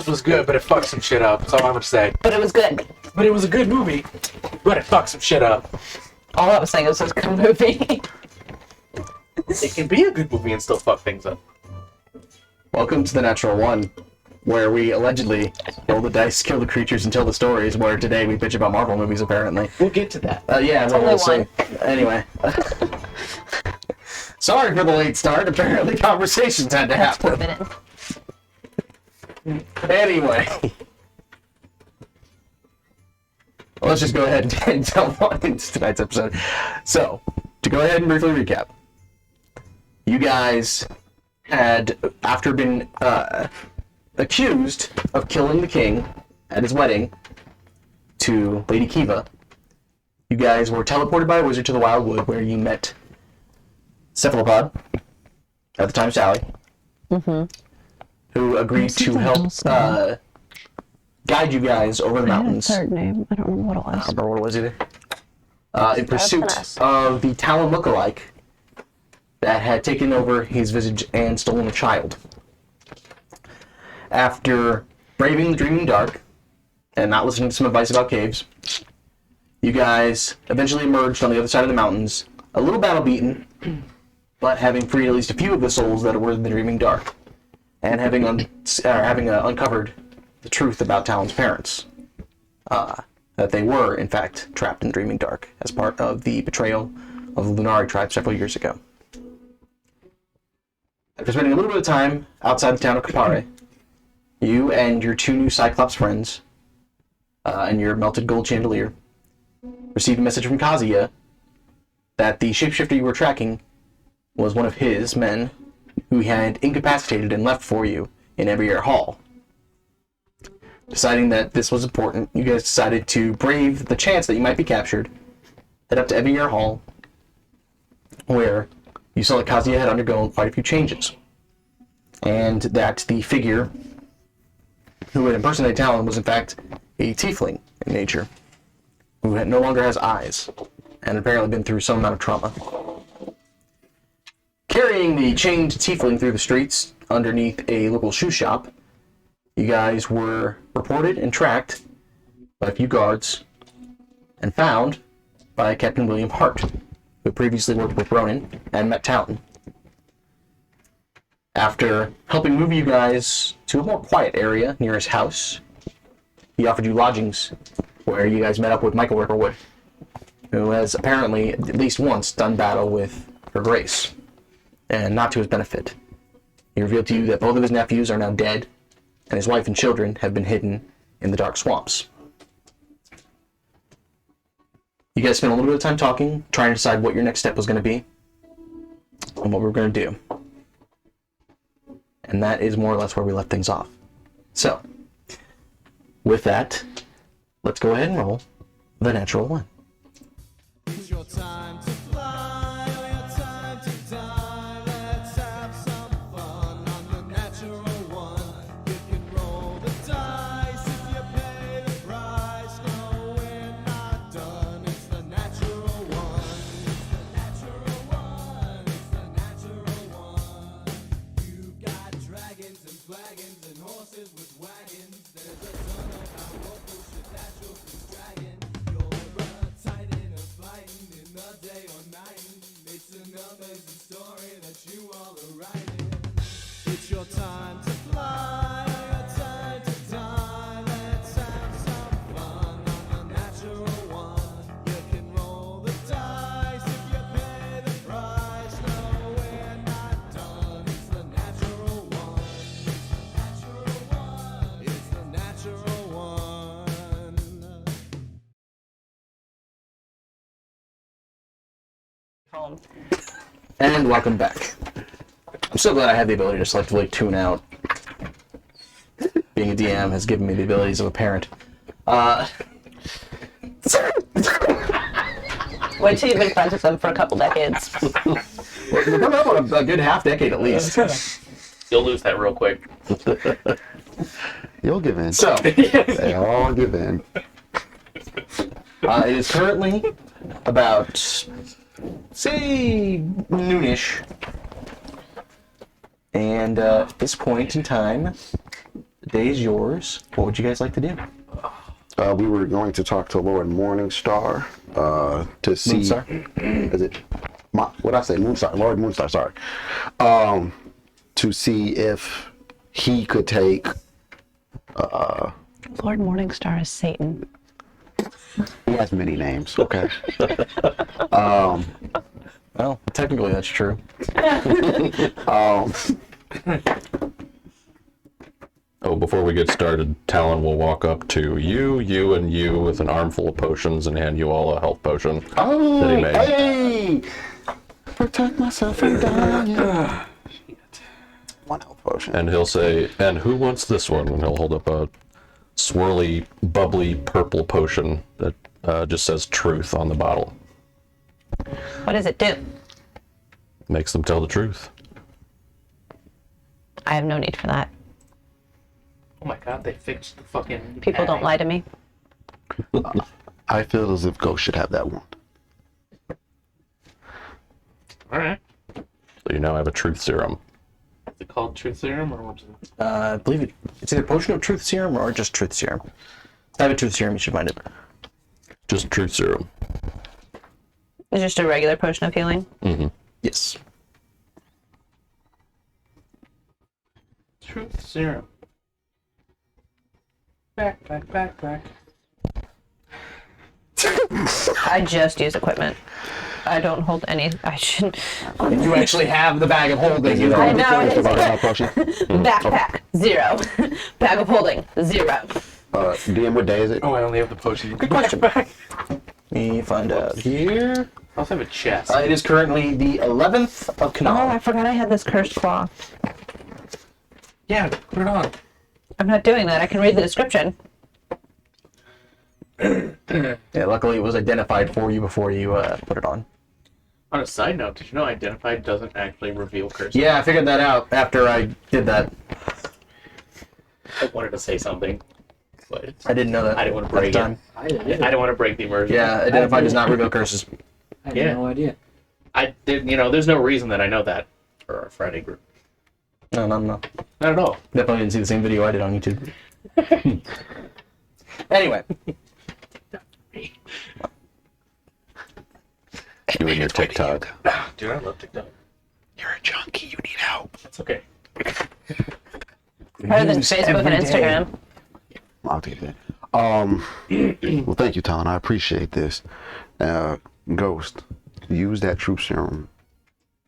Eternals was good, but it fucked some shit up. That's all I'm gonna say. But it was good. But it was a good movie, but it fucked some shit up. All I was saying is it was a good movie. It can be a good movie and still fuck things up. Welcome to The Natural One, where we allegedly roll the dice, kill the creatures, and tell the stories, where today we bitch about Marvel movies, apparently. We'll get to that. Yeah, only we'll see. one. Anyway. Sorry for the late start. Apparently conversations had to happen. Anyway. Well, let's just go ahead and jump on into tonight's episode. So, to go ahead and briefly recap. You guys had, after been accused of killing the king at his wedding to Lady Kiva, you guys were teleported by a wizard to the Wildwood, where you met Cephalopod, at the time Sally, who agreed to help guide you guys over the mountains. Third name. I don't remember what it I was. don't remember what it was either. In pursuit of the Talon lookalike that had taken over his visage and stolen a child. After braving the dreaming dark and not listening to some advice about caves, you guys eventually emerged on the other side of the mountains, a little battle beaten, but having freed at least a few of the souls that were in the dreaming dark, and having uncovered the truth about Talon's parents. That they were, in fact, trapped in the dreaming dark as part of the betrayal of the Lunari tribe several years ago. After spending a little bit of time outside the town of Kapare, you and your two new Cyclops friends, and your melted gold chandelier, received a message from Kazuya that the shapeshifter you were tracking was one of his men who he had incapacitated and left for you in Ebier Hall. Deciding that this was important, you guys decided to brave the chance that you might be captured, head up to Ebier Hall, where you saw that Kazuya had undergone quite a few changes, and that the figure who had impersonated Talon was in fact a tiefling in nature, who no longer has eyes, and apparently been through some amount of trauma. Carrying the chained tiefling through the streets underneath a local shoe shop, you guys were reported and tracked by a few guards, and found by Captain William Hart, who previously worked with Ronan and met Talon. After helping move you guys to a more quiet area near his house, he offered you lodgings, where you guys met up with Michael Ripperwood, who has apparently at least once done battle with Her Grace, and not to his benefit. He revealed to you that both of his nephews are now dead, and his wife and children have been hidden in the dark swamps. You guys spent a little bit of time talking, trying to decide what your next step was going to be, and what we were going to do. And that is more or less where we left things off. So, with that, let's go ahead and roll The Natural One. It's your time to fly, or your time to die. Let's have some fun on The Natural One. You can roll the dice if you pay the price. No, we're not done. It's The Natural One. It's The Natural One. It's The Natural One. You got dragons and flagons and horses with wagons. There's a ton of powerful shit that you'll be dragging. You're a titan of fighting in the day or night. It's an amazing story that you all are writing. It's your time to fly, your time to die. Let's have some fun on The Natural One. You can roll the dice if you pay the price. No, we're not done. It's The Natural One. It's The Natural One. And welcome back. I'm so glad I have the ability to selectively tune out. Being a DM has given me the abilities of a parent. Wait till you've been friends with them for a couple decades. We're coming up on a good half decade at least. You'll lose that real quick. You'll give in. So, They all give in. it is currently about, say, noonish. And at this point in time, Day's yours. What would you guys like to do? We were going to talk to Lord Morningstar to see. Moonstar? Is it? What did I say? Moonstar. Lord Moonstar. Sorry. To see if he could take. Lord Morningstar is Satan. He has many names. Okay. Well, technically that's true. Oh, before we get started, Talon will walk up to you, and you with an armful of potions and hand you all a health potion that he made. Hey! Protect myself from dying. One health potion. And he'll say, "And who wants this one?" And he'll hold up a swirly, bubbly purple potion that just says "Truth" on the bottle. What does it do? Makes them tell the truth. I have no need for that. Oh my god, they fixed the fucking. People don't lie to me. I feel as if Ghost should have that one. Alright. So you now have a truth serum. Is it called Truth Serum or what's it? I believe it's either Potion of Truth Serum or just Truth Serum. Type of Truth Serum, you should find it. Just truth serum. It's just a regular potion of healing. Yes. Truth Serum. Back. I just use equipment. I don't hold any. I shouldn't. You actually have the bag of holding. I know. About a health potion. Backpack, 0. Bag of holding, 0. DM, what day is it? Oh, I only have the potion. Good question. Back. Let me find out here. I also have a chest. It is currently the 11th of Oh, Canal. I forgot I had this cursed claw. Yeah, put it on. I'm not doing that. I can read the description. Yeah, luckily it was identified for you before you put it on. On a side note, did you know Identified doesn't actually reveal curses? Yeah, I figured that out after I did that. I wanted to say something, but I didn't know that. I didn't want to at the break time. it. I didn't want to break the immersion. Yeah, Identified does not reveal curses. I had Yeah. no idea. I did. There's no reason that I know that for our Friday group. No. Not at all. Definitely didn't see the same video I did on YouTube. Anyway. You and your TikTok. Dude, I love TikTok. You're a junkie. You need help. It's okay. Better than Facebook and Instagram. I'll take that. Well, thank you, Talon. I appreciate this. Ghost, use that truth serum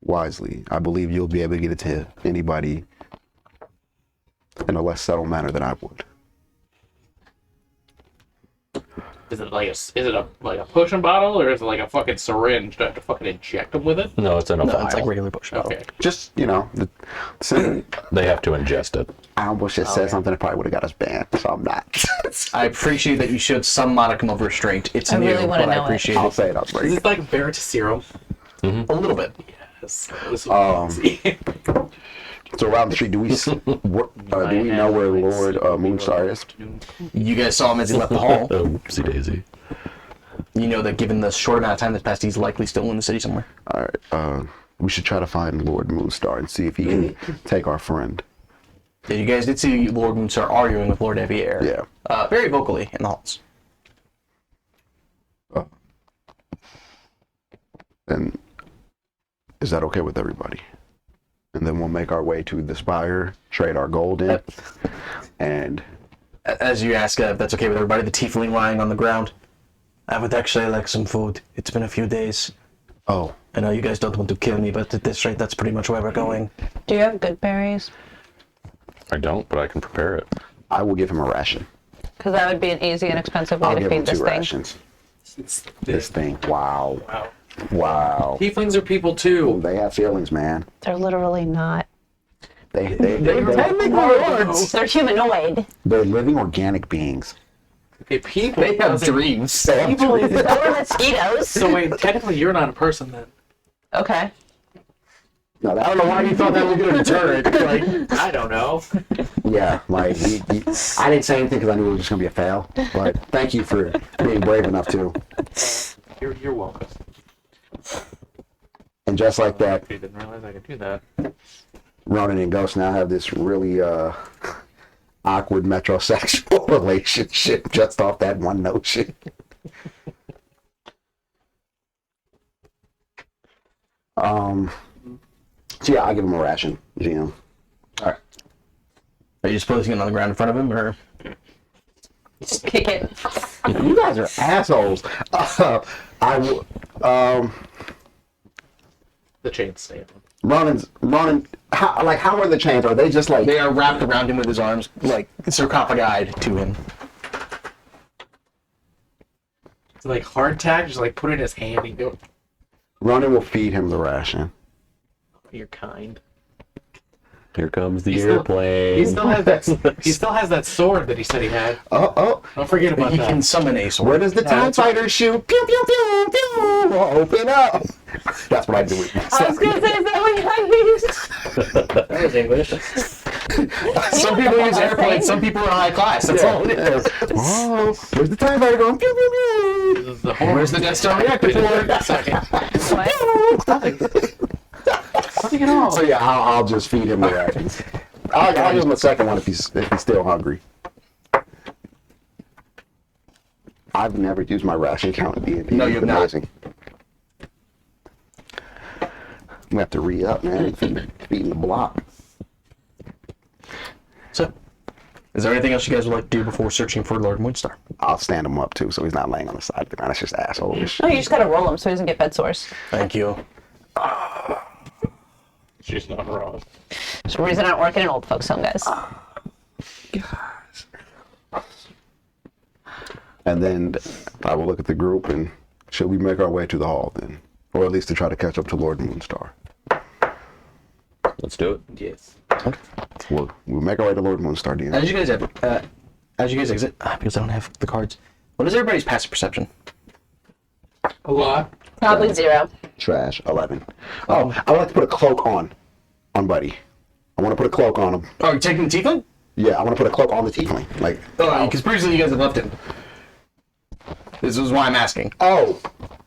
wisely. I believe you'll be able to get it to anybody in a less subtle manner than I would. Is it like a potion bottle or is it like a fucking syringe? Do I have to fucking inject them with it? No, it's in a No, vial. it's like regular potion bottle. Okay. Just, They have to ingest it. I almost just said something that probably would have got us banned, so I'm not. I appreciate that you showed some modicum of restraint. It's I new, really wanna but I know it. appreciate I'll it. say it. I'll Is break this it. like Veritaserum? A little bit. Yes. This one. So around the street, do we know where Lord Moonstar is? You guys saw him as he left the hall. Oh, whoopsie daisy. You know that given the short amount of time that's passed, he's likely still in the city somewhere. All right. We should try to find Lord Moonstar and see if he can take our friend. Yeah, you guys did see Lord Moonstar arguing with Lord Evier. Yeah. Very vocally in the halls. And is that okay with everybody? And then we'll make our way to the spire, trade our gold in, and As you ask if that's okay with everybody, the tiefling lying on the ground. I would actually like some food. It's been a few days. oh, I know you guys don't want to kill me, but at this rate, that's pretty much where we're going. Do you have good berries? I don't, but I can prepare it. I will give him a ration. Because that would be an easy and expensive way I'll to give him feed this 2 thing. rations. This thing, wow, Wow. wow. Tieflings are people too. They have feelings, man. They're literally not. They're humanoid. living organic beings. Okay, people. They have doesn't- dreams. People. They're mosquitoes. So wait, technically you're not a person then. Okay. No, I don't know why you thought that was going to deter it. Like, I don't know. Yeah, like I didn't say anything because I knew it was just gonna be a fail. But thank you for being brave enough to. You're welcome. And just like that, I didn't realize I could do that. Ronan and Ghost now have this really awkward metrosexual relationship just off that one notion. So yeah, I'll give him a ration, GM. All right. Are you just placing it on the ground in front of him, or? Just kick it. You guys are assholes. I will. The chains stay Ronan. How are the chains? Are they just like? They are wrapped around him with his arms, like sarcophagi to him. It's like hardtack, just like put it in his hand and go, Ronan will feed him the ration. you're kind. Here comes the He still- airplane. He still has that. He still has that sword that he said he had. Oh. Don't forget about He that. can summon a sword. Where does the TIE that's fighter shoot? Pew, pew, pew, pew. Open up. That's what I do with I was myself. gonna say, is that what I That was English. Some people use airplanes. Some people are high class. That's all it is. Oh, where's the TIE fighter going? Pew, pew, pew. The horn. Where's the Death Star reactor for? Second. What? Nothing at all. So yeah, I'll just feed him the ration. I'll give him a second one if he's still hungry. I've never used my ration count in D&D. No, you have not. Amazing. We have to re-up, man. Feeding the block. So, is there anything else you guys would like to do before searching for Lord Moonstar? I'll stand him up too, so he's not laying on the side of the ground. That's just assholeish. No, you just gotta roll him so he doesn't get bed sores. Thank you. She's not wrong. There's a reason I don't work in an old folks home, guys. And then I will look at the group and shall we make our way to the hall then? Or at least to try to catch up to Lord Moonstar. Let's do it. Yes. We'll make our way to Lord Moonstar, DM. As you guys exit, because I don't have the cards. What is everybody's passive perception? A lot. Probably 0. Trash. 11. Oh, I would like to put a cloak on Buddy. I want to put a cloak on him. Oh, you're taking the tiefling? Yeah, I want to put a cloak on the tiefling. Like, Oh, because previously you guys have left him. This is why I'm asking. oh,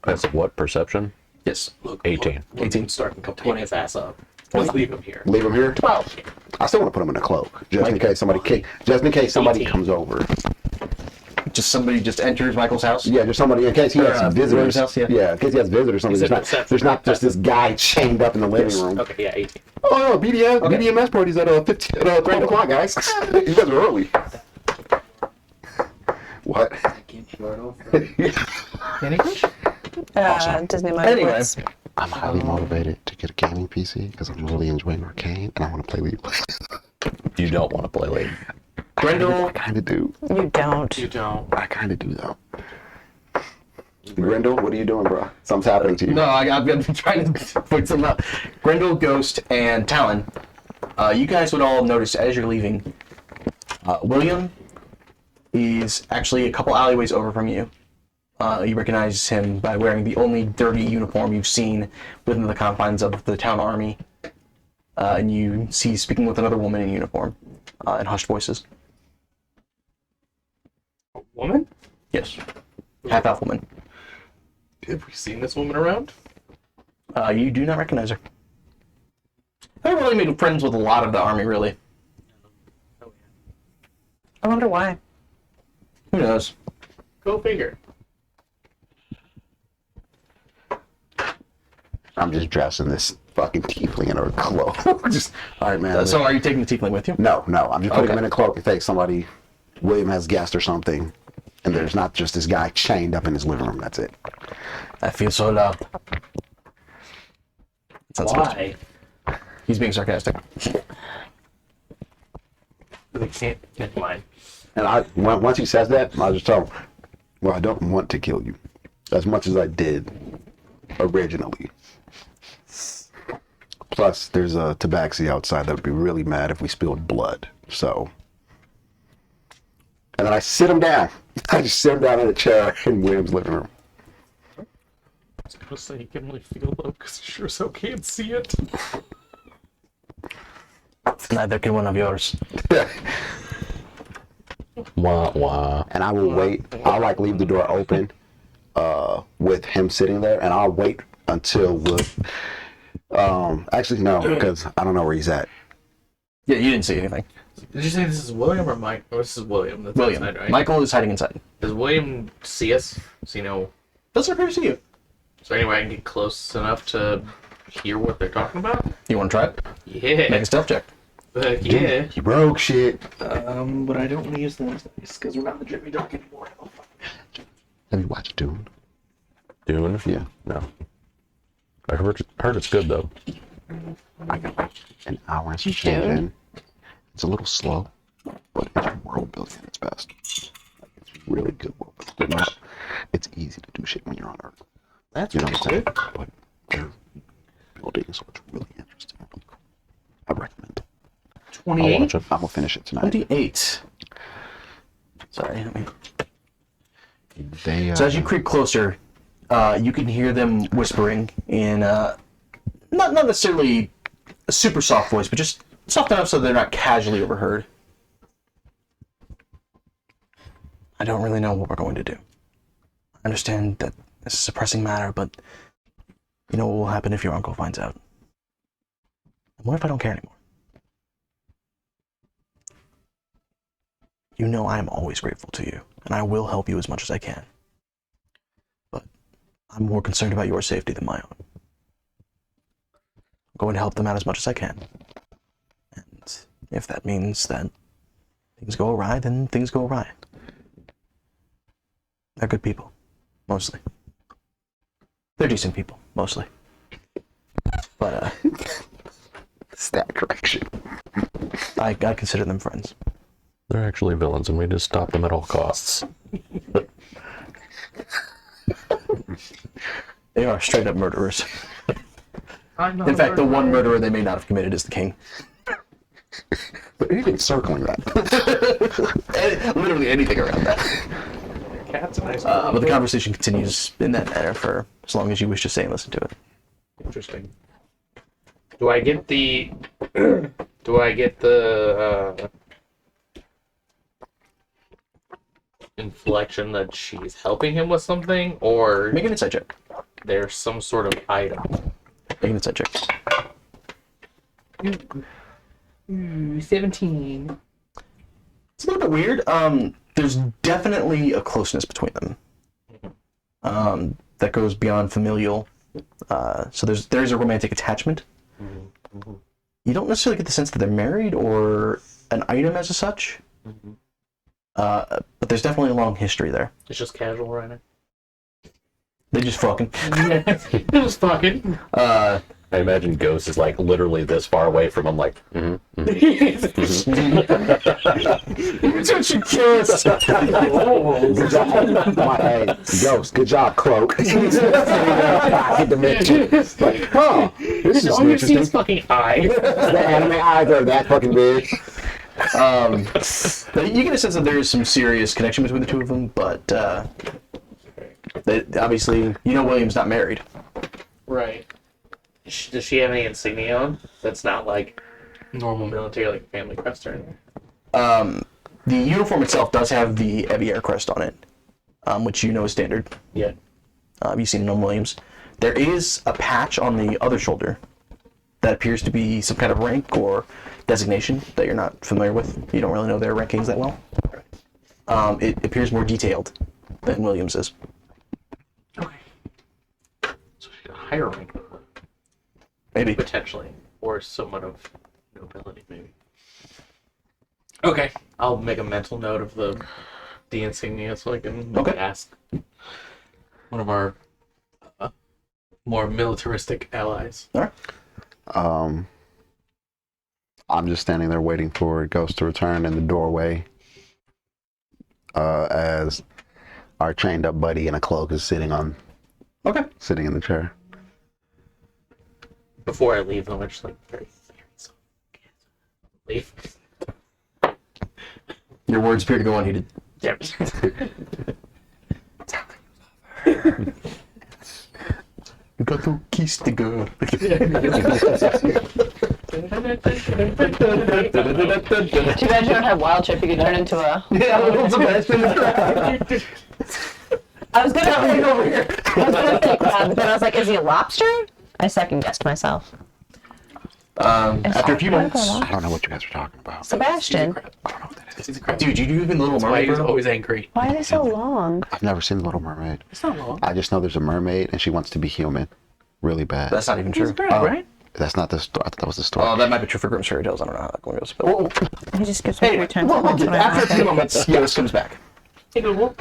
That's what perception? Yes. 18. 18. Starting to put his ass up. Just leave him here. leave him here. 12. I still want to put him in a cloak, just in case somebody comes over. Just somebody just enters Michael's house? Yeah, just somebody in case he has some visitors. William's house, yeah. In case he has visitors or something. said There's perception. there's not just this guy chained up in the living room. Okay, yeah, 18. Oh no, BDMS party's at 12 o'clock, guys. You guys are early. What? Disney Anyway. Movies. I'm highly motivated to get a gaming PC because I'm really enjoying Arcane and I want to play League. You don't want to play late. Grendel, I kind of do. You don't. You don't. I kind of do though. Grendel, what are you doing, bro? Something's happening to you. no, I've been trying to point something out. Grendel, Ghost, and Talon, you guys would all notice as you're leaving, William is actually a couple alleyways over from you. You recognize him by wearing the only dirty uniform you've seen within the confines of the town army. And you see he's speaking with another woman in uniform, in hushed voices. A woman? Yes. Half-elf woman. Have we seen this woman around? You do not recognize her. I haven't really made friends with a lot of the army, really. I wonder why. Who knows? Go figure. I'm just dressing this fucking tiefling in a cloak. Just, all right, man. So are you taking the tiefling with you? No, I'm just putting Okay. him in a cloak in case William has guests or something, and there's not just this guy chained up in his living room. That's it. I feel so loved. Sounds Why? He's being sarcastic. They can't. Never mind. And once he says that, I'll just tell him, well, I don't want to kill you as much as I did originally. Plus, there's a tabaxi outside that would be really mad if we spilled blood. So, and then I sit him down. I just sit him down in a chair in William's living room. I was gonna say you can really feel love because you sure as hell can't see it. Neither can one of yours. Wah, wah. And I will wait. I'll leave the door open with him sitting there, and I'll wait until actually no, because I don't know where he's at. Yeah, you didn't see anything. Did you say this is William or Mike? Or this is William. That's William. outside, right? Michael is hiding inside. Does William see us? Does he know? Doesn't appear to see you. Is there any way I can get close enough to hear what they're talking about? You want to try it? Yeah. Make a stealth check. Yeah. You broke shit. But I don't want to use those because we're not in the Jimmy Dark anymore. Have you watched Dune? Dune? Yeah. No. I heard it's good though. I got like an hour and some change in. It's a little slow, but it's world building at its best. Like, it's really good world building. It's easy to do shit when you're on Earth. That's You know what I'm saying? good. But they're building, so it's really interesting. Really cool. I recommend it. I'll 28. watch it. I'm gonna finish it tonight. 28. Sorry. I mean. They, So as you creep closer, you can hear them whispering in not necessarily a super soft voice, but just soft enough so they're not casually overheard. I don't really know what we're going to do. I understand that this is a pressing matter, but you know what will happen if your uncle finds out? And what if I don't care anymore? You know I am always grateful to you, and I will help you as much as I can. But I'm more concerned about your safety than my own. I'm going to help them out as much as I can. And if that means that things go awry, then things go awry. They're good people, mostly. They're decent people, mostly. But stat correction. I consider them friends. They're actually villains, and we just stop them at all costs. They are straight up murderers. I'm not In fact, the a one murderer. murderer they may not have committed is the king. But anything circling that. Literally anything around that. Cat's a nice. But the conversation continues in that manner for as long as you wish to stay and listen to it. Interesting. Do I get the? Do I get the inflection that she's helping him with something, or Make an insight check. there's some sort of item? Make an insight check. 17. It's a little bit weird. There's definitely a closeness between them. That goes beyond familial. So there's a romantic attachment. You don't necessarily get the sense that they're married or an item as such. But there's definitely a long history there. It's just casual right now. They just fucking. Just fucking. I imagine Ghost is like literally this far away from him, like, It's what you kiss. Good job. Hey, Ghost, good job, Cloak. Hit the mention. Like, huh, this is All you see interesting. is fucking eye. The anime eyes are that fucking big. But you get a sense that there is some serious connection between the two of them, but obviously, you know William's not married. Right. Does she have any insignia on? That's not like normal military, like family crest or anything. The uniform itself does have the Evier crest on it, which you know is standard. Yeah. You've seen it on Williams. There is a patch on the other shoulder that appears to be some kind of rank or designation that you're not familiar with. You don't really know their rankings that well. It appears more detailed than Williams is. Okay. So she's a higher rank than her, Maybe. potentially, or somewhat of nobility, maybe. Okay, I'll make a mental note of the insignia so I can maybe Okay. ask one of our more militaristic allies. All right. I'm just standing there waiting for Ghost to return in the doorway as our chained up buddy in a cloak is sitting in the chair. Before I leave them, I just like very so leave. Your words appear to go unheeded. Damn. You got to kiss the girl. Too bad you don't have wild chip. You could turn into a. I was gonna say over here. I was gonna say crab, but then I was like, is he a lobster? I second guessed myself. After a few moments, I don't know what you guys are talking about. Sebastian, I don't know what that is. He's a crab. dude, you even Little That's why Mermaid, he's bro? always angry. why are they so long? I've never seen The Little Mermaid. It's not long. I just know there's a mermaid and she wants to be human, really bad. That's not even He's true. a crab, right? That's not the story. I thought that was the story. Oh, that might be true for Grimm's Fairy Tales. I don't know how that one goes. But He just gives me anyway, 3 times. That's what I after a want. few moments, Yost comes back. Hey Google,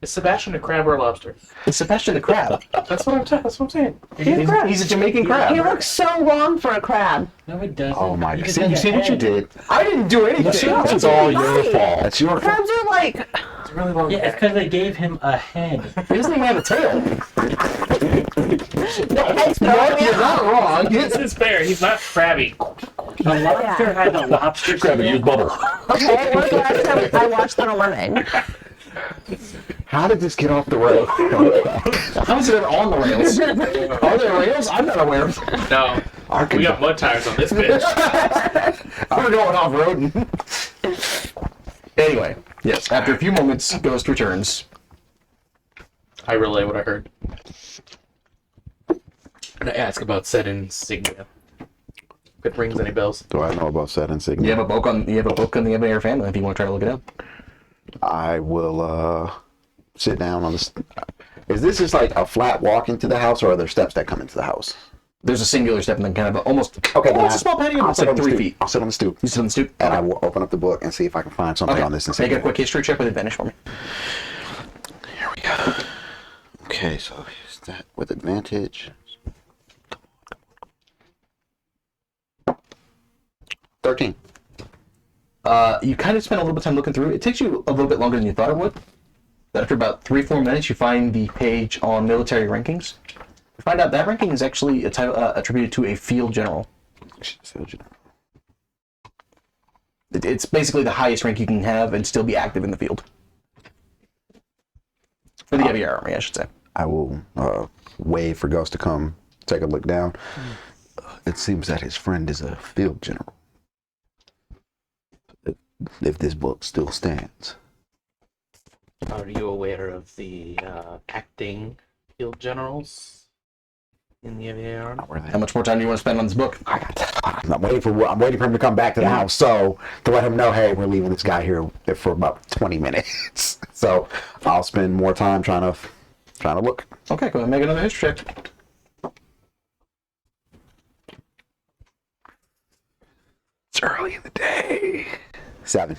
is Sebastian a crab or a lobster? It's Sebastian the crab. That's what I'm saying. He's a Jamaican crab. He looks so long for a crab. No, it doesn't. Oh my god. He just See, you has see a what you head. did? I didn't do anything. It's all your Right. fault. That's your fault. Crabs are like, It's a really long Yeah, it's neck. because they gave him a head. He doesn't even have a tail. heads throwing me You're off. not wrong. This is fair. He's not crabby. A lobster has a lobster. Grab it, use bubble. Okay, when's the last time I watched Little Mermaid? How did this get off the rails? How is it ever on the rails? Are there rails? I'm not aware of. No, we got mud tires on this bitch. We're going off road. Anyway, yes. After a few moments, Ghost returns. I relay what I heard. And I ask about said insignia. If it rings any bells. Do I know about that insignia? You have a book on the Ebony family if you want to try to look it up. I will sit down on this. Is this just like a flat walk into the house, or are there steps that come into the house? There's a singular step and then kind of almost. Okay, Oh, it's a small patio. I'll It's sit like on the 3 stoop. feet. I'll sit on the stoop, You sit on the stoop. and I will open up the book and see if I can find something Okay. on this Make insignia. a quick history check with advantage for me. Here we go. Okay, so is that with advantage? 13. You kind of spend a little bit of time looking through. It takes you a little bit longer than you thought it would. But after about 3-4 minutes, you find the page on military rankings. You find out that ranking is actually a title attributed to a field general. It's basically the highest rank you can have and still be active in the field. For the heavy army, I should say. I will wait for Ghost to come take a look down. It seems that his friend is a field general. If this book still stands. Are you aware of the acting field generals in the AVAR? How much more time do you want to spend on this book? I'm waiting for him to come back to the house. So to let him know, hey, we're leaving this guy here for about 20 minutes. So I'll spend more time trying to look. Okay, go ahead and make another history check. It's early in the day. 7.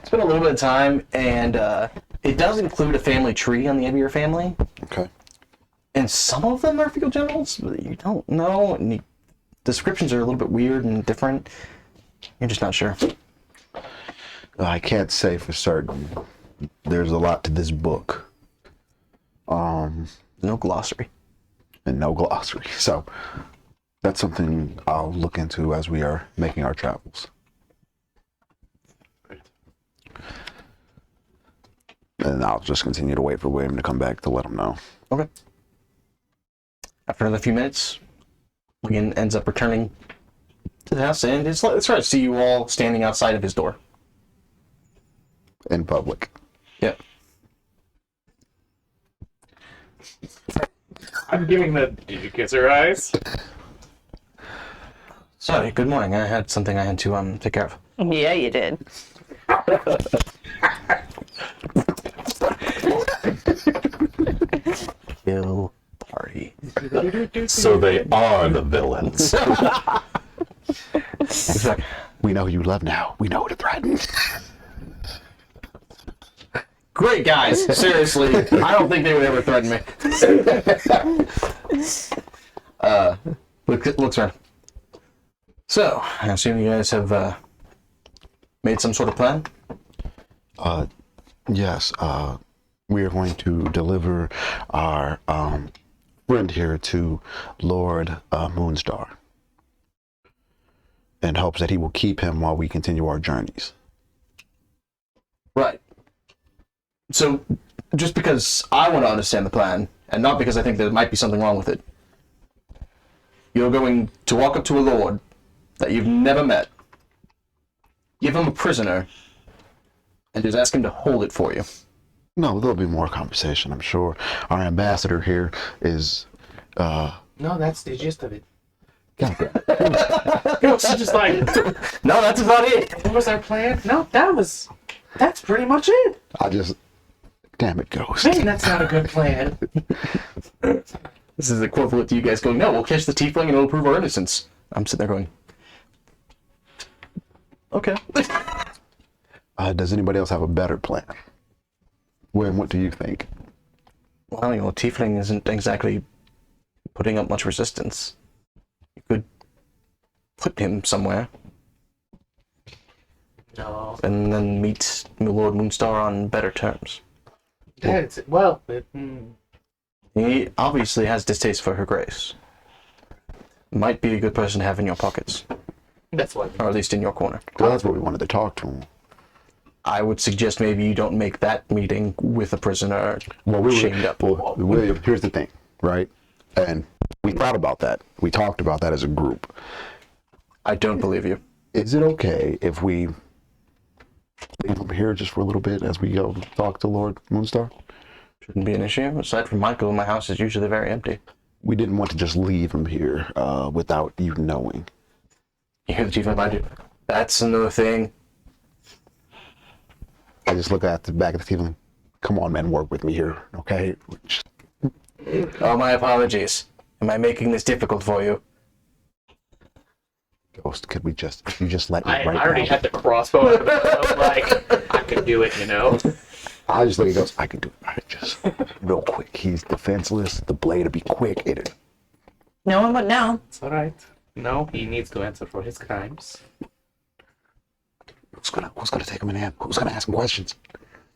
It's been a little bit of time, and it does include a family tree on the Ebier family. Okay. And some of them are field generals, but you don't know. And descriptions are a little bit weird and different. You're just not sure. I can't say for certain. There's a lot to this book. No glossary. And no glossary. So that's something I'll look into as we are making our travels. And I'll just continue to wait for William to come back to let him know. Okay. After another few minutes, Wigan ends up returning to the house, and it's right to see you all standing outside of his door. In public. Yep. I'm giving the. Did you kiss her eyes? Sorry, good morning. I had something I had to take care of. Yeah, you did. Kill party. So they are the villains. It's like, We know who you love now. We know who to threaten. great guys. Seriously, I don't think they would ever threaten me. Looks around. So, I assume you guys have made some sort of plan? Yes, we are going to deliver our friend here to Lord Moonstar in hopes that he will keep him while we continue our journeys. Right. So, just because I want to understand the plan, and not because I think there might be something wrong with it, you're going to walk up to a lord that you've never met, give him a prisoner, and just ask him to hold it for you. No, there'll be more conversation, I'm sure. Our ambassador here is No, that's the gist of it. God damn it. Ghost is just like, No, that's about it. what was our plan? No, that's pretty much it. Damn it, Ghost. Man, that's not a good plan. This is equivalent to you guys going, no, we'll catch the tiefling and it'll prove our innocence. I'm sitting there going, okay. Does anybody else have a better plan? When, what do you think? Well, tiefling isn't exactly putting up much resistance. You could put him somewhere No, and then meet Lord Moonstar on better terms. that's well. He obviously has distaste for her grace. Might be a good person to have in your pockets, That's what. or at least in your corner. Well, that's what we wanted to talk to him. I would suggest maybe you don't make that meeting with a prisoner chained up. Well, William, here's the thing, right? And we thought about that. We talked about that as a group. I don't believe you. Is it okay if we leave him here just for a little bit as we go talk to Lord Moonstar? Shouldn't be an issue. Aside from Michael, my house is usually very empty. We didn't want to just leave him here without you knowing. You hear the chief behind you? That's another thing. I just look at the back of the team. Come on, man, work with me here, okay? Just, Oh, my apologies. Am I making this difficult for you? Ghost, could we just, if you just let me I right already now. had the crossbow. I'm like, I could do it, you know. I just look at Ghost. I can do it. Right, just real quick. He's defenseless. The blade will be quick. No one would know. It's all right. No, he needs to answer for his crimes. Who's gonna take him in hand? Who's gonna ask him questions?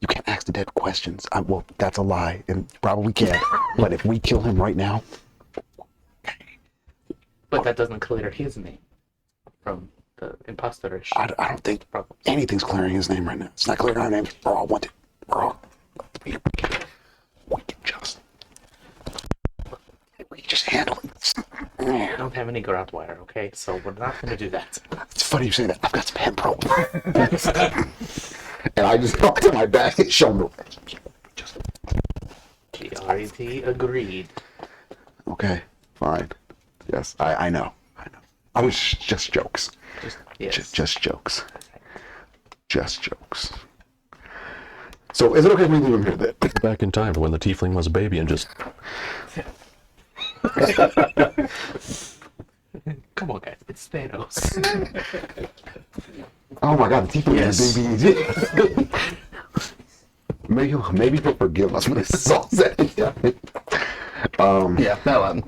You can't ask the dead questions. Well, that's a lie, and you probably can't. But if we kill him right now, But that doesn't clear his name from the impostor-ish. I don't think problems. anything's clearing his name right now. It's not clearing our name. We're all wanted. We're all. We can just handle it. I don't have any ground wire, okay? So we're not going to do that. It's funny you say that. I've got some hand pro. And I just got to my back and shoulder. The RET agreed. Okay, fine. Yes, I know. I was just jokes. Yes. Just jokes. Just jokes. So, is it okay if we leave him here then? Back in time to when the tiefling was a baby and just Come on, guys. It's Thanos. Oh my god, the tiefling is a baby. Maybe he'll forgive us when this is all said and done. Yeah, that'll happen.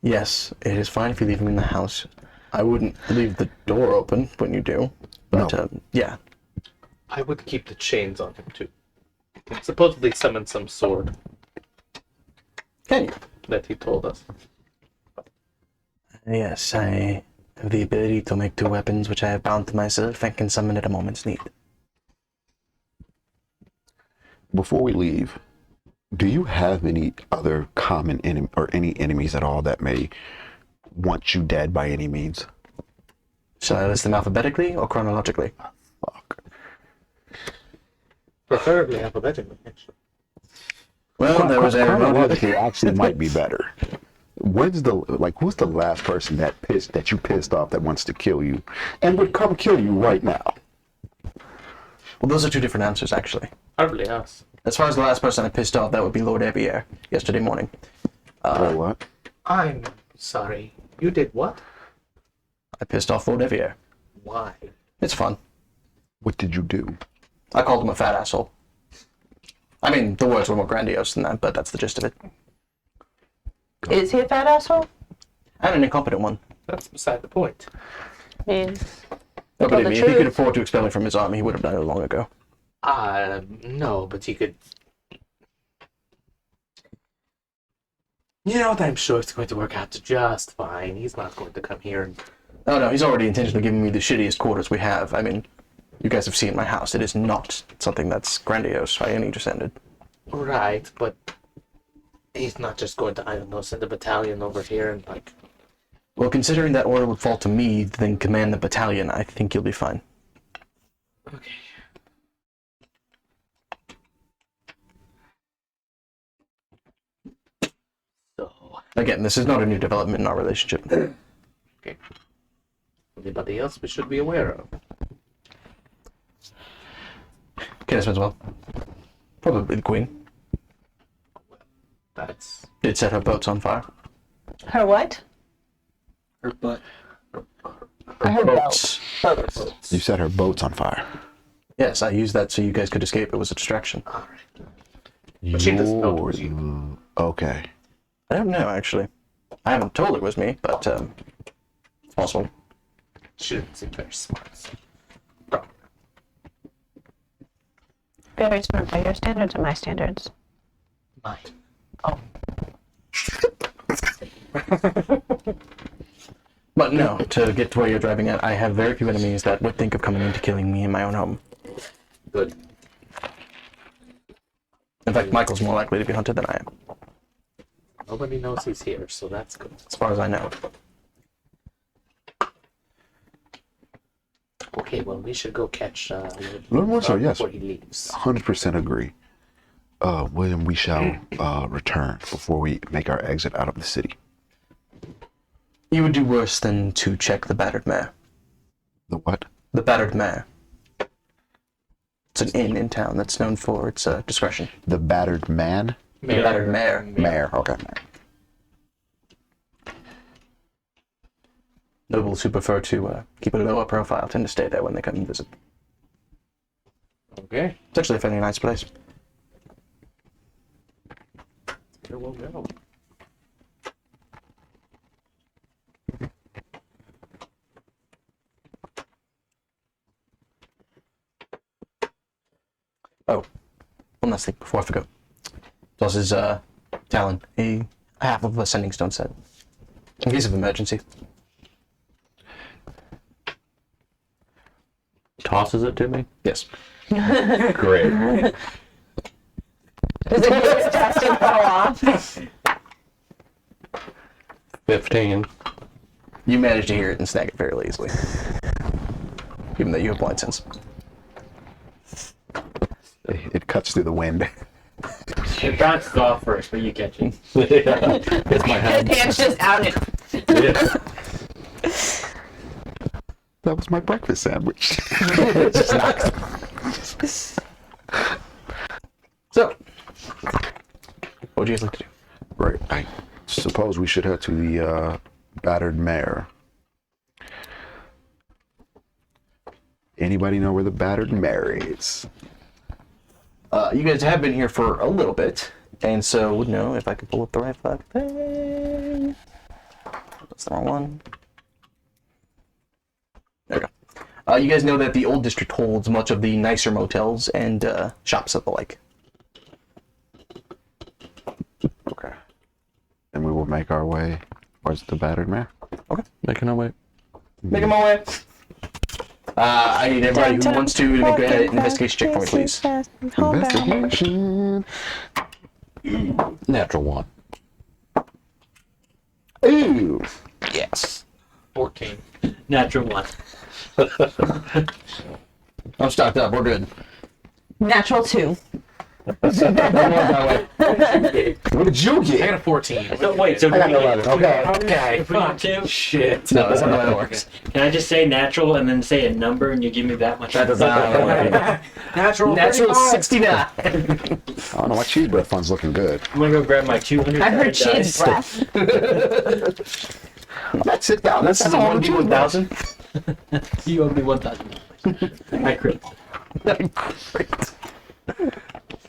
Yes, it is fine if you leave him in the house. I wouldn't leave the door open when you do. But, No. Yeah. I would keep the chains on him, too. Supposedly summon some sword Can you? that he told us. Yes, I have the ability to make 2 weapons, which I have bound to myself and can summon at a moment's need. Before we leave, do you have any other common enemy or any enemies at all that may want you dead by any means? Shall I list them alphabetically or chronologically? Fuck. Preferably alphabetically, actually. Well, there was a Chronologically actually might be better. Who's the last person that you pissed off that wants to kill you and would come kill you right now? Well, those are 2 different answers, actually. Probably us. As far as the last person I pissed off, that would be Lord Evier, yesterday morning. Or what? I'm sorry. You did what? I pissed off Lord Evier. Why? It's fun. What did you do? I called him a fat asshole. I mean, the words were more grandiose than that, but that's the gist of it. Is he a fat asshole? And an incompetent one. That's beside the point. He's No, Tell believe the me, if he could truth. afford to expel me from his army, he would have done it long ago. No, but he could. You know what? I'm sure it's going to work out just fine. He's not going to come here and. Oh no, he's already intentionally giving me the shittiest quarters we have. I mean, you guys have seen my house. It is not something that's grandiose by any descendant. Right, but he's not just going to, I don't know, send a battalion over here and, like. Well, considering that order would fall to me, then command the battalion, I think you'll be fine. Okay. So. Again, this is not a new development in our relationship. Okay. Anybody else we should be aware of? Kenneth as well. Probably the queen. That's Did set her boats on fire. Her what? Her butt. Her Boats. boats. You set her boats on fire. Yes, I used that so you guys could escape. It was a distraction. all right. But she doesn't know it was you. Okay. I don't know, actually. I haven't told her it was me, but it's possible. She doesn't seem very smart. So. Probably. Very smart by your standards or my standards? Mine. Oh. But no, to get to where you're driving at, I have very few enemies that would think of coming into killing me in my own home. Good. In fact, Michael's more likely to be hunted than I am, Nobody knows he's here, so that's good. as far as I know. Okay, well, we should go catch So, yes. before he leaves. 100% agree. William, we shall return before we make our exit out of the city. You would do worse than to check the battered mare. The what? The battered mare. It's an inn in town that's known for its discretion. The battered man? The battered mare. Mare. Okay. Nobles who prefer to keep a lower profile tend to stay there when they come and visit. Okay. It's actually a fairly nice place. Here we'll go. Oh, one last thing before I forget. This is Talon, a half of a sending stone set. In case of emergency. Tosses it to me. Yes. Great. Does it get its dust and fall off? 15. You manage to hear it and snag it fairly easily. Even though you have blind sense. It cuts through the wind. It bounces off first, but you catch it. It's my His head. hand's just out and Yeah. That was my breakfast sandwich. So, what would you guys like to do? Right. I suppose we should head to the battered mare. Anybody know where the battered mare is? You guys have been here for a little bit, and so would know if I could pull up the right fucking thing. That's the wrong one. There we go. You guys know that the old district holds much of the nicer motels and shops of the like. Okay. And we will make our way towards the battered mare. Making our way. Make them all way. I need everybody who wants to make an investigation check for me, please. Investigation. Natural one. Ooh. Yes. 14. Natural one. I'm stocked up. We're good. natural 2. What did you I get? got a 14. So wait, so I got 11. Okay. okay, fuck two. Shit. No, that's not how that works. Can I just say natural and then say a number and you give me that much? That does not work. Natural. Natural 69. I don't know. My cheese bread fund's looking good. I'm gonna go grab my 200. I heard cheese dice. breath. Let's sit down. This is a 1d1000. You owe me 1,000. I crit.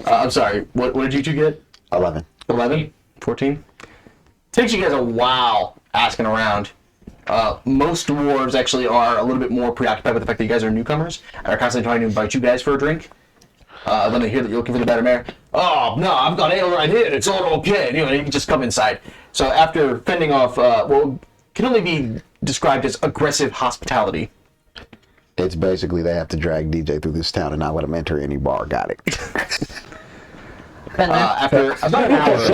I'm sorry. What did you two get? 11. 11? 14? Takes you guys a while asking around. Most dwarves actually are a little bit more preoccupied with the fact that you guys are newcomers and are constantly trying to invite you guys for a drink. When they hear that you're looking for the battered mare, oh no, I've got ale right here. It's all okay. You know, you can just come inside. So after fending off, what can only be described as aggressive hospitality. It's basically they have to drag DJ through this town and not let him enter any bar. Got it. Been there. After about an hour's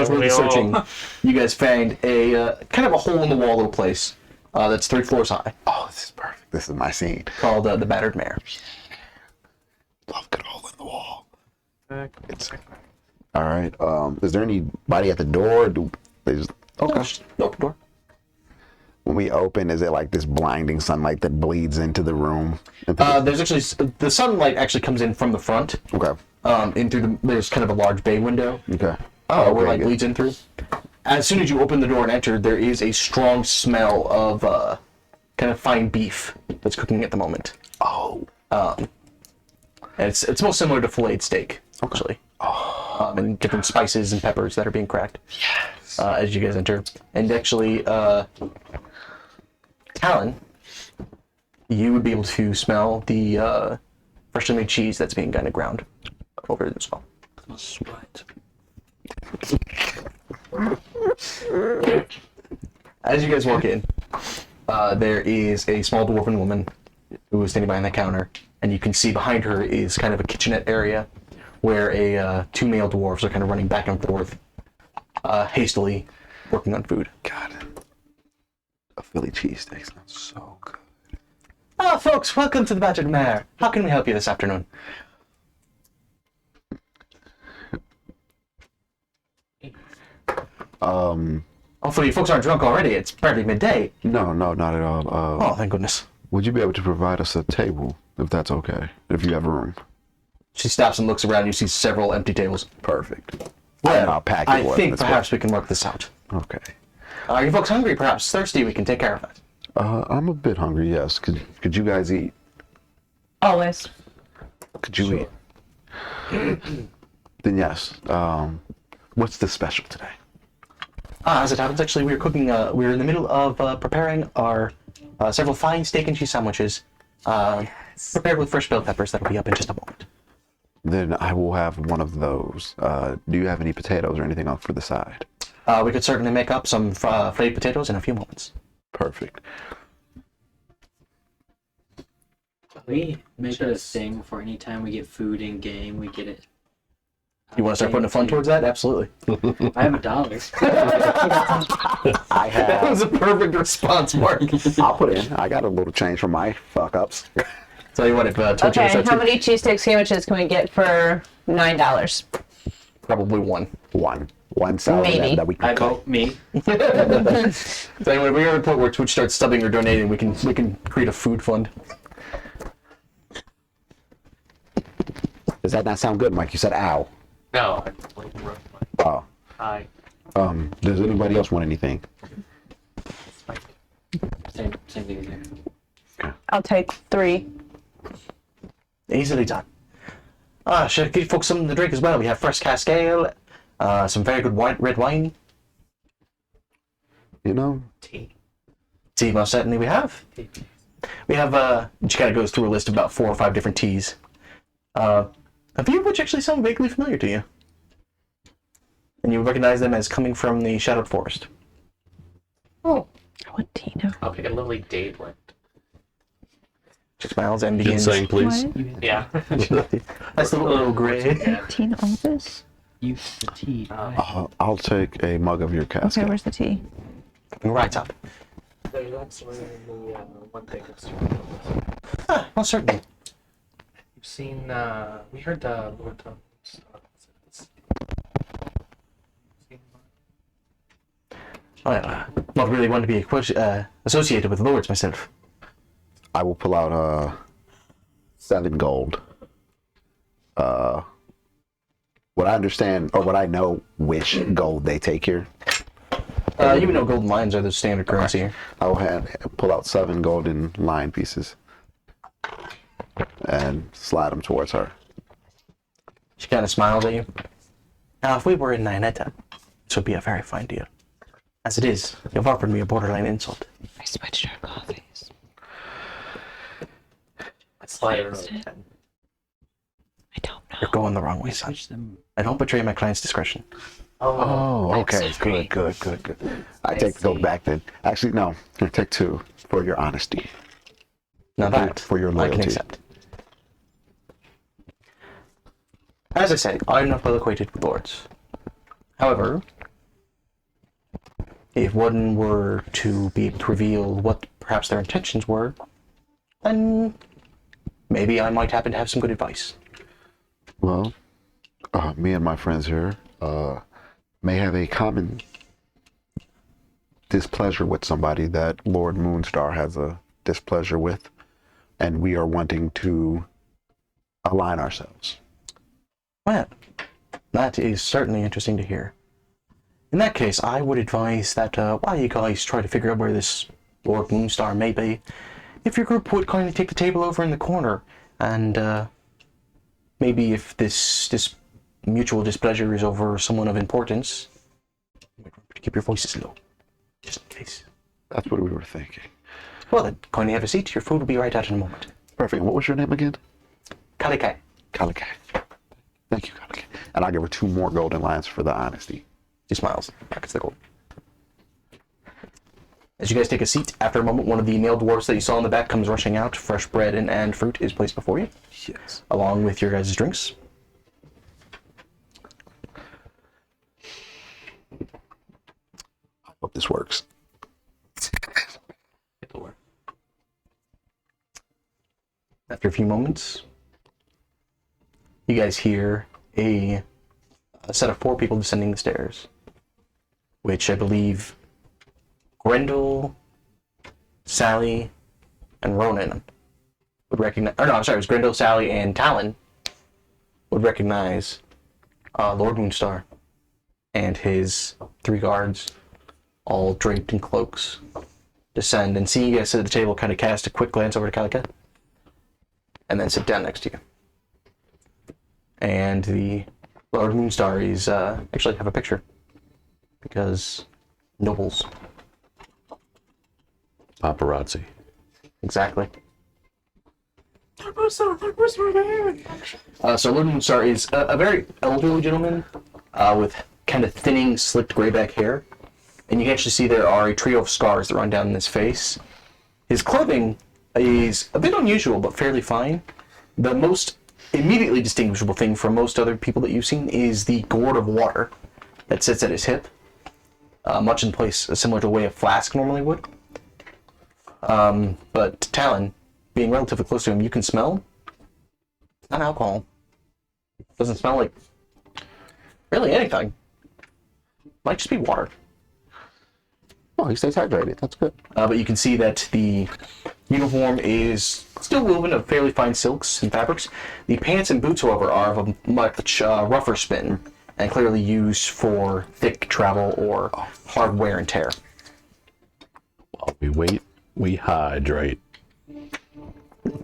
worth of searching, you guys find a kind of a hole in the wall little place that's 3 floors high Oh, this is perfect. This is my scene. called the Battered Mare. Love good hole in the wall. It's all right. Is there anybody at the door? They just okay. Just open door. When we open, is it like this blinding sunlight that bleeds into the room? There's actually the sunlight actually comes in from the front. Okay. In through there's kind of a large bay window. Okay. Where light good. bleeds in through. As soon as you open the door and enter, there is a strong smell of kind of fine beef that's cooking at the moment. Oh. And it's most similar to filleted steak, actually. And different spices and peppers that are being cracked. Yes. As you guys enter, and actually, Talon, you would be able to smell the freshly made cheese that's being kind of ground over it as well. Sweat. As you guys walk in, there is a small dwarven woman who is standing behind the counter, and you can see behind her is kind of a kitchenette area where two male dwarves are kind of running back and forth, hastily working on food. God. A Philly cheesesteak sounds so good. Ah, folks, welcome to the Badgered Mare. How can we help you this afternoon? Hopefully you folks aren't drunk already. It's barely midday. No, not at all. Oh, thank goodness. Would you be able to provide us a table, if that's okay, if you have room? She stops and looks around. You see several empty tables. Perfect. Well, I'll pack it I with think this way. perhaps we can work this out. Okay. Are you folks hungry? Perhaps thirsty? We can take care of that. I'm a bit hungry. Yes. Could you guys eat? Always. Could you eat? Then yes. What's the special today? As it happens, actually, we're cooking. We're in the middle of preparing our several fine steak and cheese sandwiches, prepared with fresh bell peppers. That'll be up in just a moment. Then I will have one of those. Do you have any potatoes or anything else for the side? We could certainly make up some flavored potatoes in a few moments. Perfect. We make it a thing for any time we get food in game, we get it. You want to start putting a fund towards that? Absolutely. I have $1. I That have. was a perfect response, Mark. I'll put in. I got a little change for my fuck ups. Tell you what, if Twitch Okay, starts how many cheesesteak sandwiches can we get for $9? probably one. One salad Maybe. that we can I cut. vote me. So anyway, if we are at a point where Twitch starts subbing or donating, we can create a food fund. Does that not sound good, Mike? You said ow. No, I like rough my Oh. eye. Does anybody else want anything? Same thing here. I'll take 3. Easily done. Should I give folks something to drink as well? We have fresh cask ale, some very good red wine. You know, Tea. Tea, most certainly we have. We have, she kind of goes through a list of about 4 or 5 different teas. A few of which actually sound vaguely familiar to you. And you recognize them as coming from the Shadowed Forest. Oh. What Tina? I'll pick a lovely date blend. She smiles and begins. Ginseng, please. Yeah. That's the little gray. Yeah. Tina Elvis? Use the tea. I'll take a mug of your cask. Okay, where's the tea? Coming right up. There's actually one thing that's Most certainly. You've seen, we heard Lord Tom's Well, not really one to be associated with lords myself. I will pull out 7 gold. What I understand, or what I know, which gold they take here. You know golden lions are the standard currency here. I will pull out 7 golden lion pieces and slide them towards her. She kind of smiles at you. Now, if we were in Nyanetta, this would be a very fine deal. As it is, you've offered me a borderline insult. I switched our coffees. slide it over 10. I don't know. You're going the wrong way, son. Switch them. I don't betray my client's discretion. Oh, okay. Good. I take the gold back then. Actually, no. Here, take 2 for your honesty. Now that For your I can loyalty. accept. As I say, I'm not well acquainted with lords. However, if one were to be able to reveal what perhaps their intentions were, then maybe I might happen to have some good advice. Well, me and my friends here may have a common displeasure with somebody that Lord Moonstar has a displeasure with, and we are wanting to align ourselves. Well, that is certainly interesting to hear. In that case, I would advise that while you guys try to figure out where this Lord Moonstar may be, if your group would kindly take the table over in the corner, and maybe if this mutual displeasure is over someone of importance, you might remember to keep your voices low, just in case. That's what we were thinking. Well then, kindly have a seat. Your food will be right out in a moment. Perfect. What was your name again? Kalikai. Kalikai. Thank you, Kalikai. And I'll give her 2 more golden lions for the honesty. She smiles. Pockets the gold. As you guys take a seat, after a moment, one of the male dwarves that you saw in the back comes rushing out. Fresh bread and fruit is placed before you, Yes. along with your guys' drinks. I hope this works. It'll work. After a few moments, you guys hear a set of 4 people descending the stairs, which I believe Grendel, Sally, and Ronan would recognize. Or no, I'm sorry, it was Grendel, Sally, and Talon would recognize Lord Moonstar and his 3 guards, all draped in cloaks, descend and see you guys sit at the table, kind of cast a quick glance over to Kalika, and then sit down next to you. And the Lord Moonstar is actually have a picture because nobles. Paparazzi. Exactly. So Lord Moonstar is a very elderly gentleman with kind of thinning, slicked grayback hair. And you can actually see there are a trio of scars that run down his face. His clothing is a bit unusual, but fairly fine. The most immediately distinguishable thing from most other people that you've seen is the gourd of water that sits at his hip, much in place similar to the way a flask normally would. But Talon, being relatively close to him, you can smell. It's not alcohol. It doesn't smell like really anything. Might just be water. Oh, he stays hydrated. That's good. But you can see that the uniform is still woven of fairly fine silks and fabrics. The pants and boots, however, are of a much rougher spin and clearly used for thick travel or hard wear and tear. While we wait, we hydrate.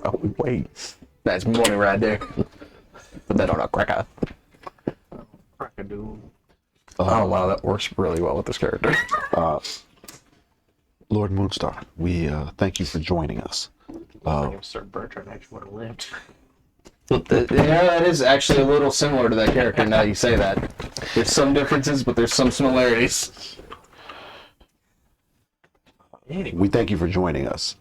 Oh, wait. That's money right there. Put that on a cracker. Crocodile. Oh, wow, that works really well with this character. Lord Moonstar, we thank you for joining us. My name's Sir Bertrand. I actually would have lived. Yeah, it is actually a little similar to that character now you say that. There's some differences, but there's some similarities. Anyway, We thank you for joining us.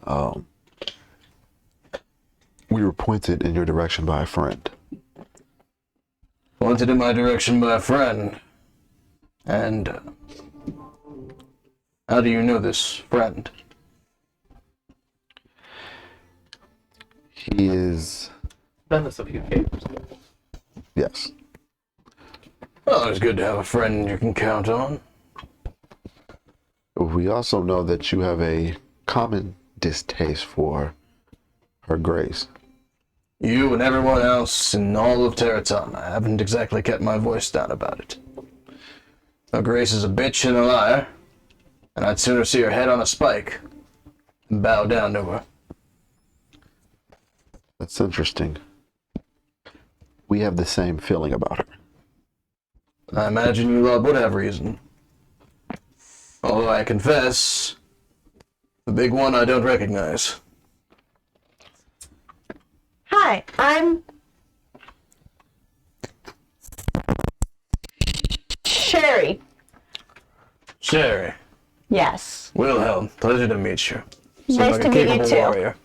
We were pointed in your direction by a friend. Pointed in my direction by a friend. And how do you know this friend? He is, done this a few cases. yes. Well, it's good to have a friend you can count on. We also know that you have a common distaste for her grace. You and everyone else in all of Terraton, I haven't exactly kept my voice down about it. Her Grace is a bitch and a liar, and I'd sooner see her head on a spike than bow down to her. That's interesting. We have the same feeling about her. I imagine you lot would have reason. Although I confess, the big one I don't recognize. Hi, I'm Sherry. Sherry, Yes. Wilhelm, pleasure to meet you. Seems Nice like to a meet you capable too. warrior.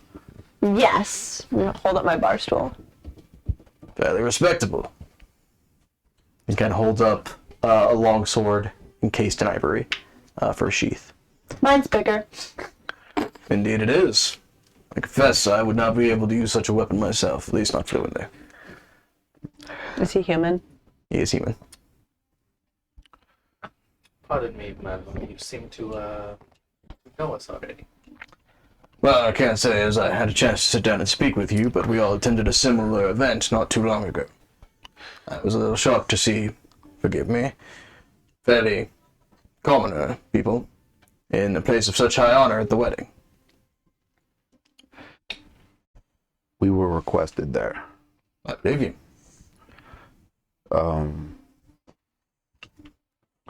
Yes. I'm gonna hold up my bar stool. Fairly respectable. He kind of holds up a long sword encased in ivory for a sheath. Mine's bigger. Indeed it is. I confess I would not be able to use such a weapon myself, at least not fluently. Is he human? He is human. Pardon me, madam. You seem to know us already. Well, I can't say as I had a chance to sit down and speak with you, but we all attended a similar event not too long ago. I was a little shocked to see, forgive me, fairly commoner people in a place of such high honor at the wedding. We were requested there. I believe you.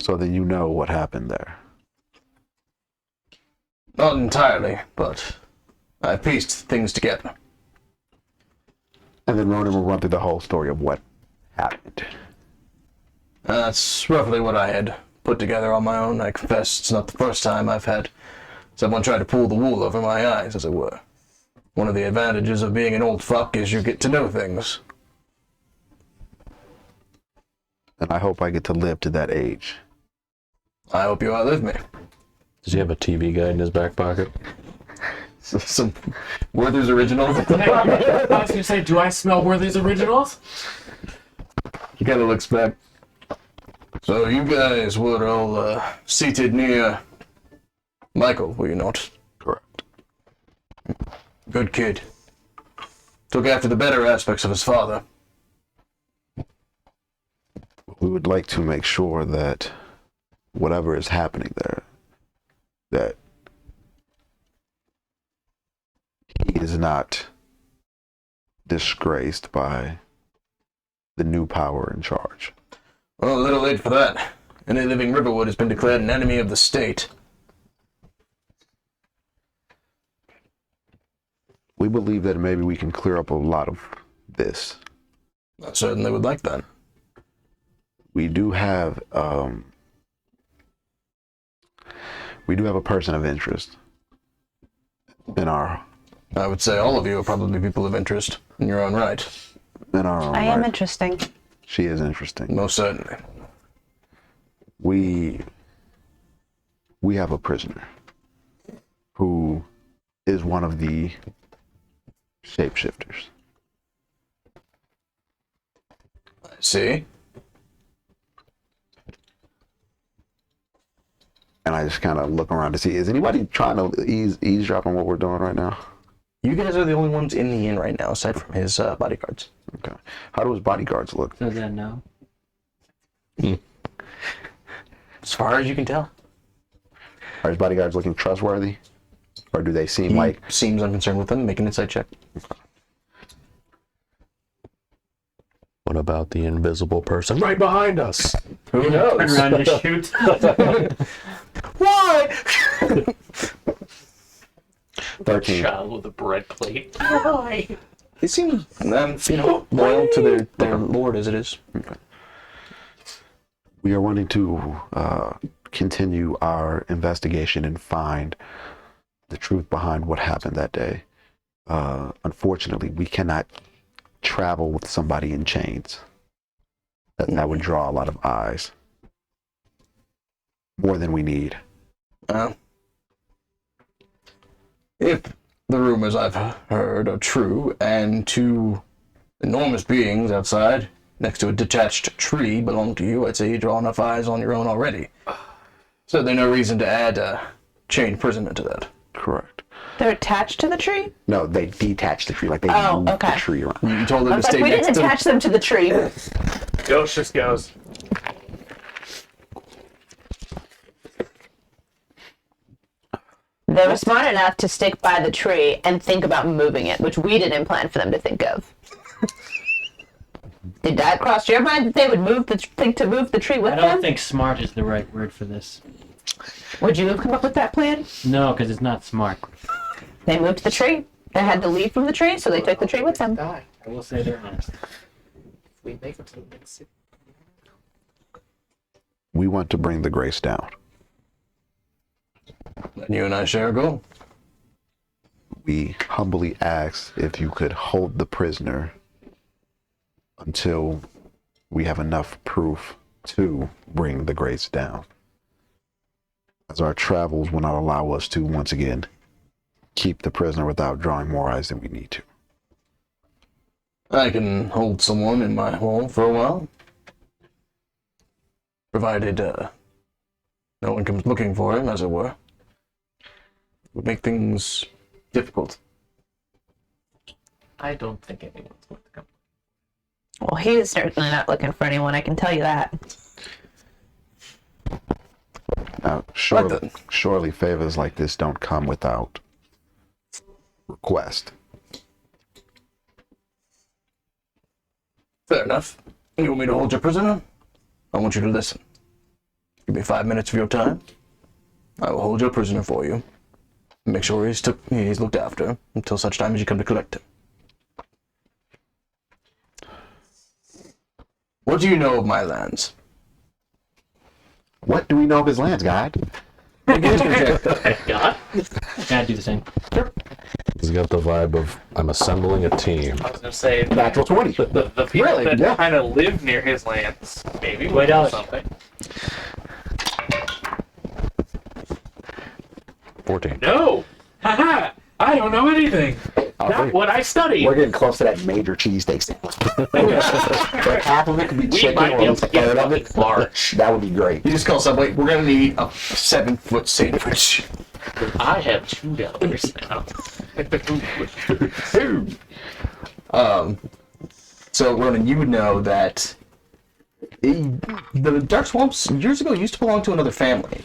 So then you know what happened there. Not entirely, but I pieced things together. And then Ronan will run through the whole story of what happened. That's roughly what I had put together on my own. I confess it's not the first time I've had someone try to pull the wool over my eyes, as it were. One of the advantages of being an old fuck is you get to know things. And I hope I get to live to that age. I hope you outlive me. Does he have a TV guide in his back pocket? Some Werther's Originals. I was going to say, do I smell Worthy's Originals? He kind of looks back. So you guys were all seated near Michael, were you not? Correct. Good kid. Took after the better aspects of his father. We would like to make sure that whatever is happening there, that he is not disgraced by the new power in charge. Well, a little late for that. Any living Riverwood has been declared an enemy of the state. We believe that maybe we can clear up a lot of this. I certainly would like that. We do have a person of interest in our I would say all of you are probably people of interest in your own right. own I am right. interesting. She is interesting. Most certainly. We have a prisoner who is one of the shapeshifters. I see. And I just kind of look around to see, is anybody trying to eavesdrop on what we're doing right now? You guys are the only ones in the inn right now, aside from his bodyguards. Okay. How do his bodyguards look? Does that know? As far as you can tell. Are his bodyguards looking trustworthy? Or do they seem He like... seems unconcerned with them. Make an insight check. What about the invisible person right behind us? Who Turn knows? around and shoot. Why? 13. Child with a bread plate. They seem, loyal to their lord as it is. We are wanting to continue our investigation and find the truth behind what happened that day. Unfortunately, we cannot travel with somebody in chains. That would draw a lot of eyes. More than we need. If the rumors I've heard are true, and two enormous beings outside next to a detached tree belong to you, I'd say you draw enough eyes on your own already. So there's no reason to add a chained prisoner to that. Correct. They're attached to the tree? No, they detach the tree, like they Oh, move okay. the tree around. You told them I to was like, stay we next didn't to attach them to the tree. Ghost just goes. They were smart enough to stick by the tree and think about moving it, which we didn't plan for them to think of. Did that cross your mind that they would think to move the tree with I them? don't think smart is the right word for this. Would you have come up with that plan? No, because it's not smart. They moved the tree. They had to leave from the tree, so they took the tree with them. Die. I will say they're honest. If we make it to the next city. We want to bring the grace down. And you and I share a goal. We humbly ask if you could hold the prisoner until we have enough proof to bring the grace down. As our travels will not allow us to, once again, keep the prisoner without drawing more eyes than we need to. I can hold someone in my home for a while. Provided no one comes looking for him, as it were. would make things difficult. I don't think anyone's going to come. Well, he's certainly not looking for anyone, I can tell you that. Now, then. surely favors like this don't come without request. Fair enough. You want me to hold your prisoner? I want you to listen. Give me 5 minutes of your time. I will hold your prisoner for you. Make sure he's looked after until such time as you come to collect him. What do you know of my lands? What do we know of his lands, guide? God? Gotta do the same. He's got the vibe of, I'm assembling a team. I was going to say, Natural 20. the people Really? that Yeah. kind of live near his lands maybe would Wait, know Alex. something. 14. No! Haha! I don't know anything! Not what I studied! We're getting close to that major cheesesteak sandwich. Like half of it could be We chicken might or be a able to get third of it. fucking large. That would be great. You just call Subway. We're gonna need a 7-foot sandwich. I have $2 now. So, Ronan, you would know that the Dark Swamps years ago used to belong to another family.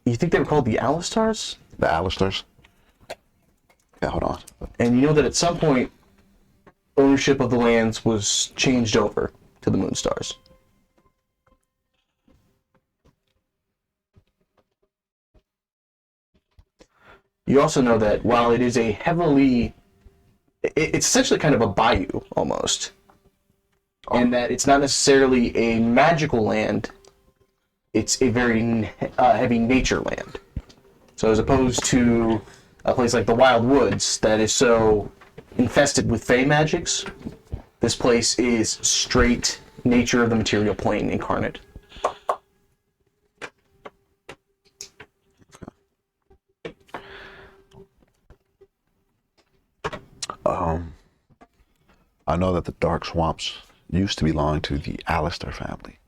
You think they were called the Alistars? The Alistars. Yeah, hold on. And you know that at some point, ownership of the lands was changed over to the Moonstars. You also know that while it is a heavily... It's essentially kind of a bayou, almost. And that it's not necessarily a magical land, it's a very heavy nature land. So as opposed to a place like the Wild Woods that is so infested with fey magics, this place is straight nature of the material plane incarnate. I know that the Dark Swamps used to belong to the Alistair family.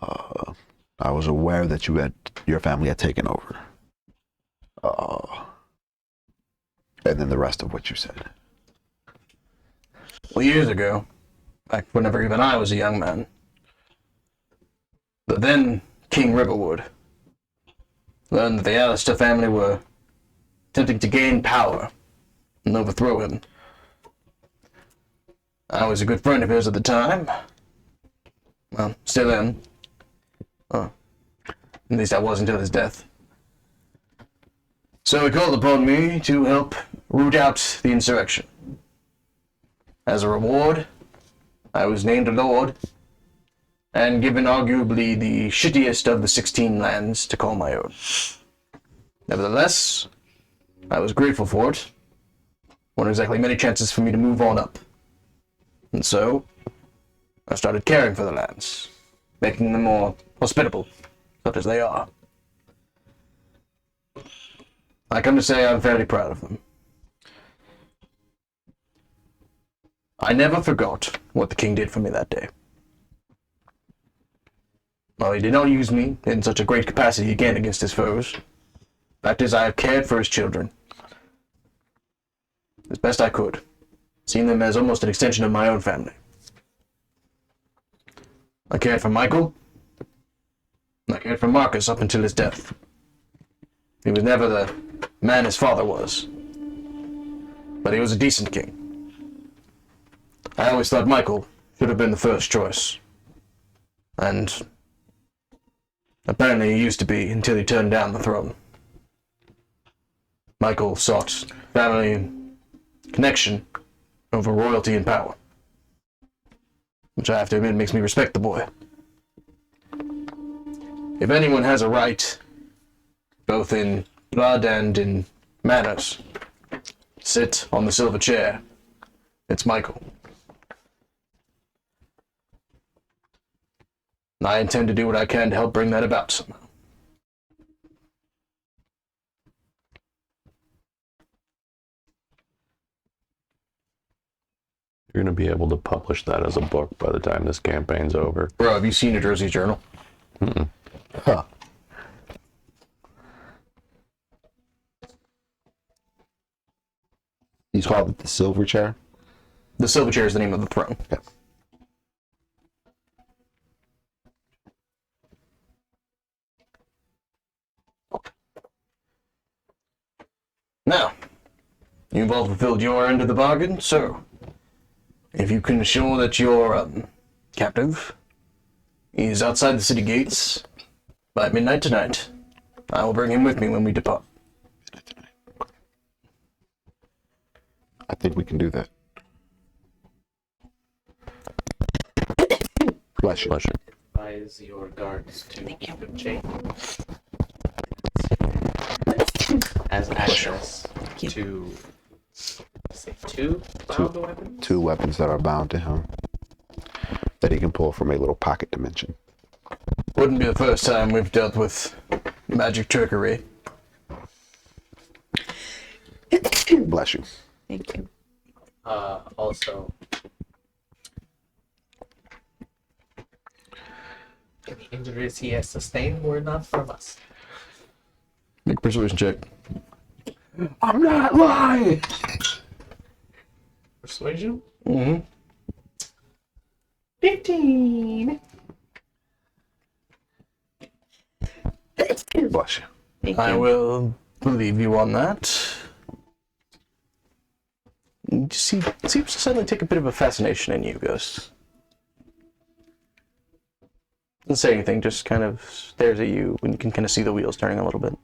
I was aware that your family had taken over. And then the rest of what you said. Well, years ago, back whenever even I was a young man, the then King Riverwood learned that the Alistair family were attempting to gain power and overthrow him. I was a good friend of his at the time. Well, still am. At least I was until his death. So he called upon me to help root out the insurrection. As a reward, I was named a lord, and given arguably the shittiest of the 16 lands to call my own. Nevertheless, I was grateful for it. Weren't exactly many chances for me to move on up. And so, I started caring for the lands, making them more hospitable, such as they are. I come to say I'm fairly proud of them. I never forgot what the king did for me that day. While he did not use me in such a great capacity again against his foes, fact is I have cared for his children as best I could, seeing them as almost an extension of my own family. I cared for Michael. I cared for Marcus up until his death. He was never the man his father was, but he was a decent king. I always thought Michael should have been the first choice. And apparently he used to be until he turned down the throne. Michael sought family connection over royalty and power, which I have to admit makes me respect the boy. If anyone has a right, both in blood and in manners, sit on the silver chair, it's Michael. I intend to do what I can to help bring that about somehow. You're going to be able to publish that as a book by the time this campaign's over. Bro, have you seen New Jersey Journal? Huh. You call it the silver chair? The silver chair is the name of the throne. Yeah. Now, you've all fulfilled your end of the bargain, so if you can assure that your captive is outside the city gates by midnight tonight, I will bring him with me when we depart. I think we can do that. Bless you. Bless you. Advise your guards to keep him chained. Has access to, say, two bound weapons. 2 weapons that are bound to him that he can pull from a little pocket dimension. Wouldn't be the first time we've dealt with magic trickery. Bless you. Thank you. Also, any injuries he has sustained were not from us. Make a persuasion check. I'm not lying. Persuasion? Mm-hmm. 15. Bless you. Thank I you. will believe you on that. He seems to suddenly take a bit of a fascination in you, Ghost. Doesn't say anything, just kind of stares at you when you can kind of see the wheels turning a little bit.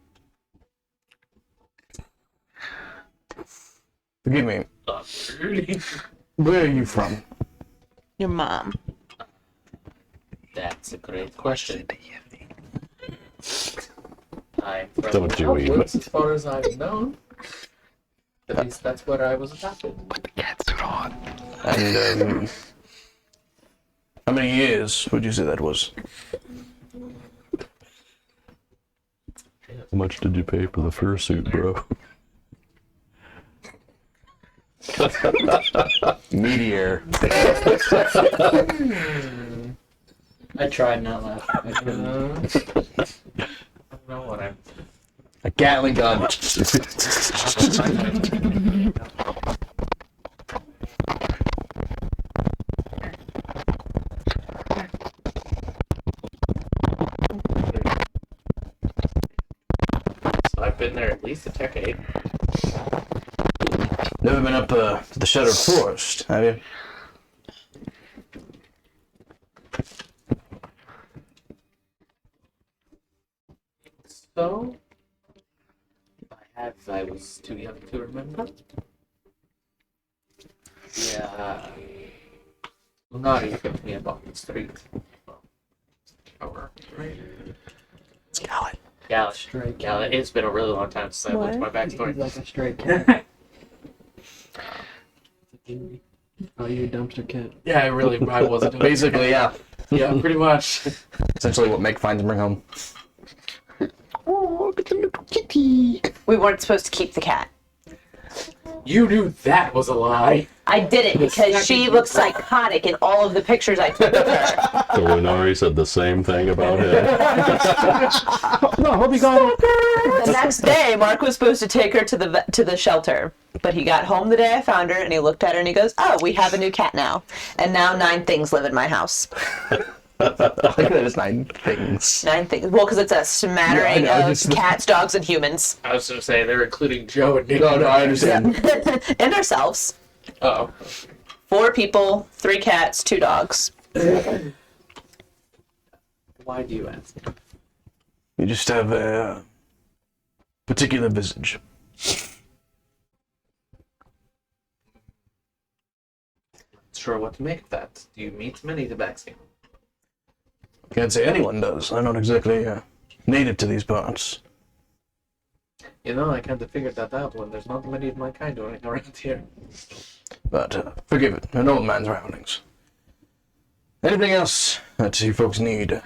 Forgive me, Really? where are you from? Your mom. That's a great question. I'm from Don't you even. Hogwarts, as far as I've known. At least that's where I was adopted. And, how many years would you say that was? How much did you pay for the fursuit, bro? Meteor. I tried not laughing. I couldn't. I don't know what I'm. A Gatling gun. So I've been there at least a decade. Never been up to the Shuttered Forest, have you? So I was too young to remember. Yeah. Lunari took me about the street. Over, right? It's Gallet. Gallet. It's been a really long time since I looked at my backstory. He's like a stray cat. Oh, you dumpster kid. Yeah, I wasn't. Basically, yeah. Yeah, pretty much. Essentially what Meg finds and bring home. Oh, look at the little kitty. We weren't supposed to keep the cat. You knew that was a lie. I did it because she looks psychotic in all of the pictures I took of her. So Lunari said the same thing about him. No, I hope you got it. The next day, Mark was supposed to take her to the shelter, but he got home the day I found her, and he looked at her and he goes, "Oh, we have a new cat now, and now 9 things live in my house." I think that is 9 things. 9 things. Well, because it's a smattering Yeah, I know, of just- cats, dogs, and humans, I was gonna say they're including Joe and Nick. No, I understand. and ourselves. Oh. 4 people, 3 cats, 2 dogs. Why do you ask? You just have a particular visage. Sure what to make of that. Do you meet many Tabaxi? Can't say anyone does. I'm not exactly native to these parts. You know, I kind of figured that out when there's not many of my kind doing around here. But forgive it, an old man's ramblings. Anything else that you folks need? Do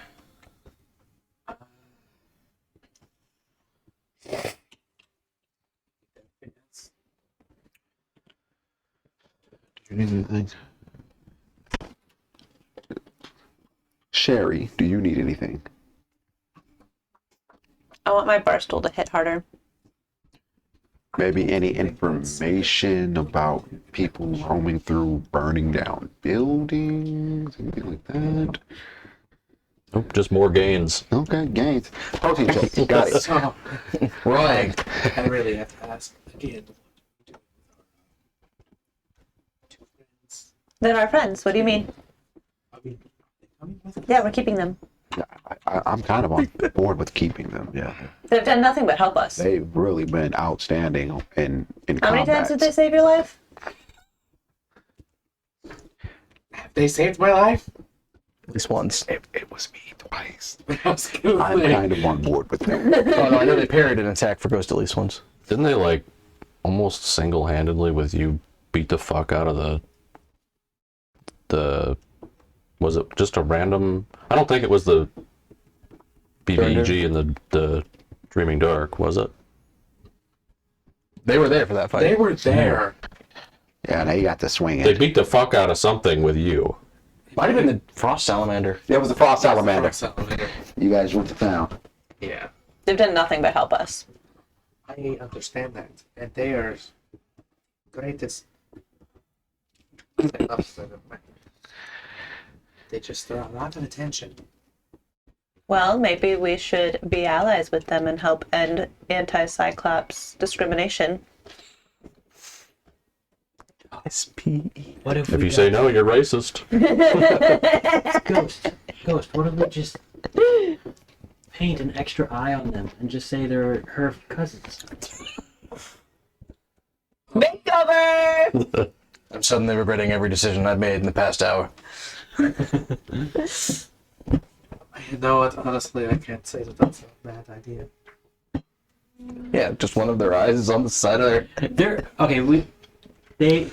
you need anything? Sherry, do you need anything? I want my barstool to hit harder. Maybe any information about people roaming through, burning down buildings, anything like that? Nope, just more gains. Okay, gains. Protein check. Got it. So, Right. I really have to ask again. Two friends. They're our friends. What do you mean? I mean, they coming with us? Yeah, we're keeping them. I'm kind of on board with keeping them. Yeah, They've done nothing but help us. they've really been outstanding in How many combat. times did they save your life? They saved my life. At least once. It was me twice. I was gonna I'm say. kind of on board with them. Oh, no, I know they parried an attack for Ghost at least once. Didn't they like almost single-handedly with you beat the fuck out of the was it just a random? I don't think it was the BBEG and the Dreaming Dark, was it? They were there for that fight. They were there. Yeah, they got to swing They it. beat the fuck out of something with you. Might have been the Frost Salamander. It was a frost salamander. Salamander. You guys went to town. Yeah, They've done nothing but help us. I understand that, and they are greatest. They just throw a lot of attention. Well, maybe we should be allies with them and help end anti-Cyclops discrimination. SPE. What if If we you say no, you're racist. Ghost, what if we just paint an extra eye on them and just say they're her cousins? Makeover! I'm suddenly regretting every decision I've made in the past hour. You know what? Honestly, I can't say that that's a bad idea. Yeah, just one of their eyes is on the side of their... They're okay. They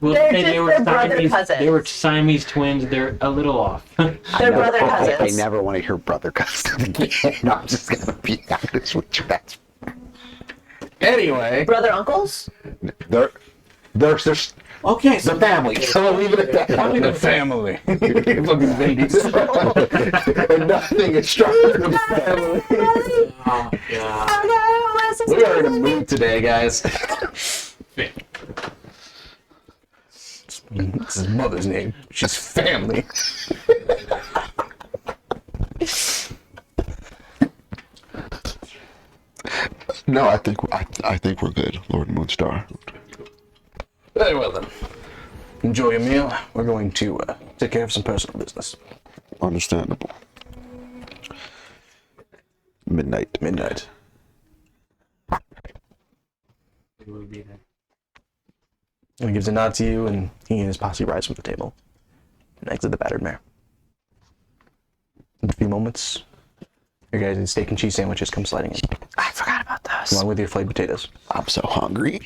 They're just their brother Siamese. cousins. They were Siamese twins. They're a little off. They're brother I cousins. never want to hear brother cousins again. I'm just gonna be honest with you. That's Anyway, Brother uncles? they're Okay, so family. So I'll leave it at that. the family. Fucking babies. And nothing is stronger than family. oh god. We are in a mood today, guys. It's his mother's name. She's family. No, I think we're good, Lord Moonstar. Very well then. Enjoy your meal. We're going to take care of some personal business. Understandable. Midnight. Midnight. We will be there. And he gives a nod to you, and he and his posse rise from the table and exit the battered mare. In a few moments, your guys' steak and cheese sandwiches come sliding in, I forgot about those. along with your flayed potatoes. I'm so hungry.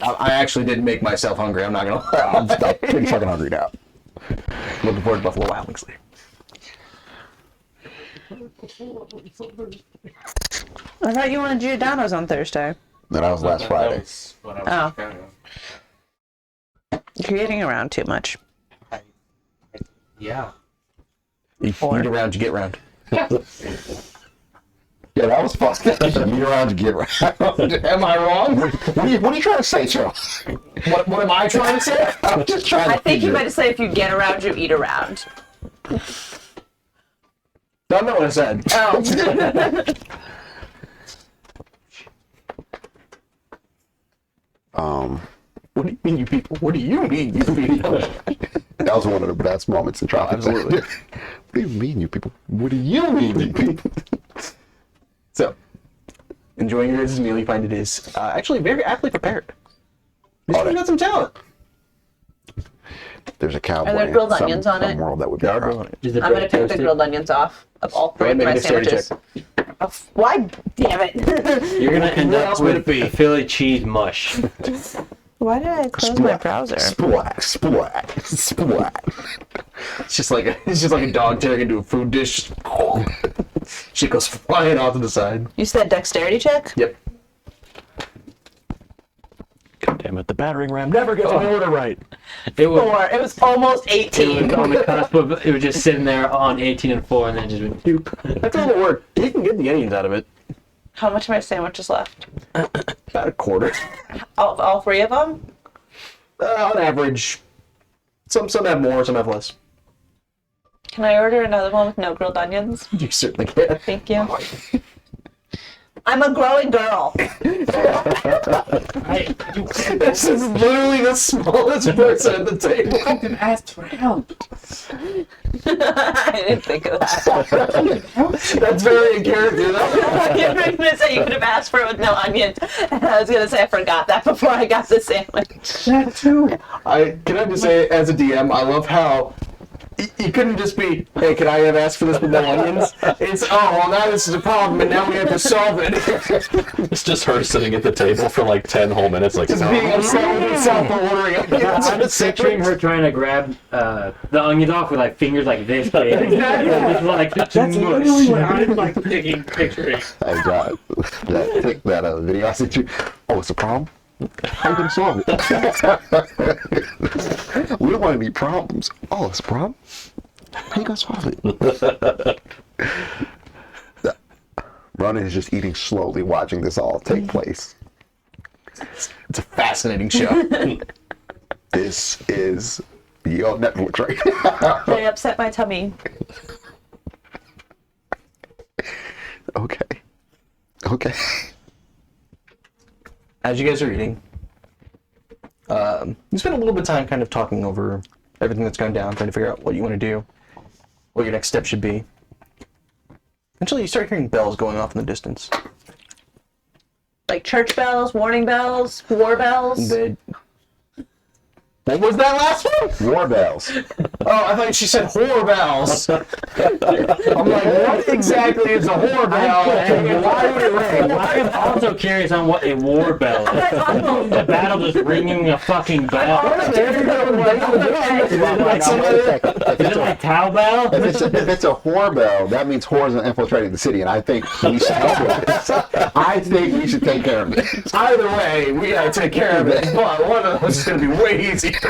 I actually did make myself hungry. I'm not gonna lie. I'm pretty fucking hungry now. Looking forward to Buffalo Wild Wings later. I thought you wanted Giordano's on Thursday. That was last Friday. That was what I was kind of. You're getting around too much. Yeah. You eat around, you get round. Yeah, that was fun. Meet around to get around. Am I wrong? What are you trying to say, Charles? What am I trying to say? I'm just trying to I think you figure. meant to say if you get around, you eat around. Don't know what I said. Oh. What do you mean, you people? What do you mean, you people? That was one of the best moments in Tropic. Absolutely. What do you mean, you people? What do you mean, you people? So, enjoying your guys' meal, you find it is actually very aptly prepared. This Oh, one got some talent. There's a cowboy. Are there grilled onions on some it? world that would be proud. Is the I'm gonna bread take the toasted? grilled onions off of all Go three ahead of and make my a dexterity sandwiches. check. Oh, why? Damn it! You're gonna end What up else would with it be? a Philly cheese mush. Why did I close my browser? Splat, splat, splat. It's just like a dog tearing into a food dish. Shit goes flying off to the side. You said dexterity check? Yep. God damn it, the battering ram Never gets my order right. It was, 4. It was almost it 18. was on the cusp of it was just sitting there on 18 and 4, and then just went doop. That's all the work. You can get the onions out of it. How much of my sandwiches left? About a quarter. All three of them? On average. Some have more, some have less. Can I order another one with no grilled onions? You certainly can. Thank you. I'm a growing girl. This is literally the smallest person at the table. And asked for help. I didn't think of that. That's very in character. You were going to say you could have asked for it with no onions. And I was going to say I forgot that before I got the sandwich. That too. Can I just say, as a DM, I love how you couldn't just be, hey, can I have asked for this with no onions? It's, oh, well, now this is a problem, and now we have to solve it. It's just her sitting at the table for like 10n whole minutes, like, Just being upset with herself for ordering onions. I'm picturing her trying to grab the onions off with like fingers like this big. It's like That's literally what I'm like picturing. Hey, God, that video I sent you. Oh, it's a problem? How you gonna solve it? We don't want any problems. Oh, it's a problem? How you gonna solve it? Ronan is just eating slowly, watching this all take place. It's a fascinating show. This is your Netflix right now. They upset my tummy. Okay. Okay. As you guys are eating, you spend a little bit of time kind of talking over everything that's gone down, trying to figure out what you want to do, what your next step should be. Until you start hearing bells going off in the distance. Like church bells, warning bells, war bells. What was that last one? War bells. Oh, I thought she said whore bells. I'm like, what exactly is a whore bell? And why would it ring? I'm also curious on what a war bell is. The battle just ringing a fucking bell. Is it like cowbell? If it's a whore bell, that means whores are infiltrating the city, and I think we should help with this. I think we should take care of it. Either way, we gotta take care of it. But one of those is gonna be way easier. I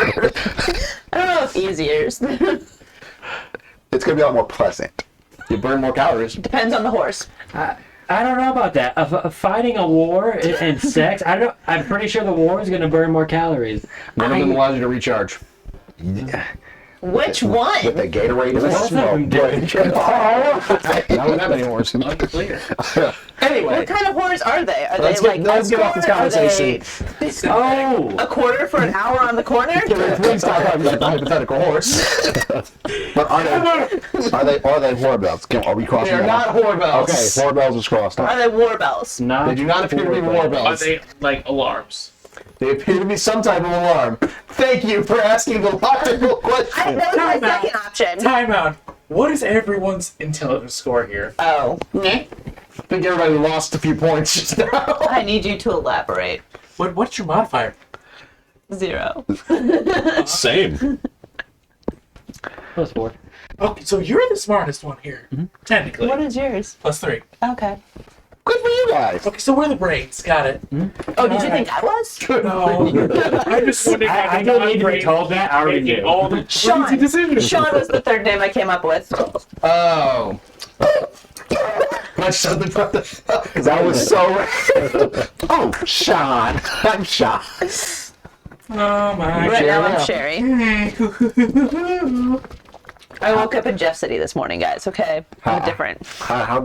don't know if easier. It's gonna be a lot more pleasant. You burn more calories. Depends on the horse. I don't know about that. Fighting a war and sex, I'm pretty sure the war is going to burn more calories. None of them allows you to recharge. Yeah. Which With one? the Gatorade and the Both of them smoke. Not with that many horses. Unclear. Anyway, What kind of whores are they? Are Let's they get- like let's get off this escort? Are conversation. they Oh! a quarter for an hour on the corner? please stop talking about the hypothetical horse. But are they whore bells? Are we crossing They are that not out? whore bells. Okay, whore bells is crossed Are out. they war bells? They do not appear to be war Are bells. they like alarms? They appear to be some type of alarm. Thank you for asking the logical question. That was my Time out. second option. Time out. What is everyone's intelligence score here? Oh, I think everybody lost a few points just now. I need you to elaborate. What's your modifier? 0. Same. +4. Okay, so you're the smartest one here, technically. What is yours? +3. Okay. Good for you guys. Okay, so we're the brains. Got it. Oh, did you think I was? No. I'm just wondering. I don't need to be told that. I already Making knew. all the Sean. crazy decisions. Sean was the third name I came up with. Oh. Much something from the fuck. That was so. Oh, Sean. I'm Sean. Oh my Right now I'm now. Sherry. I woke up in Jeff City this morning, guys. Okay, I'm different. How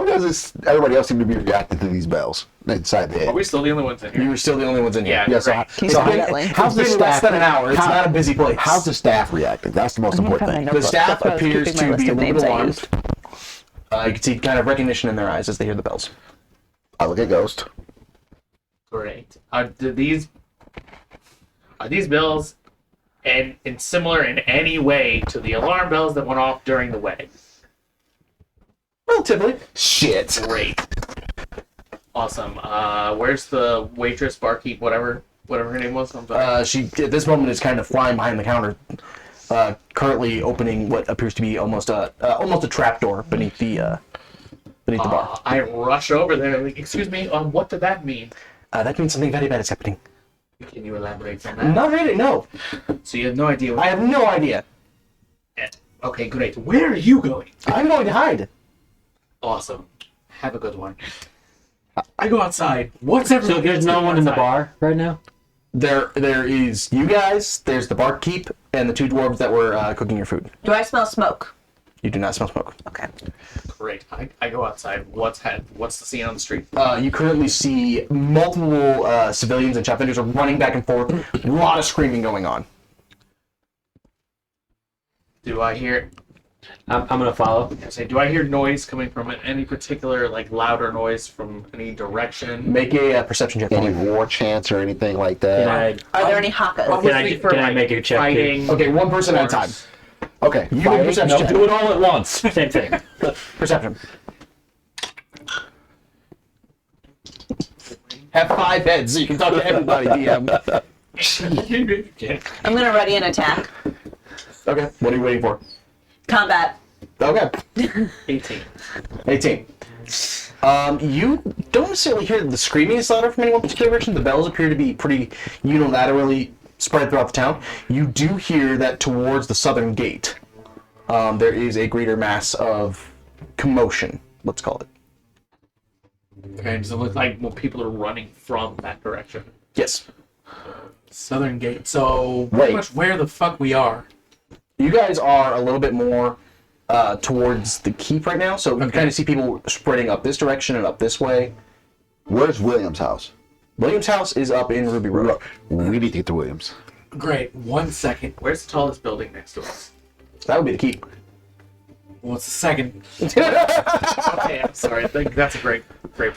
does everybody else seem to be reacting to these bells inside the Are head? we still the only ones in here? You were still the only ones in here. Yeah. Yeah, so, Right. He's so definitely. how's the It's been less staff? than an hour. It's not a busy place. How's the staff reacting? That's the most important thing. The staff That's why I was appears keeping my to be a list of little bit names I alarmed. You can see kind of recognition in their eyes as they hear the bells. I look at Ghost. Great. Are these bells and similar in any way to the alarm bells that went off during the wedding? Relatively. Shit. Great. Awesome. Where's the waitress, barkeep, whatever her name was? I'm sorry. She at this moment is kind of flying behind the counter, currently opening what appears to be almost a trapdoor beneath the bar. I rush over there. Like, excuse me. What did that mean? That means something very bad is happening. Can you elaborate on that? Not really. No, So you have no idea. I have no idea. Okay, great. Where are you going? I'm going to hide. Awesome. Have a good one. I go outside. What's everyone? So there's no one in the bar right now? There is you guys, there's the barkeep, and the two dwarves that were cooking your food. Do I smell smoke? You do not smell smoke. Okay. Great. I go outside. What's the scene on the street? You currently see multiple civilians and shop vendors are running back and forth. A lot of screaming going on. Do I hear? I'm gonna follow. Do I hear noise coming from any particular, like, louder noise from any direction? Make a perception check for Any me. war chants or anything like Can that? I? Are there any hakas? Obviously Can I make a check, fighting. Okay, one person at a time. Okay. You fire. make perception No, check. do it all at once. Same thing. Perception. Have 5 heads so you can talk to everybody, DM. I'm gonna ready an attack. Okay, what are you waiting for? Combat. Okay, 18. 18. You don't necessarily hear the screaming is louder from any one particular direction. The bells appear to be pretty unilaterally spread throughout the town. You do hear that towards the southern gate, there is a greater mass of commotion, let's call it. Okay, does it look like people are running from that direction? Yes. Southern Gate. So, pretty Wait. much where the fuck we are. You guys are a little bit more towards the keep right now, so you kind of see people spreading up this direction and up this way. Where's William's house? William's house is up in Ruby Road. We need to get to Williams. Great. 1 second. Where's the tallest building next to us? That would be the keep. What's the second? Okay, I'm sorry. I think that's a great point.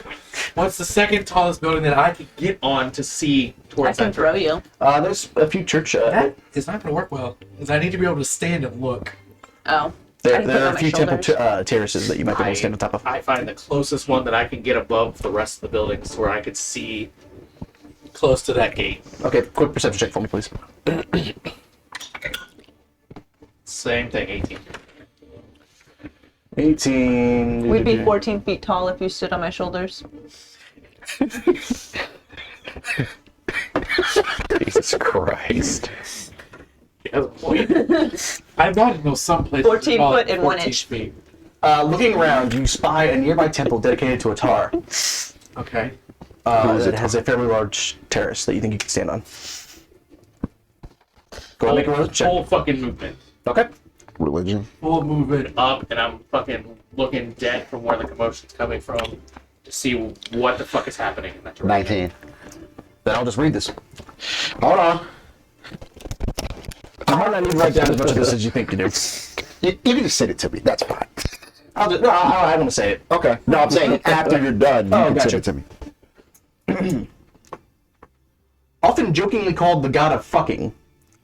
What's the second tallest building that I could get on to see I towards can that throw direction? you. There's a few church. That is not going to work well, because I need to be able to stand and look. Oh. I There can put it are on a my few temple shoulders. terraces that you might be able to stand on top of. I find the closest one that I can get above the rest of the buildings where I could see close to that gate. Okay, quick perception check for me, please. Same thing, 18. 18. We'd be 14 feet tall if you stood on my shoulders. Jesus Christ. Yeah, I've got to know some place. 14 foot and 1 inch. Feet. Looking around, you spy a nearby temple dedicated to Atar Okay. that has a fairly large terrace that you think you can stand on. Go ahead and make a religion check. Full fucking movement. Okay. Religion? Full movement up, and I'm fucking looking dead from where the commotion's coming from to see what the fuck is happening in that direction. 19. Then I'll just read this. Hold on. I might not need to write down as much of this as you think you do. You can just send it to me. That's fine. I don't want to say it. Okay. No, I'm saying after you're done, you Oh, can gotcha. send it to me. Often jokingly called the god of fucking,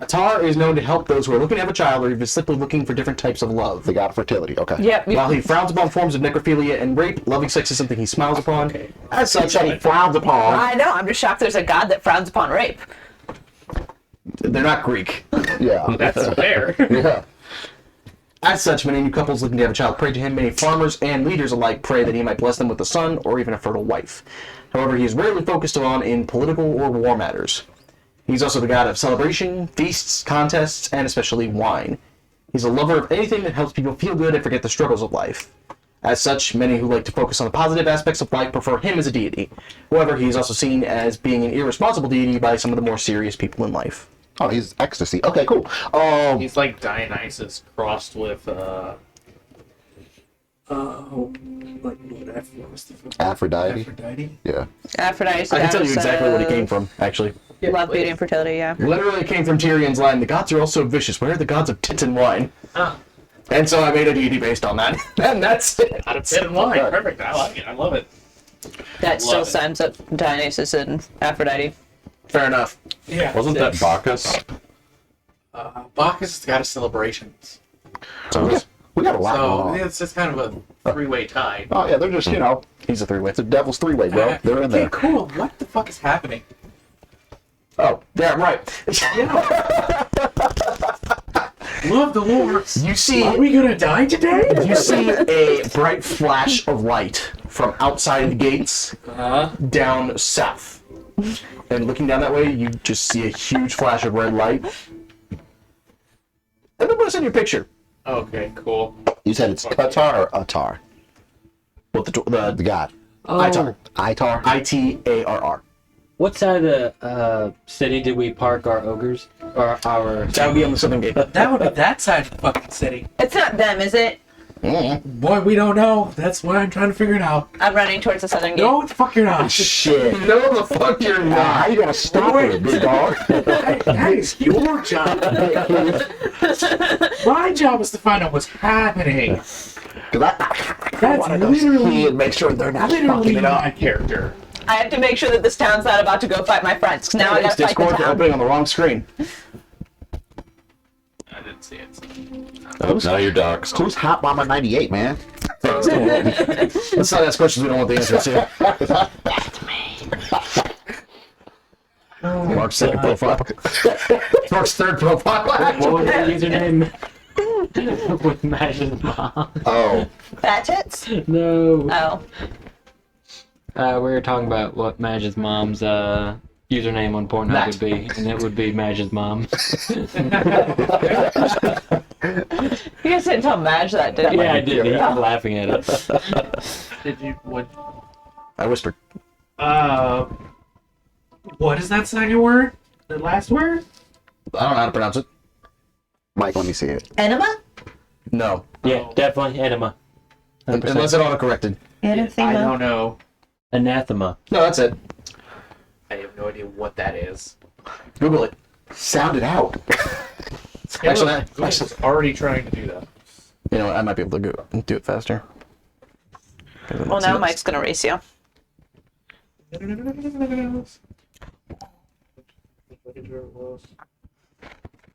Atar is known to help those who are looking to have a child or even simply looking for different types of love. The god of fertility. Okay. Yep. While he frowns upon forms of necrophilia and rape, loving sex is something he smiles upon. As such, He frowns upon. I know. I'm just shocked there's a god that frowns upon rape. they're not Greek. Yeah. That's fair. Yeah. As such, many new couples looking to have a child pray to him. Many farmers and leaders alike pray that he might bless them with a son or even a fertile wife. However, he is rarely focused on in political or war matters. He's also the god of celebration, feasts, contests, and especially wine. He's a lover of anything that helps people feel good and forget the struggles of life. As such, many who like to focus on the positive aspects of life prefer him as a deity. However, he is also seen as being an irresponsible deity by some of the more serious people in life. Oh, he's ecstasy. Okay, cool. He's like Dionysus crossed with what's the Aphrodite. Aphrodite. Yeah. Aphrodite. I can tell you exactly where he came from, actually. Love, beauty, and fertility. Yeah. Literally came from Tyrion's line. The gods are also vicious. Where are the gods of tit and wine? Ah. And so I made a deity based on that. And that's it. Out of pit and wine. Perfect. I like it. I love it. That still Love it. sums up Dionysus and Aphrodite. Fair enough. Yeah. Wasn't that Bacchus? Bacchus is the god of celebrations. We got a lot going So on. it's just kind of a three-way tie. Oh, yeah, they're just, you know, He's a three-way. it's a devil's three-way, bro. They're in Okay, there. cool. What the fuck is happening? Oh, yeah, I'm right. Love the lore. You see, Are we gonna die today? you see a bright flash of light from outside of the gates down south. And looking down that way, you just see a huge flash of red light. And then what's in your picture? Okay, cool. You said it's Qatar or Atar? What The the god. Itar. Itar. ITARR. What side of the city did we park our ogres? Or our... That would be on the southern gate. That would be that side of the fucking city. It's not them, is it? Boy, we don't know. That's why I'm trying to figure it out. I'm running towards the southern gate. No, the fuck you're not. Shit. No, the fuck you're How not. you gonna stop it, big dog? That is your job. My job is to find out what's happening. That's literally and make sure they're not literally my character. I have to make sure that this town's not about to go fight my friends. 'Cause now I gotta fight the Discord town. opening on the wrong screen. I didn't see it. Oh, now you're doxxed. Who's Hot Mama 98, man? Let's not ask questions we don't want the answers to. Mark's second profile. Mark's third profile. What was the username? With Mash's mom. Oh, Fat tits? No. Oh. We were talking about what Mash's mom's username on Pornhub Matt. would be, and it would be Mash's mom. You guys didn't tell Madge that, did you? Yeah, I did. He was laughing at it. Did you what? I whispered. What is that second word? The last word? I don't know how to pronounce it. Mike, let me see it. Enema? No. Yeah, definitely enema. 100%. Unless it auto-corrected. I don't know. Anathema. No, that's it. I have no idea what that is. Google it. Sound it out. Actually, Google's already trying to do that. you know what? I might be able to do it faster. Well, now Mike's gonna race you.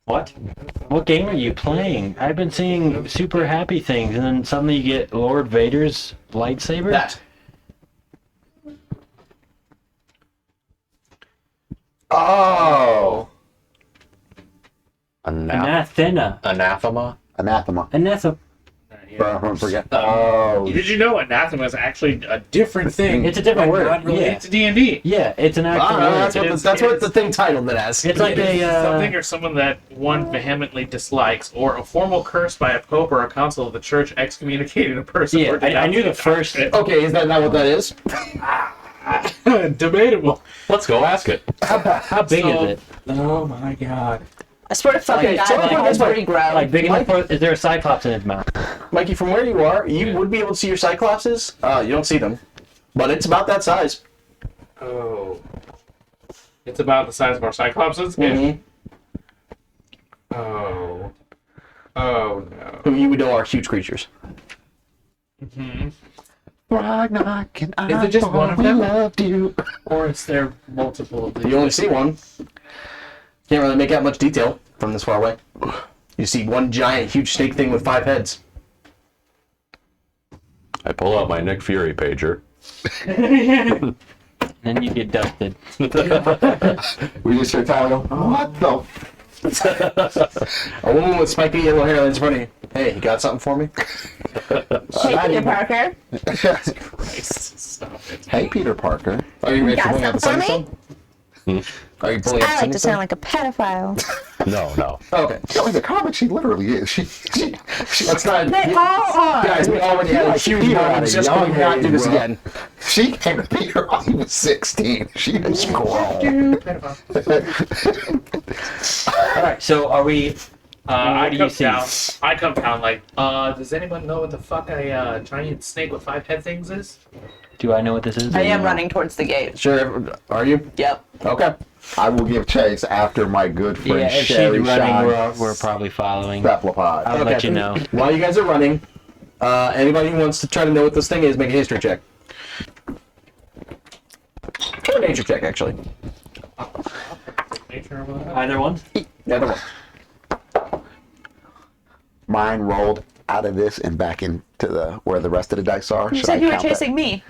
What? What game are you playing? I've been seeing super happy things, and then suddenly you get Lord Vader's lightsaber? That. Oh. Anathema. Anathema. Anathema. Anathema. Forget. Oh. Did you know anathema is actually a different thing? It's a different word. Not related Yeah. to D&D. Yeah, it's an actual Ah, word. that's what the thing titled it as. It's like a Something or someone that one vehemently dislikes, or a formal curse by a pope or a council of the church excommunicating a person. Yeah, or I knew the denouncing a first. doctrine. Okay, is that not what that is? Debatable. Let's go ask it. How big So- is it? Oh my god. I swear to fucking Okay, God, so my put it head's this way. pretty gross. Like big enough Mike? for? Is there a cyclops in its mouth? Mikey, from where you are, you would be able to see your cyclopses. You don't see them. But it's about that size. Oh. It's about the size of our cyclopses? Mm-hmm. Oh. Oh no. Who you would know are huge creatures. Ragnar, can I Is it just one of them? loved you. Or is there multiple of these? You only see one. Can't really make out much detail from this far away. You see one giant, huge snake thing with 5 heads. I pull out my Nick Fury pager. Then you get dusted. We just hear Tyler go, what the A woman with spiky yellow hair that's funny. Hey, you got something for me? Hey, Peter Parker. Christ, stop it. Hey, Peter Parker. Are you ready to Got pull out the something singing for song? Are you pulling out the I like singing to song? sound like a pedophile. No. Oh, okay. No, in the comic, she literally is. She Let's not. They all are. Guys, we already had a Like huge Peter moment. at a Just young going not do age, this bro. again. She came to Peter when he was 16. She was grown. All right, so are we? I What do you come see? down. I come down like, does anyone know what the fuck a giant snake with 5 head things is? Do I know what this is? I am running towards the gate. Sure. Are you? Yep. Okay. I will give chase after my good friend Yeah, if she's Sherry running, Shine we're probably following. cephalopod. I'll let you know. While you guys are running, anybody who wants to try to know what this thing is, make a history check. Or a nature check, actually. Nature over there? Either one. Either one. Mine rolled out of this and back into the where the rest of the dice are. You Should said I you were count that? chasing me.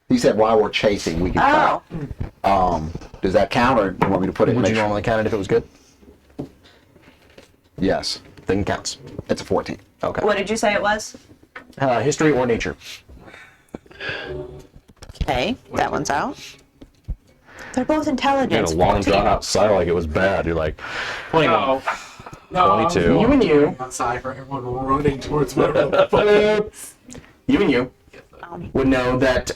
He said while we're chasing, we can Oh. count. Does that count, or you want me to put it? Would make you sure- normally count it if it was good? Yes, Then counts. it's a 14. Okay. What did you say it was? History or nature? Okay, that one's out. They're both You had intelligence. a long 14. drawn out sigh like it was bad. You're like, 21. No. No. 22. You and you. Outside for everyone running towards whatever the fuck. You and you. Oh would know that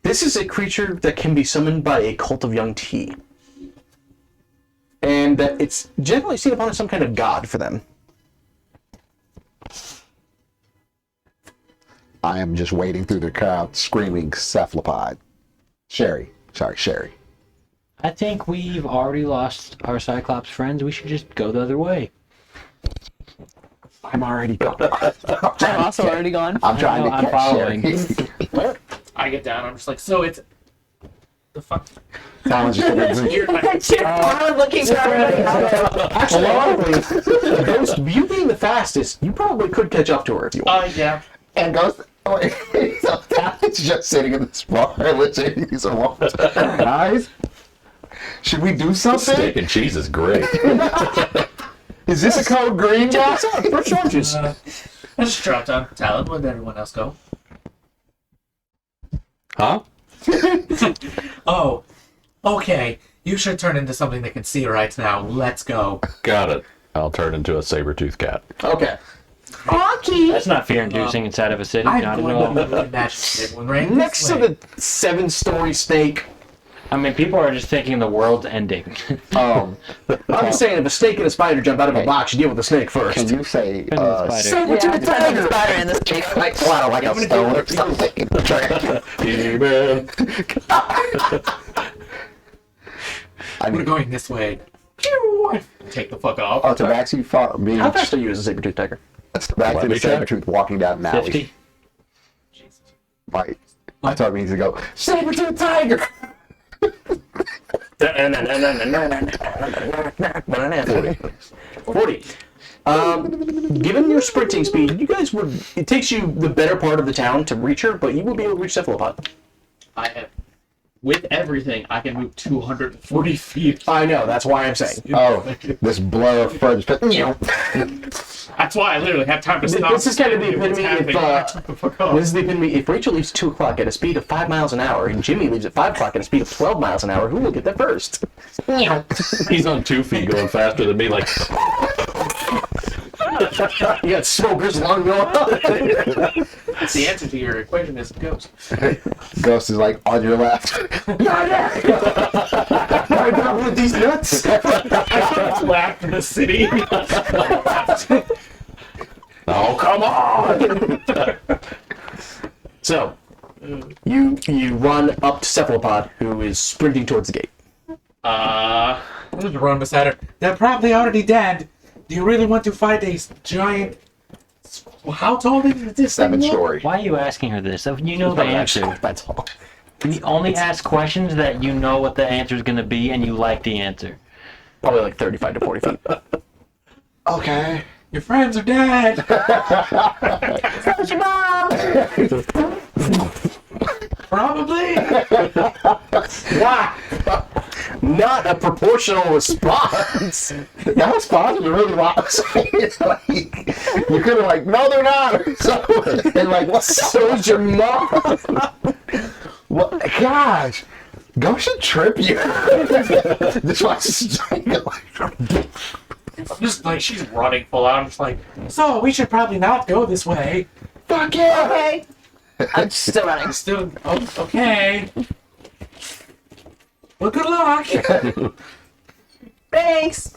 this is a creature that can be summoned by a cult of young tea. And that it's generally seen upon as some kind of god for them. I am just waiting through the crowd screaming cephalopod. Sherry. Sorry, Sherry. I think we've already lost our Cyclops friends. We should just go the other way. I'm already gone. I'm also already gone. I'm trying know, to I'm catch following. Sherry. I get down. I'm just like, so it's the fuck. Talon's just You're like, I'm looking for everybody else. Actually, ironically, Ghost, you being the fastest, you probably could catch up to her if you want. yeah. and goes. So Talon's just sitting in this bar listening to these awards. Guys, should we do something? Steak and cheese is great. Is this a code green, guys? Fresh oranges. I just dropped on Talon. Where did everyone else go? Huh? Oh, okay. You should turn into something that can see right now. Let's go. Got it. I'll turn into a saber-toothed cat. Okay. That's not fear-inducing inside of a city. Not at all. Imagine one right Next to the 7-story snake. I mean, people are just thinking the world's ending. I'm just saying, if a snake and a spider jump out of a box, you deal with the snake first. Can you say Depends on the spider. Yeah, depends on the spider in this case. like wow, like a stone or something? Demon. I We're mean, going this way. Pew! Take the fuck off. oh, Tabaxi fought me. How fast are you as a saber-tooth tiger? Tabaxi Let the me check. saber-tooth walking down an alley. 50? Like, I thought it means to go, Saber-tooth tiger! 40. Given your sprinting speed, you guys would. It takes you the better part of the town to reach her, but you will be able to reach Cephalopod. I have, with everything, I can move 240 feet. I know, that's why I'm saying. oh, this blur of furry spit. That's why I literally have time to stop. This is kind of the What's epitome happening. if, Shut the fuck up. This is the epitome. If Rachel leaves 2 o'clock at a speed of 5 miles an hour, and Jimmy leaves at 5 o'clock at a speed of 12 miles an hour, who will get there first? He's on 2 feet going faster than me, like, You got smokers along going on. The answer to your equation is ghost. Ghost is like on your left. I got one of these nuts. I laughed in the city. oh, come on! So, you run up to Cephalopod, who is sprinting towards the gate. I'm just run beside her. They're probably already dead. Do you really want to fight a giant? How tall is this thing? 7-story. Why are you asking her this? You know the answer. That's all. You only ask questions that you know what the answer is going to be and you like the answer. Probably like 35 to 40 feet. Okay. Your friends are dead. Where's your mom? Probably. Wow. Not a proportional response. That was possible, really was. Like, you could have like, no, they're not. So, and like, what? So's your mom. What? Gosh, Ghost should trip you. Just watch this I'm just like, she's running full out. I'm just like, so we should probably not go this way. Fuck yeah. Okay. I'm still running. Still, oh, okay. Well, good luck. Thanks.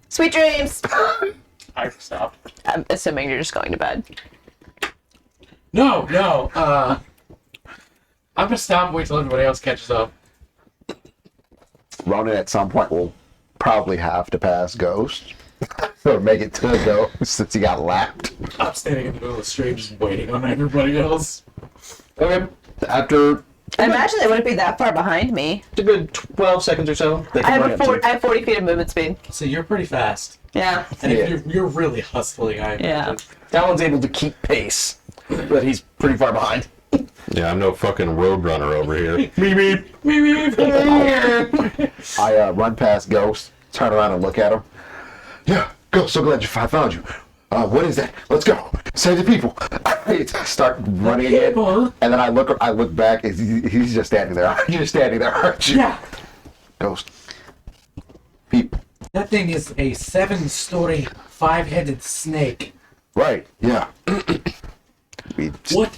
Sweet dreams. I stopped. I'm assuming you're just going to bed. No. I'm gonna stop and wait till everybody else catches up. Ronan at some point will probably have to pass Ghost. Or make it to the Ghost since he got lapped. I'm standing in the middle of the street just waiting on everybody else. Okay. After I imagine they wouldn't be that far behind me. a good 12 seconds or so, they I can run have, up to you. I have 40 feet of movement speed. So you're pretty fast. Yeah. And Yeah. if you're really hustling, I imagine. Talon's able to keep pace, but he's pretty far behind. Yeah, I'm no fucking roadrunner over here. I run past Ghost, turn around and look at him. Yeah, Ghost, so glad I found you. What is that? Let's go. Save the people. I start running again. People? And then I look back, and he's just standing there. You're just standing there, aren't you? Yeah. Ghost. People. That thing is a 7-story, 5-headed snake. Right, yeah. We What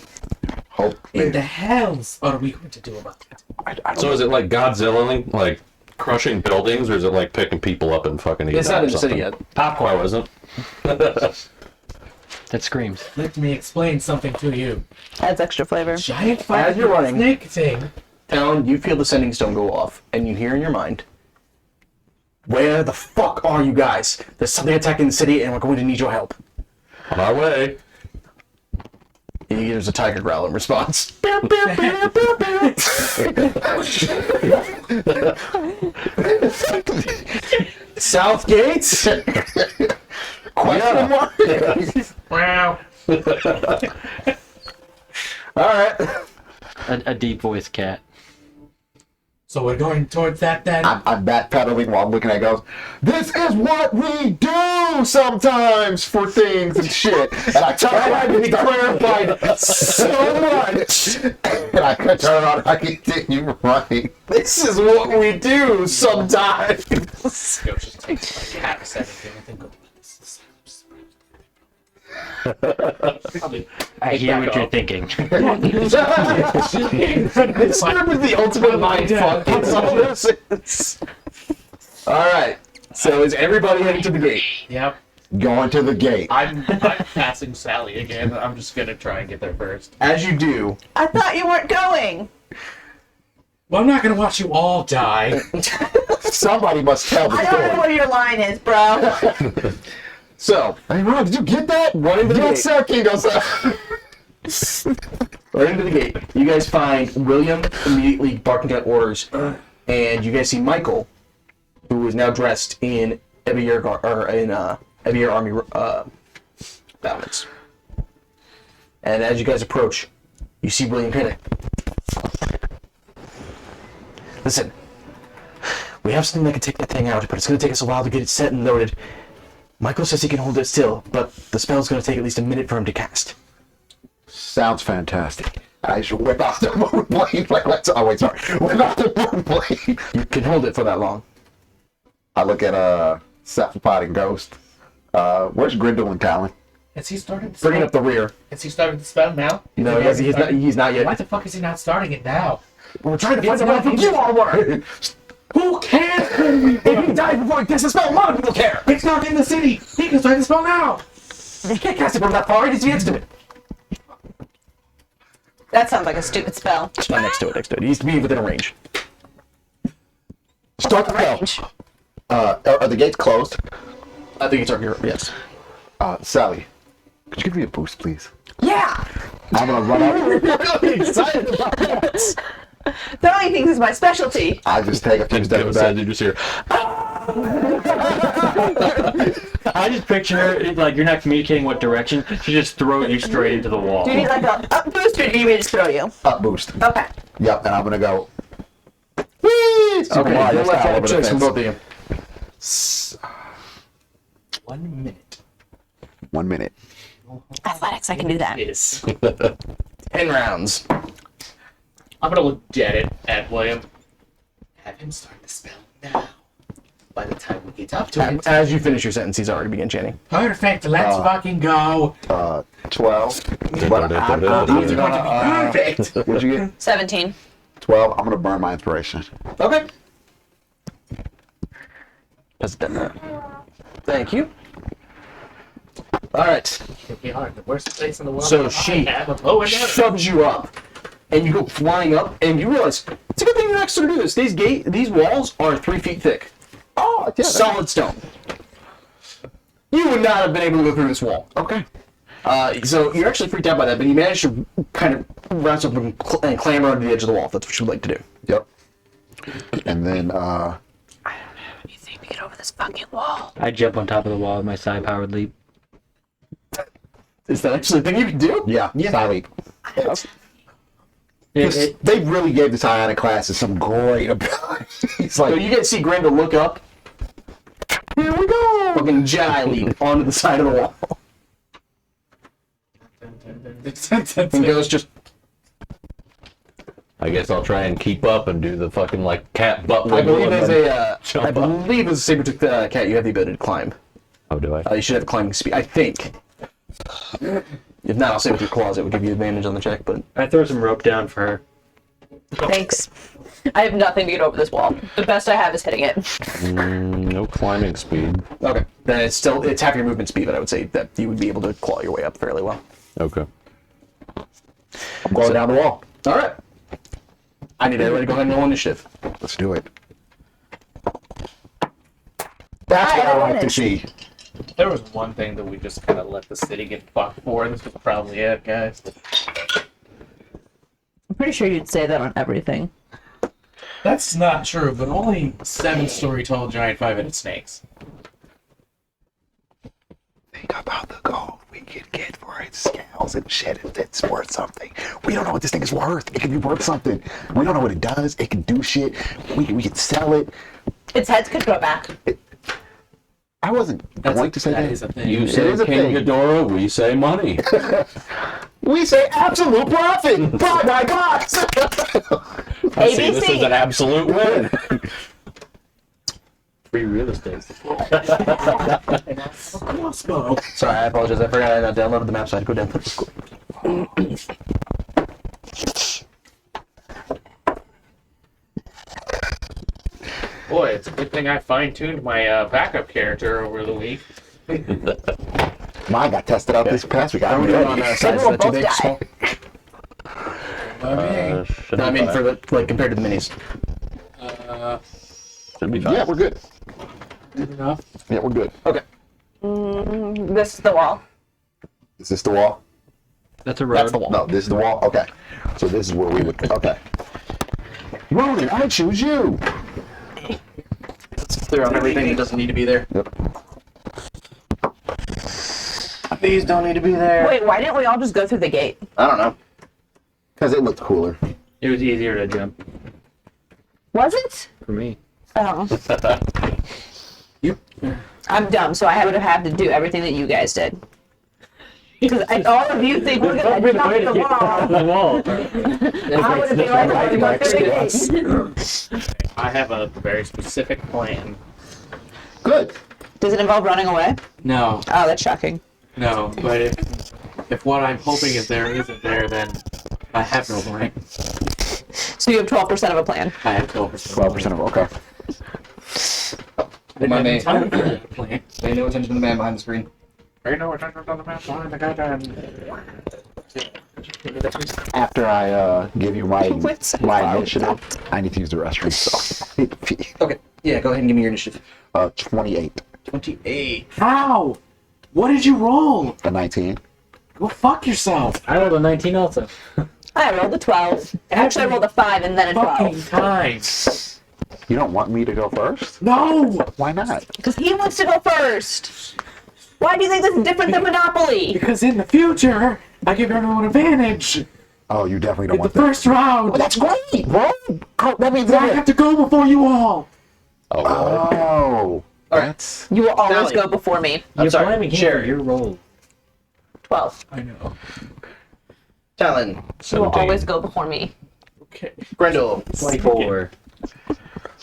hope. in the hells are we going to do about that? I don't So know. is it like Godzilla, like crushing buildings, or is it like picking people up and fucking eating It's them not or in the city something? yet. Popcorn. Oh, isn't? That screams. Let me explain something to you. Adds extra flavor. Giant As you're running. snake thing. Talon, you feel the sending stone go off, and you hear in your mind, "Where the fuck are you guys? There's something attacking the city, and we're going to need your help." On our way. There's a tiger growl in response. South Gates? Question mark? Wow. Alright. A deep voice cat. So we're going towards that then? I'm backpedaling while I'm looking at Ghost. This is what we do sometimes for things and shit. And I turn around and he clarified so much. And I could turn around and I continue running. This is what we do sometimes. Ghost just takes like half a second to think of I hear back what you're off. thinking. This is the ultimate mind fuck. Alright. So is everybody heading to the gate? Yep. Going to the gate. I'm passing Sally again. I'm just gonna try and get there first. As you do, I thought you weren't going. Well, I'm not gonna watch you all die. Somebody must tell the I don't know story. where your line is, bro. so, Hey, Ron, did you get that? run into the Yes, gate. sir, King. Sir. Right into the gate. You guys find William immediately barking out orders, and you guys see Michael, who is now dressed in Evier army battlements. And as you guys approach, you see William kind of. Listen, we have something that can take that thing out, but it's going to take us a while to get it set and loaded. Michael says he can hold it still, but the spell's going to take at least a minute for him to cast. Sounds fantastic. I should whip out the moon blade. Like, let's. Oh, wait, sorry. Whip out the moon blade. You can hold it for that long. I look at Cephalopod and Ghost. Where's Grindel and Talon? Has he started? Bringing up the rear. Has he started the spell now? No, he's not Why yet. the fuck is he not starting it now? We're trying to find It's out not what you all were. Who cares? If he dies before he casts a spell, a lot of people care. It's not in the city. He can start the spell now. He can't cast it from that far. It needs to be next to it. That sounds like a stupid spell. Not next to it. Next to it. He needs to be within a range. Start the bell. Range. Are the gates closed? I think it's our hero. Yes. Sally, could you give me a boost, please? Yeah. I'm gonna run out. Really excited about that. Throwing things is my specialty. I just take a few steps Ghost back. said you just hear. I just picture her, like, you're not communicating what direction. She just throws you straight into the wall. Do you need like a up boost or do you need me to just throw you? Up boost. Okay. Yep, and I'm gonna go. Whee! Super Okay. Mario You'll let style that over the choice from fence. both of you. 1 minute 1 minute. Athletics, I can do that. is. 10 rounds. I'm gonna look dead at William. Have him start the spell now. By the time we get up to it. As you finish your sentence, he's already begun chanting. Perfect. Let's fucking go. 12. Perfect. What'd you get? 17. 12. I'm gonna burn my inspiration. Okay. That's done. Thank you. All right. Here we are in the worst place in the world. So I she have a bow and arrow. shoves you up, and you go flying up, and you realize it's a good thing you're actually gonna do this. These walls are 3 feet thick, Oh, yeah. solid stone. You would not have been able to go through this wall. Okay. So you're actually freaked out by that, but you managed to kind of rouse up and clamber under the edge of the wall. If that's what you would like to do. Yep. And then, You think we get over this fucking wall? I jump on top of the wall with my side-powered leap. Is that actually a thing you can do? yeah, Sally. It, They really gave the Psionic classes some great abilities. So Like, you get to see Grendel look up, here we go. fucking Jedi leap onto the side of the wall, and goes just. I guess I'll try and keep up and do the fucking like cat butt I wiggle. believe and as then- a jump I believe as a saber-toothed cat, you have the ability to climb. Oh, do I? You should have climbing speed, I think. If not, I'll say with your claws, it would give you advantage on the check, but... I throw some rope down for her. Thanks. I have nothing to get over this wall. The best I have is hitting it. No climbing speed. Okay. Then it's half your movement speed, but I would say that you would be able to claw your way up fairly well. Okay. Claw down the wall. All right. I need everybody to go ahead and roll initiative. Let's do it. That's what I like to see. There was one thing that we just kind of let the city get fucked for. This was probably it, guys. I'm pretty sure you'd say that on everything. That's not true, but only 7-story tall giant 5-headed snakes. Think about the gold we could get for its scales and shit if it's worth something. We don't know what this thing is worth. It could be worth something. We don't know what it does. It can do shit. We could sell it. Its heads could grow back. I wasn't going to say that. That is a thing. You It say is a King thing. Ghidorah, we say money. We say absolute profit. Buy my box. I see this ABC. is an absolute win. Free real estate. Sorry, I apologize. I forgot I downloaded the map, so I had to go down. Boy, it's a good thing I fine-tuned my backup character over the week. Mine got tested out this past week. I'm Are we doing on ready. size Everyone that too both big? die. Small? Should No, I be mean fine. for the compared to the minis. Should be fine. Yeah, we're good. Good enough. Yeah, we're good. Okay. This is the wall. Is this the wall? That's a road. That's the wall. No, this is the wall. Okay. So this is where we would. Okay. Ronan, I choose you. Let's clear out everything that doesn't need to be there. Yep. These don't need to be there. Wait, why didn't we all just go through the gate? I don't know. Because it looked cooler. It was easier to jump Was it? for me. Oh. I'm dumb, so I would have had to do everything that you guys did. Because all of you think we're gonna jump the wall. The wall. I would be like, "Let's go through the gate." I have a very specific plan. Good. Does it involve running away? No, Oh, that's shocking. no, but if what I'm hoping is there isn't there, then I have no plan. So you have 12% of a plan. I have 12%. 12% of okay. My man. Time for that plan. Pay no attention to the man behind the screen. Right now, we're talking about the map behind the goddamn. After I give you my What's my initiative, I need to use the restroom. So I need to pee. Okay. Yeah, go ahead and give me your initiative. 28. 28. How? What did you roll? A 19. Go fuck yourself. I rolled a 19 also. I rolled a 12. Actually, I rolled a 5 and then a Fucking 12. times. You don't want me to go first? No. Why not? Because he wants to go first. Why do you think this is different than Monopoly? Because in the future, I give everyone advantage Oh, you definitely don't in the want that. first round. Oh, that's great, bro. Oh, that means I have to go before you all. Oh, boy. Oh, that's You will always Sally. go before me. I'm You're sorry. blaming him Sherry. for your roll. 12. I know. Talon. You will 17. always go before me. Okay. Grendel. 24.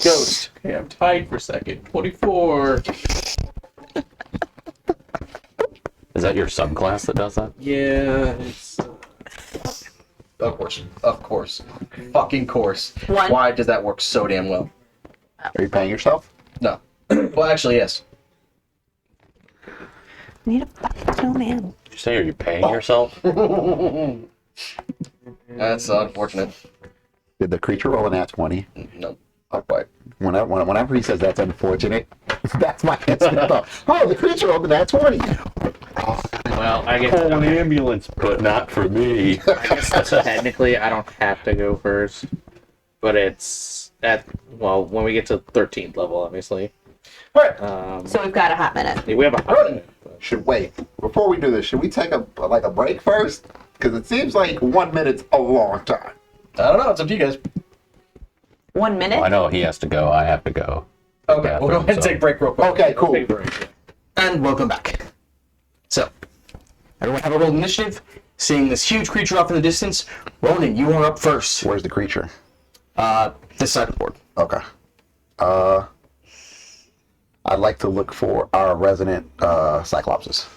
Ghost. Okay, I'm tied for second. 24. Is that your subclass that does that? Yeah, it's. Of course. Of course. Fucking course. 1. Why does that work so damn well? Are you paying yourself? No. Well, actually, yes. Need a fucking snowman. Did you say, are you paying yourself? That's unfortunate. Did the creature roll an at 20? No. Not quite. Whenever he says that's unfortunate, that's my instant thought. Oh, the creature rolled an at 20. Well, I guess. An ambulance, but not for me. I guess technically I don't have to go first, but it's at when we get to 13th level, obviously. Alright. So we've got a hot minute. We have a Ronan. Should wait before we do this. Should we take a break first? Because it seems like 1 minute's a long time. I don't know. It's up to you guys. 1 minute? Well, I know he has to go. I have to go. Okay, we'll go ahead and take a break real quick. Okay, cool. And welcome back. So, everyone have a roll initiative. Seeing this huge creature off in the distance, Ronan, you are up first. Where's the creature? This side of the board. Okay. I'd like to look for our resident Cyclopses.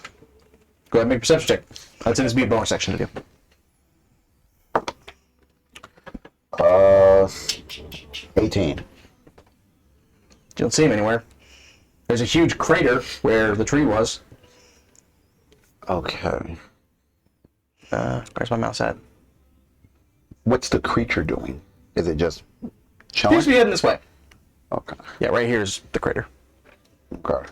Go ahead and make a perception check. I'd say this would be a bonus section to do. 18. You don't see him anywhere. There's a huge crater where the tree was. Okay. Where's my mouse at? What's the creature doing? Is it just He chilling? used to be heading this way. Okay. Yeah, right here's the crater. Okay.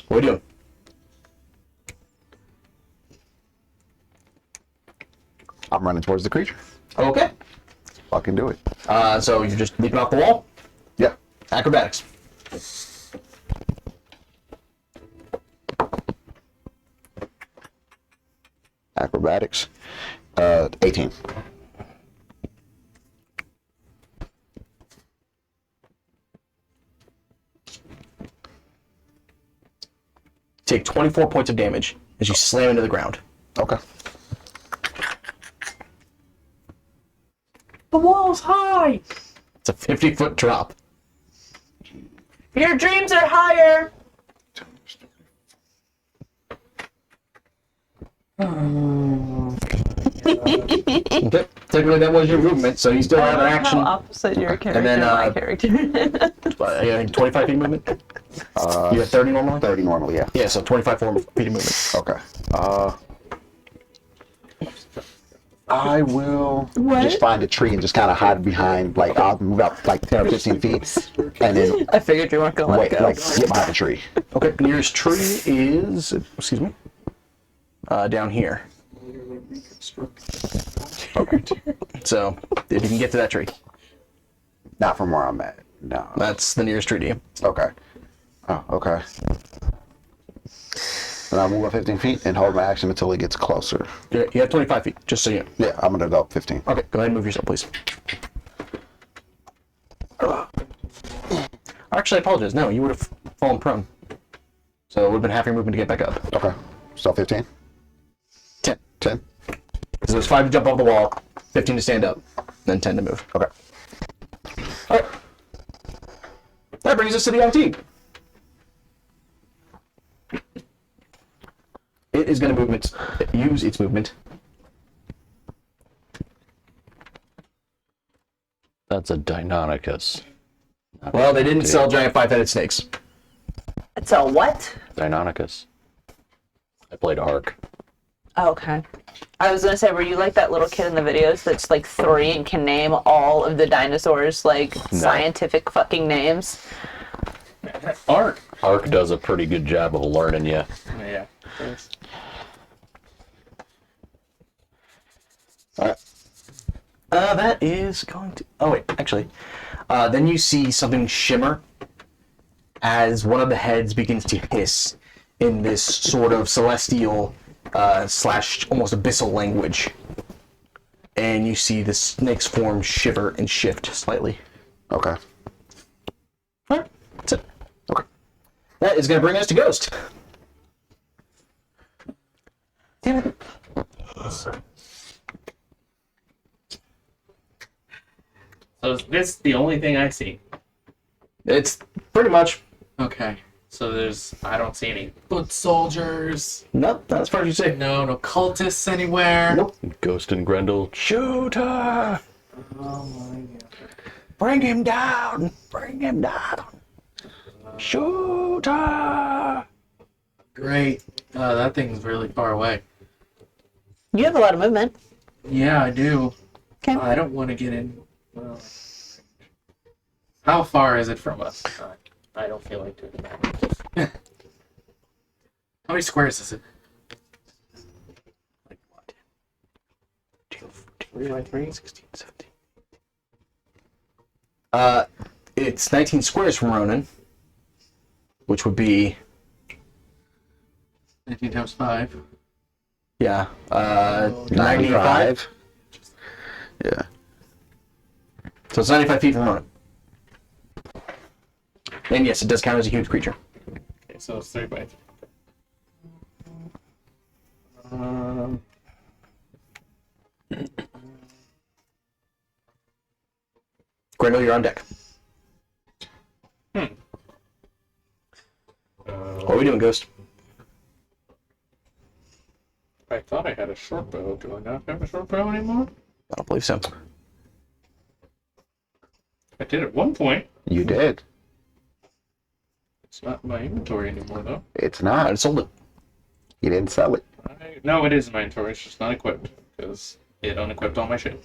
What are we doing? I'm running towards the creature. Okay. Fucking do it. So you're just leaping off the wall? Yeah. Acrobatics. Acrobatics. 18. Take 24 points of damage as you slam into the ground. Okay. The wall's high. It's a 50-foot drop. Your dreams are higher. Okay. Technically, that was your movement, so you still have an action. How opposite your character And then, and my character. I think 25 feet of movement. You have 30 normally? 30 normally, yeah. Yeah, so 25 feet of movement. Okay. I will just find a tree and just kind of hide behind, like, I'll move out like 10 or 15 feet, and then I figured you weren't gonna let wait, it go. like, get behind the tree. Okay, nearest tree is, excuse me, down here. Okay. So, if you can get to that tree, Not from where I'm at. No. that's the nearest tree to you. Okay. Oh, okay. And I'll move up 15 feet and hold my action until he gets closer. You have 25 feet, just so you know. Yeah, I'm gonna go up 15. Okay, go ahead and move yourself, please. Actually, I apologize. No, you would have fallen prone. So it would have been half your movement to get back up. Okay. So 15? 10. 10? So there's 5 to jump off the wall, 15 to stand up, then 10 to move. Okay. Alright. That brings us to the antique. It is going to use its movement. That's a Deinonychus. Well, they didn't sell giant 5-headed snakes. It's a what? Deinonychus. I played Ark. Oh, okay. I was gonna say, were you like that little kid in the videos that's like 3 and can name all of the dinosaurs, like scientific fucking names? Art. Ark does a pretty good job of learning you. Yeah. Thanks. Alright. That is going to... Oh, wait, actually. Then you see something shimmer as one of the heads begins to hiss in this sort of celestial slash almost abyssal language. And you see the snake's form shiver and shift slightly. Okay. Alright, that's it. Okay. That is going to bring us to Ghost. Damn it. So is this the only thing I see? It's pretty much... Okay. So I don't see any foot soldiers. Nope, not as far as you say. No cultists anywhere. Nope. Ghost and Grendel. Shoot her! Oh my god. Bring him down! Bring him down! Shoot her! Great. That thing's really far away. You have a lot of movement. Yeah, I do. Okay. I don't want to get in. Well, how far is it from us? I don't feel like doing that. How many squares is it? Like what? 3 by 3? 16, 17. It's 19 squares from Ronan, which would be 19 times 5. 95. Yeah. So it's 95 feet from Ronan. And yes, it does count as a huge creature. Okay, so it's 3 by 3. Grendel, you're on deck. What are we doing, Ghost? I thought I had a short bow. Do I not have a short bow anymore? I don't believe so. I did at one point. You did. It's not in my inventory anymore, though. It's I not. just sold it. You didn't sell it. No, it is in my inventory. It's just not equipped because it unequipped all my shit.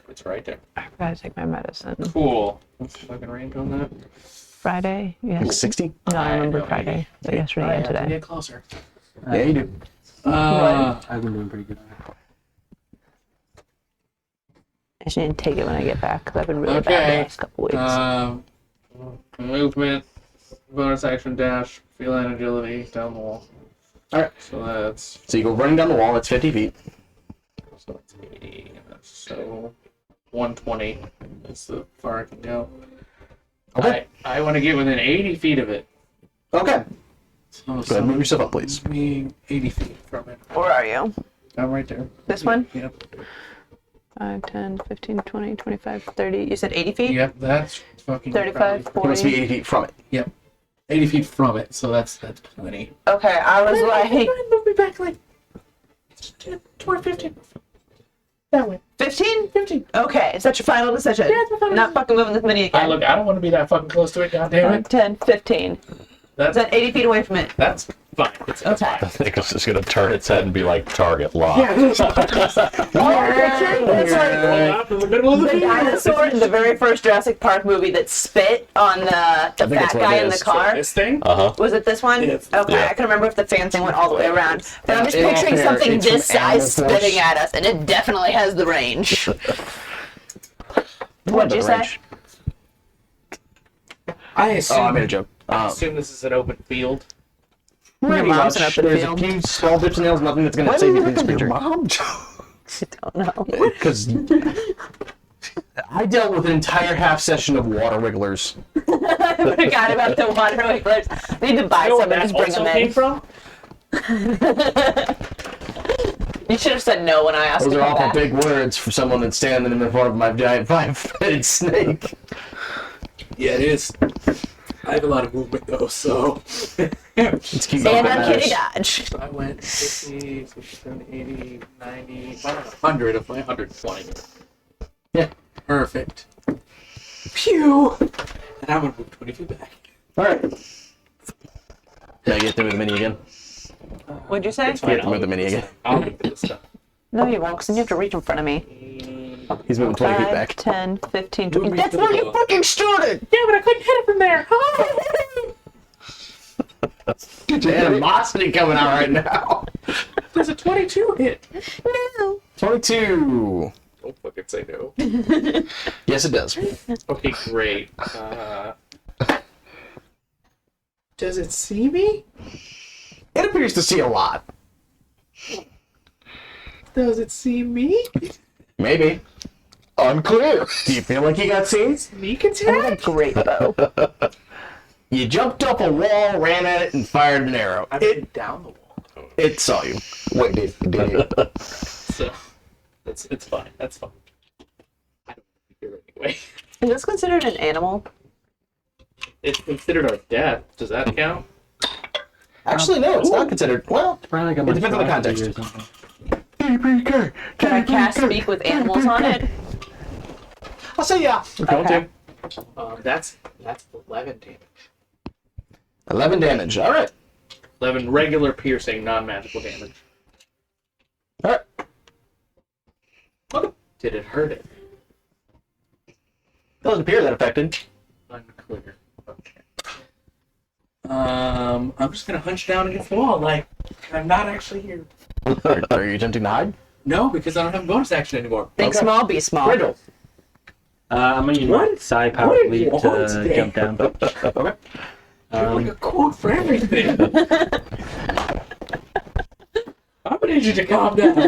It's right there. I forgot to take my medicine. Cool. What's the fucking range on that? Friday? Yes. 60? No, I remember know, Friday. But yesterday I and have to today. get closer. Yeah, you do. I've been doing pretty good on it. I just need to take it when I get back because I've been really bad Okay. the last couple weeks. Movement, bonus action dash, feline agility, down the wall. Alright. So that's So you go running down the wall, that's 50 feet. 80. So 120 is the far I can go. Okay. I want to get within 80 feet of it. Okay. So Go ahead and move yourself up, please. Being 80 feet from it. Where are you? I'm right there. This one? Yep. 5, 10, 15, 20, 25, 30. You said 80 feet? Yep, that's fucking 35, probably- You must be 40. 80 feet from it. Yep. 80 feet from it, so that's plenty. Okay, I was like Move me back like 10, 20, 15. That way. 15? 15. Okay, is that your final decision? Yeah, it's my final Not fucking moving this mini again. I don't want to be that fucking close to it, goddammit. 5, 10, 15. That's Is that 80 feet away from it? that's fine. It's Okay. I think it's just gonna turn its head and be like target lock. It's like in the middle of the dinosaur in the very first Jurassic Park movie that spit on the think fat it's what guy it in the is. car. This thing? Uh-huh. Was it this one? Yes. Okay, Yeah. I can remember if the fan thing went all the way around. But I'm just in all picturing fairness, something it's this from Animal size Force. spitting at us, and it definitely has the range. What'd you say? I assume, Oh, I made a joke. I assume this is an open field. Your mom's an open There's field. a few small dips and nails, nothing that's going to save you from this creature. mom I don't know. Because I dealt with an entire half session of water wigglers. I forgot about the water wigglers. I need to buy You know where some and that just bring also them came in. from? You should have said no when I asked Those you are about awful that. big words for someone that's standing in front of my giant 5-headed snake. Yeah, it is. I have a lot of movement though, so. Let's keep Stand going. on kitty dodge. I went 50, 60, 80, 90, 100 of my 120. Yeah. Perfect. Pew! And I'm gonna move 20 feet back. Alright. Can I get through with the mini again? What'd you say? I get to move the mini again. I'll move this stuff. No, you won't, because then you have to reach in front of me. He's moving 20 feet 5, back. 10, 15, Move 20. me That's to where the you wall. fucking started! Yeah, but I couldn't hit it from there. Get your animosity coming out right now. There's a 22 hit. No. 22. Don't fucking say no. Yes, it does. Okay, great. Does it see me? It appears to see a lot. Does it see me? Maybe. Unclear. Do you feel like you got seen? Sneak attack? Great bow. You jumped up a wall, ran at it, and fired an arrow. I've been down the wall. It saw you. Wait, did it? So, it's fine. That's fine. I don't care anyway. Is this considered an animal? It's considered our death. Does that count? Actually, no, it's not considered. Well, Probably like a it depends on the monstrosity context. or something. Can I cast speak with animals on it? I'll say yeah. Okay. That's 11 damage. 11 damage. All right. 11 regular piercing, non-magical damage. All right. Did it hurt it? Doesn't appear that affected. Unclear. Okay. I'm just gonna hunch down against the wall, like I'm not actually here. Are you attempting to hide? No, because I don't have a bonus action anymore. Think Okay. small, be small. Riddle. I'm gonna use What? my psi power What did leap you want to today? jump down. Okay. Like a quote for everything. I'm gonna need you to calm down.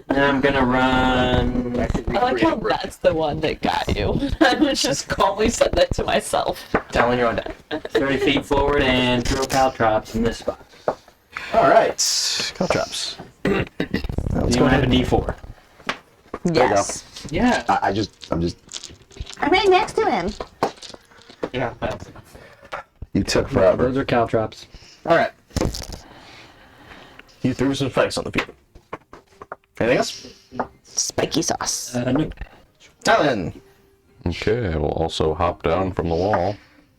And I'm gonna run I like how that's the one that got you. I was just calmly said that to myself. Telling your own deck. 30 feet forward and throw caltrops in this spot. All right. Caltrops. You want to have a D4. Yes. Yeah. I'm just I'm right next to him. Yeah, that's enough. You took forever. Those are caltrops. All right. You threw some spikes on the field. Anything else? Spiky sauce. No. Talon. Okay, I will also hop down from the wall.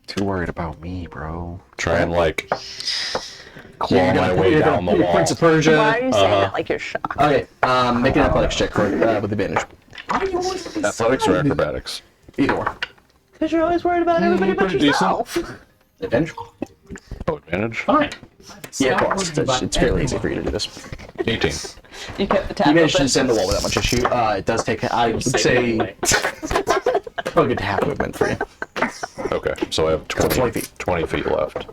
Too worried about me, bro. Try and like claw my way down the wall. Prince of Persia. Why are you saying that like you're shocked? Okay, make an athletics check for, with advantage. Athletics or acrobatics? Either or. Because you're always worried about everybody but Pretty yourself. Advantage? Oh, advantage. Fine. Yeah, of course. It's fairly easy for you to do this. 18. You kept the tab You managed to open. descend the wall without much issue. It does take, I would say, probably good half movement for you. Okay, so I have 20, 20 feet. 20 feet left.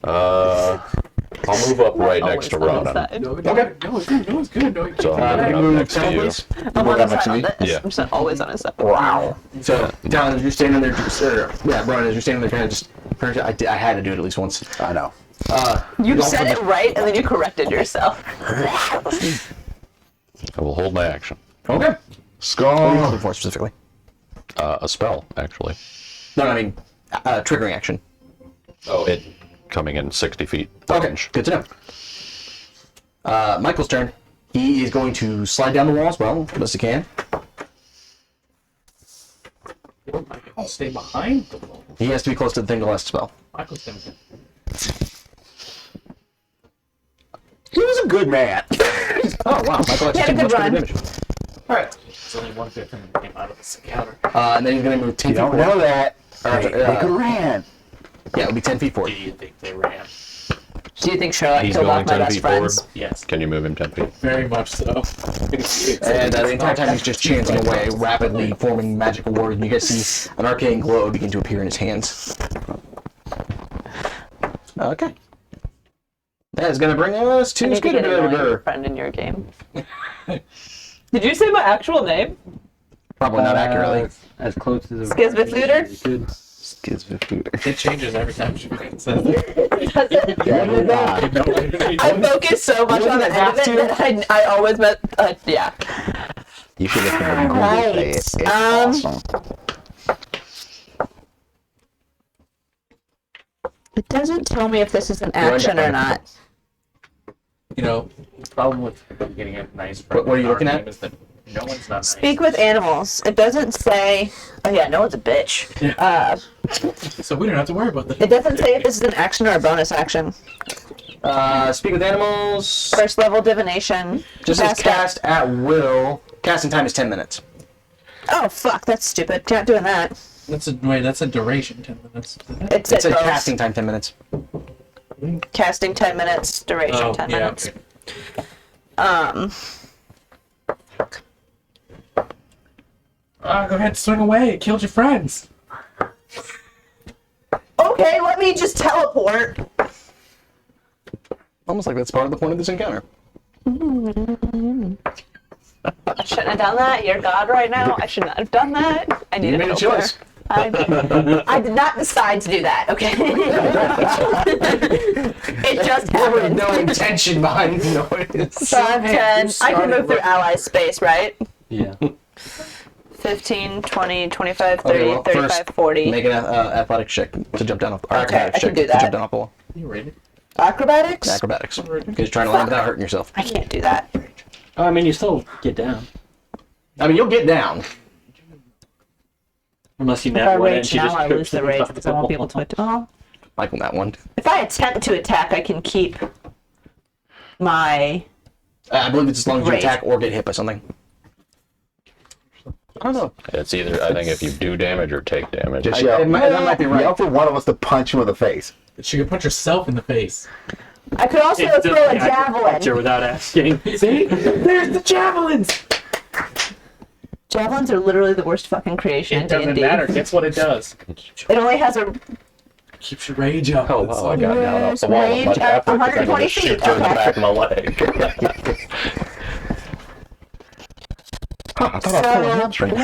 I'll move up right next to Always on Ronan. this side. Okay. No, it's good. No, it's good. No, So I'm moving up move next to 10, you. please. I'm on that his next side to on me? this. Yeah. I'm just always on his side. Wow. So, down as you're standing there, Brian, as you're standing there, kind of just, I had to do it at least once. I know. You said it right and then you corrected yourself. I will hold my action. Okay. What are you Skull. looking for specifically? A spell, actually. No, I mean, triggering action. Oh, it coming in 60 feet. Okay, range. good to know. Michael's turn. He is going to slide down the wall as well, best he can. I'll stay behind the wall. He has to be close to the thing to last spell. Michael's gonna get. He was a good man. Oh, wow. Michael actually He had a took good much better run. damage. Alright. It's only 1/5 and it came out of this encounter. And then he's going to move 10 You feet don't forward. know that. Hey, Uh, they could have ran. Yeah, it would be 10 feet forward. Do you think they ran? Do you think Charlotte He's killed going off my 10 best feet forward. friends? Yes. Can you move him 10 feet? Very much so. And the entire time he's just chanting away, rapidly forming magical words, and you guys see an arcane glow begin to appear in his hands. Okay. That is going to bring us I to need to get annoying Skidder. friend in your game. Did you say my actual name? Probably not accurately. As close as a Skizbithluder? It changes every time she says it. I focus so much on the end of it that I always met. Yeah. You should listen to Google say it. It's awesome. It doesn't tell me if this is an action or not. You know, the problem with getting a nice friend What are you in our looking at? game is that no one's not nice. Speak with animals. It doesn't say. Oh yeah, no one's a bitch. So we don't have to worry about that. It doesn't say if this is an action or a bonus action. Speak with animals. First level divination. Just says Cast cast at will. Casting time is 10 minutes. Oh fuck, that's stupid. Not doing that. That's a duration, 10 minutes. It It said says both. casting time 10 minutes. Casting 10 minutes. Duration 10 minutes. Okay. Go ahead, swing away. It killed your friends. Okay, let me just teleport. Almost like that's part of the point of this encounter. I shouldn't have done that. You're God right now. I should not have done that. I need You a made a filter. choice. I did not decide to do that, okay? It just There was happened. no intention behind the noise. 5, 10. I can move through ally space, right? Yeah. 15, 20, 25, 30, Okay, well, 35, first, 40. Make an athletic check to jump down. Or Okay, acrobatics I can check do to that. jump down off the wall. You ready? Acrobatics? Acrobatics. Because you're trying to land without hurting yourself. I can't do that. Oh, I mean, you still get down. I mean, you'll get down. Unless you If I nap one and rage she now, just I lose the trips rage off because the I won't be able wall. to. Oh. Michael, that one. If I attempt to attack, I can keep my. I believe it's as long as you Rage. attack or get hit by something. I don't know. It's either, I think, if you do damage or take damage. Just yell. That might be right. Yell for one of us to punch him in the face. She could punch herself in the face. I could also It's throw a just- I can punch her javelin. without asking. See? There's the javelins! Javelins are literally the worst fucking creation in It doesn't D&D. matter. Guess what it does? It only has a Keeps your rage up. Oh, wow, I got down off the wall. Range Much at after, 'cause I can 120 just shoot feet, through the okay. back of my leg. I thought I pulled a hamstring.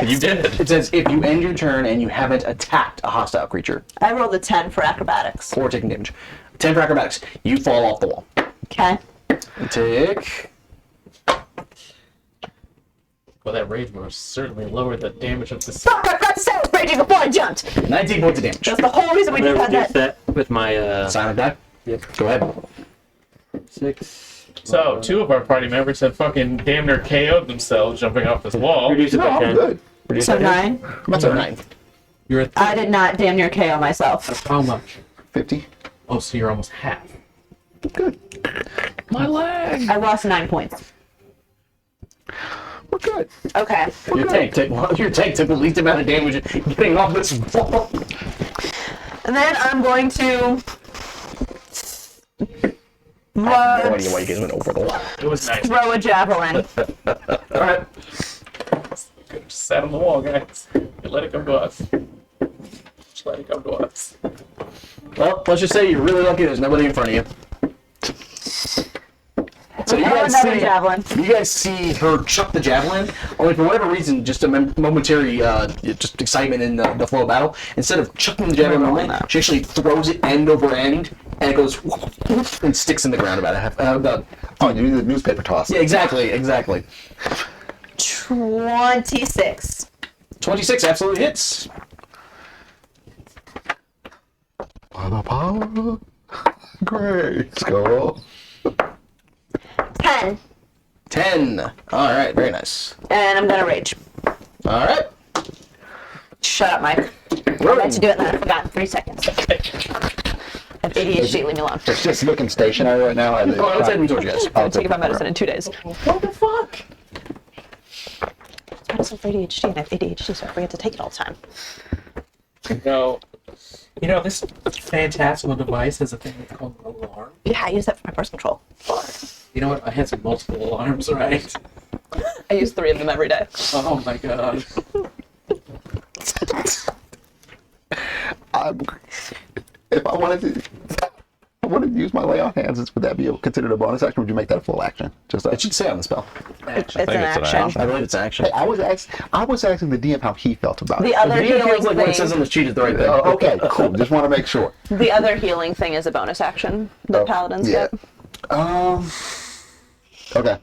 You did. It says if you end your turn and you haven't attacked a hostile creature I rolled a 10 for acrobatics. or taking damage. 10 for acrobatics. You fall off the wall. Okay. Take Well, that rage most certainly lowered the damage of this. Fuck! I forgot to say I was raging before I jumped. 19 points of damage. That's the whole reason we I'm just gonna had reduce that. that with my Silent die. Yep. Go ahead. 6. So, two of our party members have fucking damn near KO'd themselves jumping off this wall. Reduce it by No, 10. good. So 9. That's a 9. You're at I did not damn near KO myself. how much? 50. Oh, so you're almost half. Good. My leg! I lost 9 points. We're good. Okay. Your tank took the least amount of damage getting off this wall. And then I'm going to. I have no idea why you guys went over the wall. It was nice. Throw a javelin. Alright. Could have just sat on the wall, guys. Let it come to us. Just let it come to us. Well, let's just say you're really lucky there's nobody in front of you. So you Throw guys, another javelin. you guys see her chuck the javelin, only for whatever reason, just a momentary just excitement in the flow of battle. Instead of chucking the javelin away, she actually throws it end over end, and it goes and sticks in the ground about a half. Oh, you need the newspaper toss. Yeah, exactly. 26. 26 absolutely hits. By the power. Great. Let's go. 10. 10. All right, very nice. And I'm gonna rage. All right. Shut up, Mike. I meant to do it and then I forgot in 3 seconds. I have ADHD, leave me alone. It's just looking stationary right now. Oh, let's head towards you guys. I'm taking my medicine in 2 days. What the fuck? It's medicine for ADHD and I have ADHD, so I forget to take it all the time. No. You know, this fantastical device has a thing that's called an alarm. Yeah, I use that for my birth control. You know what? I had some multiple alarms, right? I use 3 of them every day. Oh my god. If I wanted to use my lay on hands, would that be considered a bonus action, or would you make that a full action? Just It should say on the spell. It's it's an an action. action. I believe it's an action. Hey, I was asking the DM how he felt about The it. other It healing feels like what it says on thing. the sheet is the right thing. Oh, okay, cool. Just want to make sure. The other healing thing is a bonus action that Oh, paladins yeah. get. Okay.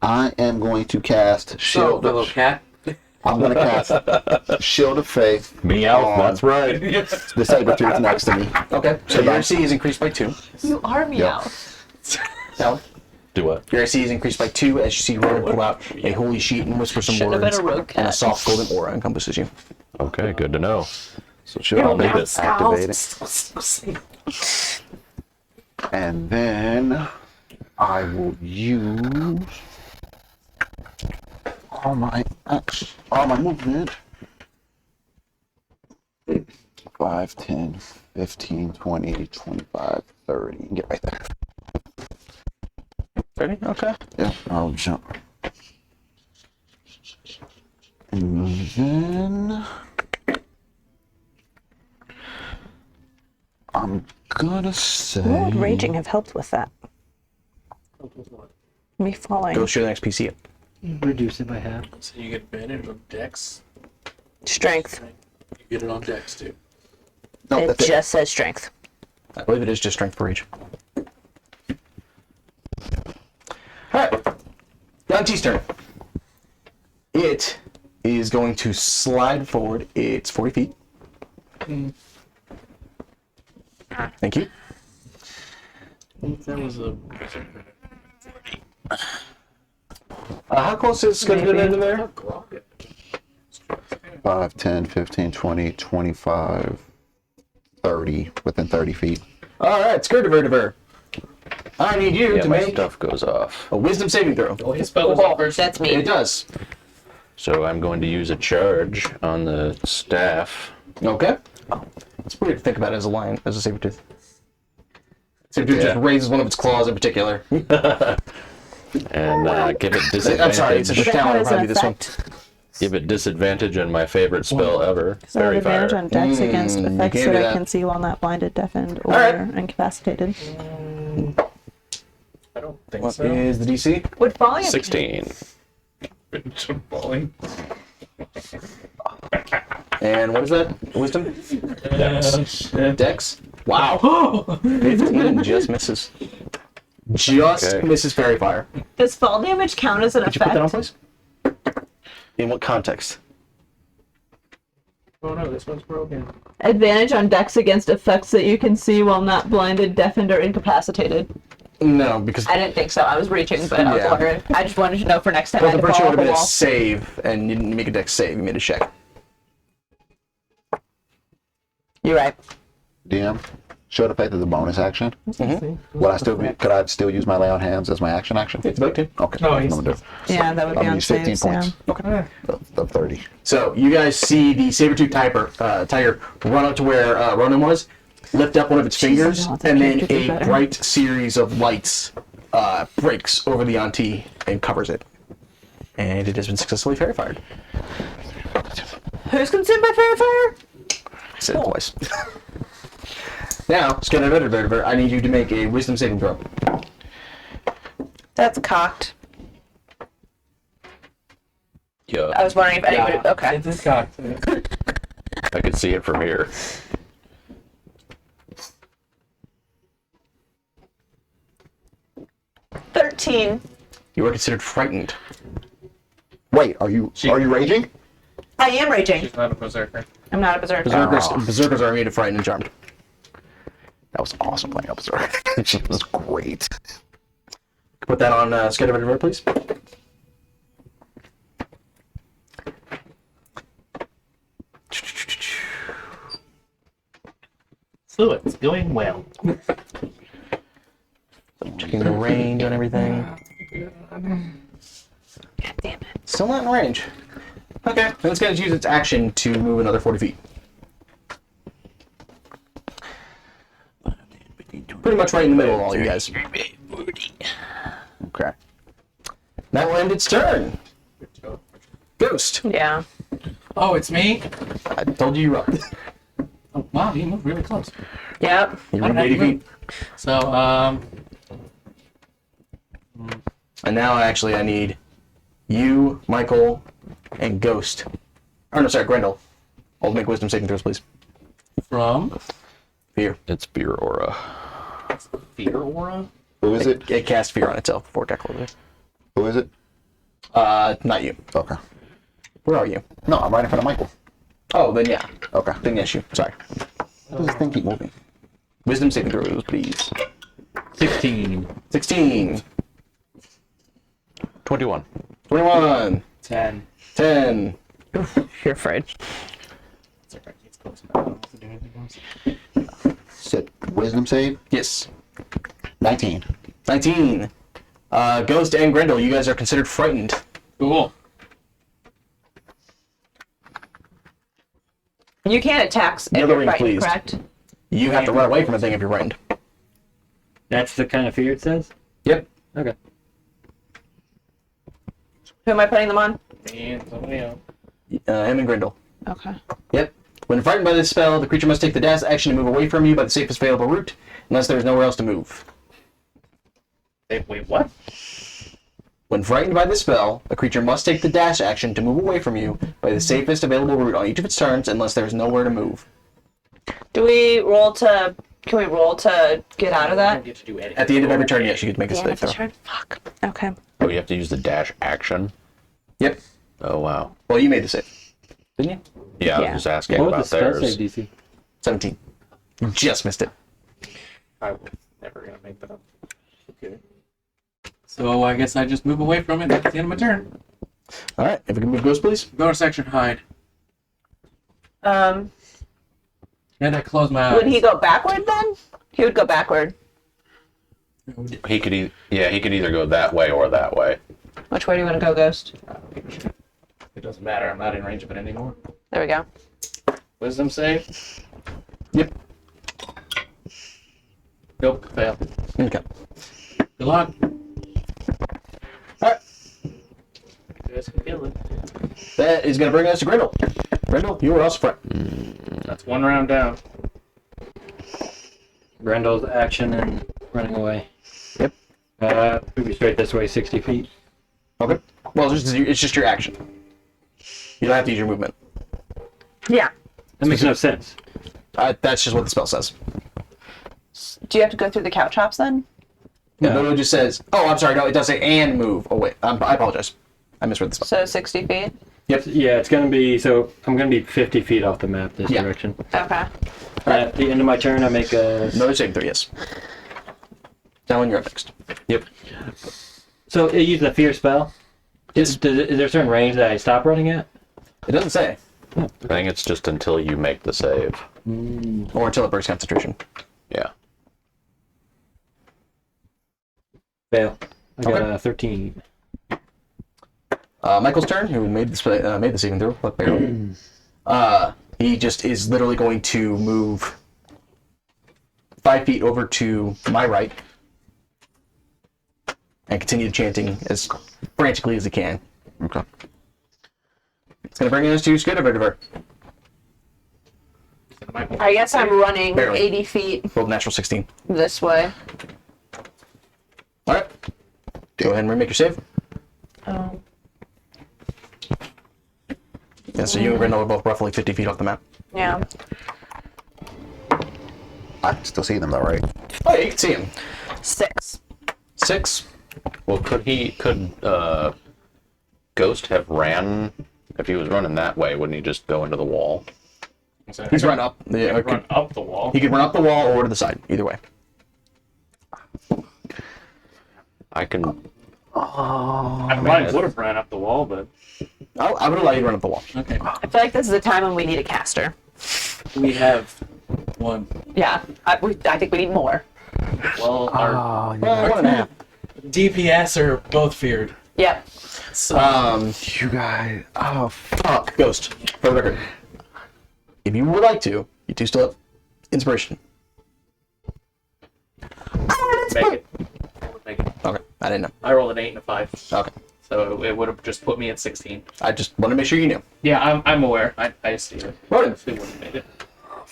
I am going to cast So, Shield. little cat. I'm going to cast Shield of Faith. Meow, that's right. The Sabertooth next to me. Okay, so your AC is increased by 2. You are meow. Now, Do what? your AC is increased by 2 as you see Rowan pull out a holy sheet and whisper some Shouldn't have words, been a rogue and a cat. soft golden aura encompasses you. Okay, good to know. So Shield I'll of need Faith it. activated. And then I will use all my movement. 5, 10, 15, 20, 25, 30. Get right there. Ready? Okay. Yeah, I'll jump. And then I'm gonna say Would raging have helped with that? Me falling. Go show the next PC. Reduce it by half. So you get advantage on Dex. Strength. You get it on Dex too. no, It that's it. just says strength. I believe it is just strength for each. Alright. Down T's turn. It is going to slide forward. It's 40 feet. Thank you. That was a. How close is it going to get into there? 5, 10, 15, 20, 25, 30, within 30 feet. Alright, Skirtiver. I need you Yeah, to my make stuff goes off. a wisdom saving throw. Oh, his spell was off first. That's me. It does. So I'm going to use a charge on the staff. Okay. It's weird to think about it as a lion, as a saber tooth. Saber tooth just Yeah. raises one of its claws in particular. And give it I'm sorry, it's a disadvantage. talent. I'll probably do this one. Give it disadvantage on my favorite spell ever, So I have Fairy advantage Fire. on dex against you effects can't that do I that. can see while not blinded, deafened, or Alright. incapacitated. I don't think What so. is the DC? Would falling 16. Falling. And what is that? Wisdom? Dex. Dex? Wow. 15 just misses. Just Okay. misses Fairy Fire. Does fall damage count as an Did you put that on, effect? please? In what context? Oh no, this one's broken. Advantage on dex against effects that you can see while not blinded, deafened, or incapacitated. No, because I didn't think so. I was reaching, but I was Yeah. wondering. I just wanted to know for next time. I I'm had to pretty sure fall it would off have a been a wall. save, and you didn't make a dex save. You made a check. You're right. DM, show effect as a bonus action. Mm-hmm. Would I still could I still use my lay on hands as my action action? It's about to. Okay. No, I'm he's- gonna do. Yeah, that would I'm be gonna on use 15 saves. Yeah. points. The 30. So you guys see the saber-tooth tiger run up to where Ronan was, lift up one of its fingers, I want that and then character to be a better. bright series of lights breaks over the Auntie and covers it. And it has been successfully fairy fired. Who's consumed by fairy fire? I said it twice. Now, Skeletor, I need you to make a wisdom saving throw. That's cocked. Yeah, I was wondering if anybody. Okay. It's cocked. I could see it from here. $13. You are considered frightened. Wait, are you raging? I am raging. She's not a berserker. I'm not a berserker. Berserkers are immune to frightened and charmed. That was awesome playing Observer. She was great. Put that on Skeletor, please. So it's going well. Checking the range on everything. God damn it. Still not in range. Okay, then it's going to use its action to move another 40 feet. Pretty much right in the middle of all you guys. Okay. That will end its turn. Ghost. Yeah. Oh, it's me? I told you you're up. Oh, wow, you moved really close. Yep. You're moving 80 feet. So, And now I need you, Michael, and Ghost. Oh no, sorry, Grendel. All make wisdom saving throws, please. from Fear. It's beer aura. Fear Aura? Who is it? It casts fear on itself before it got closer. Who is it? Not you. Okay. Where are you? No, I'm right in front of Michael. Oh, then yeah. Okay. Then yes, you. Sorry. Why does this thing keep moving? Wisdom saving throws, please. 16. 16. 21. 21. 10. 10. You're afraid. It's alright, it's close enough. I don't have to do anything else. Sit. Wisdom save. Yes. 19. 19. Ghost and Grendel, you guys are considered frightened. Cool. You can't attack if Another you're ring, frightened, please. correct? You have to run away from a thing if you're frightened. That's the kind of fear it says? Yep. Okay. Who am I putting them on? And somebody else. Him and Grendel. Okay. Yep. When frightened by this spell, the creature must take the dash action to move away from you by the safest available route, unless there is nowhere else to move. Wait, what? When frightened by this spell, a creature must take the dash action to move away from you by the safest available route on each of its turns, unless there is nowhere to move. Do we roll to? Can we roll to get out of I that? don't get to do anything. At the end of every turn, yes, you could make a save throw. Fuck. Okay. Oh, you have to use the dash action? Yep. Oh, wow. Well, you made the save, didn't you? Yeah, I Yeah. was just asking What about was the spell theirs. save DC? 17. You just missed it. I was never gonna make that up. Okay. So I guess I just move away from it. That's the end of my turn. All right. If we can move Ghost, please. Bonus action hide. Um. And I close my eyes. Would he go backward then? He would go backward. He could, he could either go that way or that way. Which way do you want to go, Ghost? It doesn't matter. I'm not in range of it anymore. There we go. Wisdom save. Yep. Nope. Fail. Okay. Good luck. All right. You guys can kill it. That is going to bring us to Grendel. Grendel, you are also frightened. That's one round down. Grendel's action and running away. Yep. Move straight this way, 60 feet. Okay. Well, it's just your action. You don't have to use your movement. Yeah. That makes no sense. That's just what the spell says. Do you have to go through the cow chops then? No, it just says, oh, I'm sorry, no, it does say and move. Oh, wait, I apologize. I misread the spell. So 60 feet. Yep. Yeah, it's gonna be, so I'm gonna be 50 feet off the map this Yeah. direction. Okay. At the end of my turn, I make a... Another saving throw, yes. Talon, you're up next. Yep. So it uses a fear spell? Is there a certain range that I stop running at? It doesn't say. I think it's just until you make the save. Or until it bursts concentration. Yeah. Fail. I got Okay. a 13. Michael's turn, who made the saving throw. Luck barrel. He just is literally going to move 5 feet over to my right and continue chanting as frantically as he can. Okay. It's going to bring us to Scudiver. I guess I'm running Barely. 80 feet Rolled natural 16. this way. All right. Go ahead and remake your save. Oh. Yeah, so you and Grendel are both roughly 50 feet off the map. Yeah. I can still see them though, right? Oh, yeah, you can see him. 6. 6. Well, could Ghost have ran, if he was running that way, wouldn't he just go into the wall? He's run up. Yeah, Run up the wall. he could run up the wall or to the side, either way. I can, I might would have ran up the wall, but I would allow you to run up the wall. okay. I feel like this is a time when we need a caster. We have one. Yeah. I think we need more. Well, our Well, 1.5. DPS are both feared. Yep. So You guys. Oh, Fuck. Ghost. For the record. If you would like to, you two still have inspiration. make it. Make it. Okay. I didn't know. I rolled an 8 and a 5, Okay. so it would have just put me at 16. I just wanted to make sure you knew. Yeah, I'm aware. I see it. Ronan. It wouldn't have made it.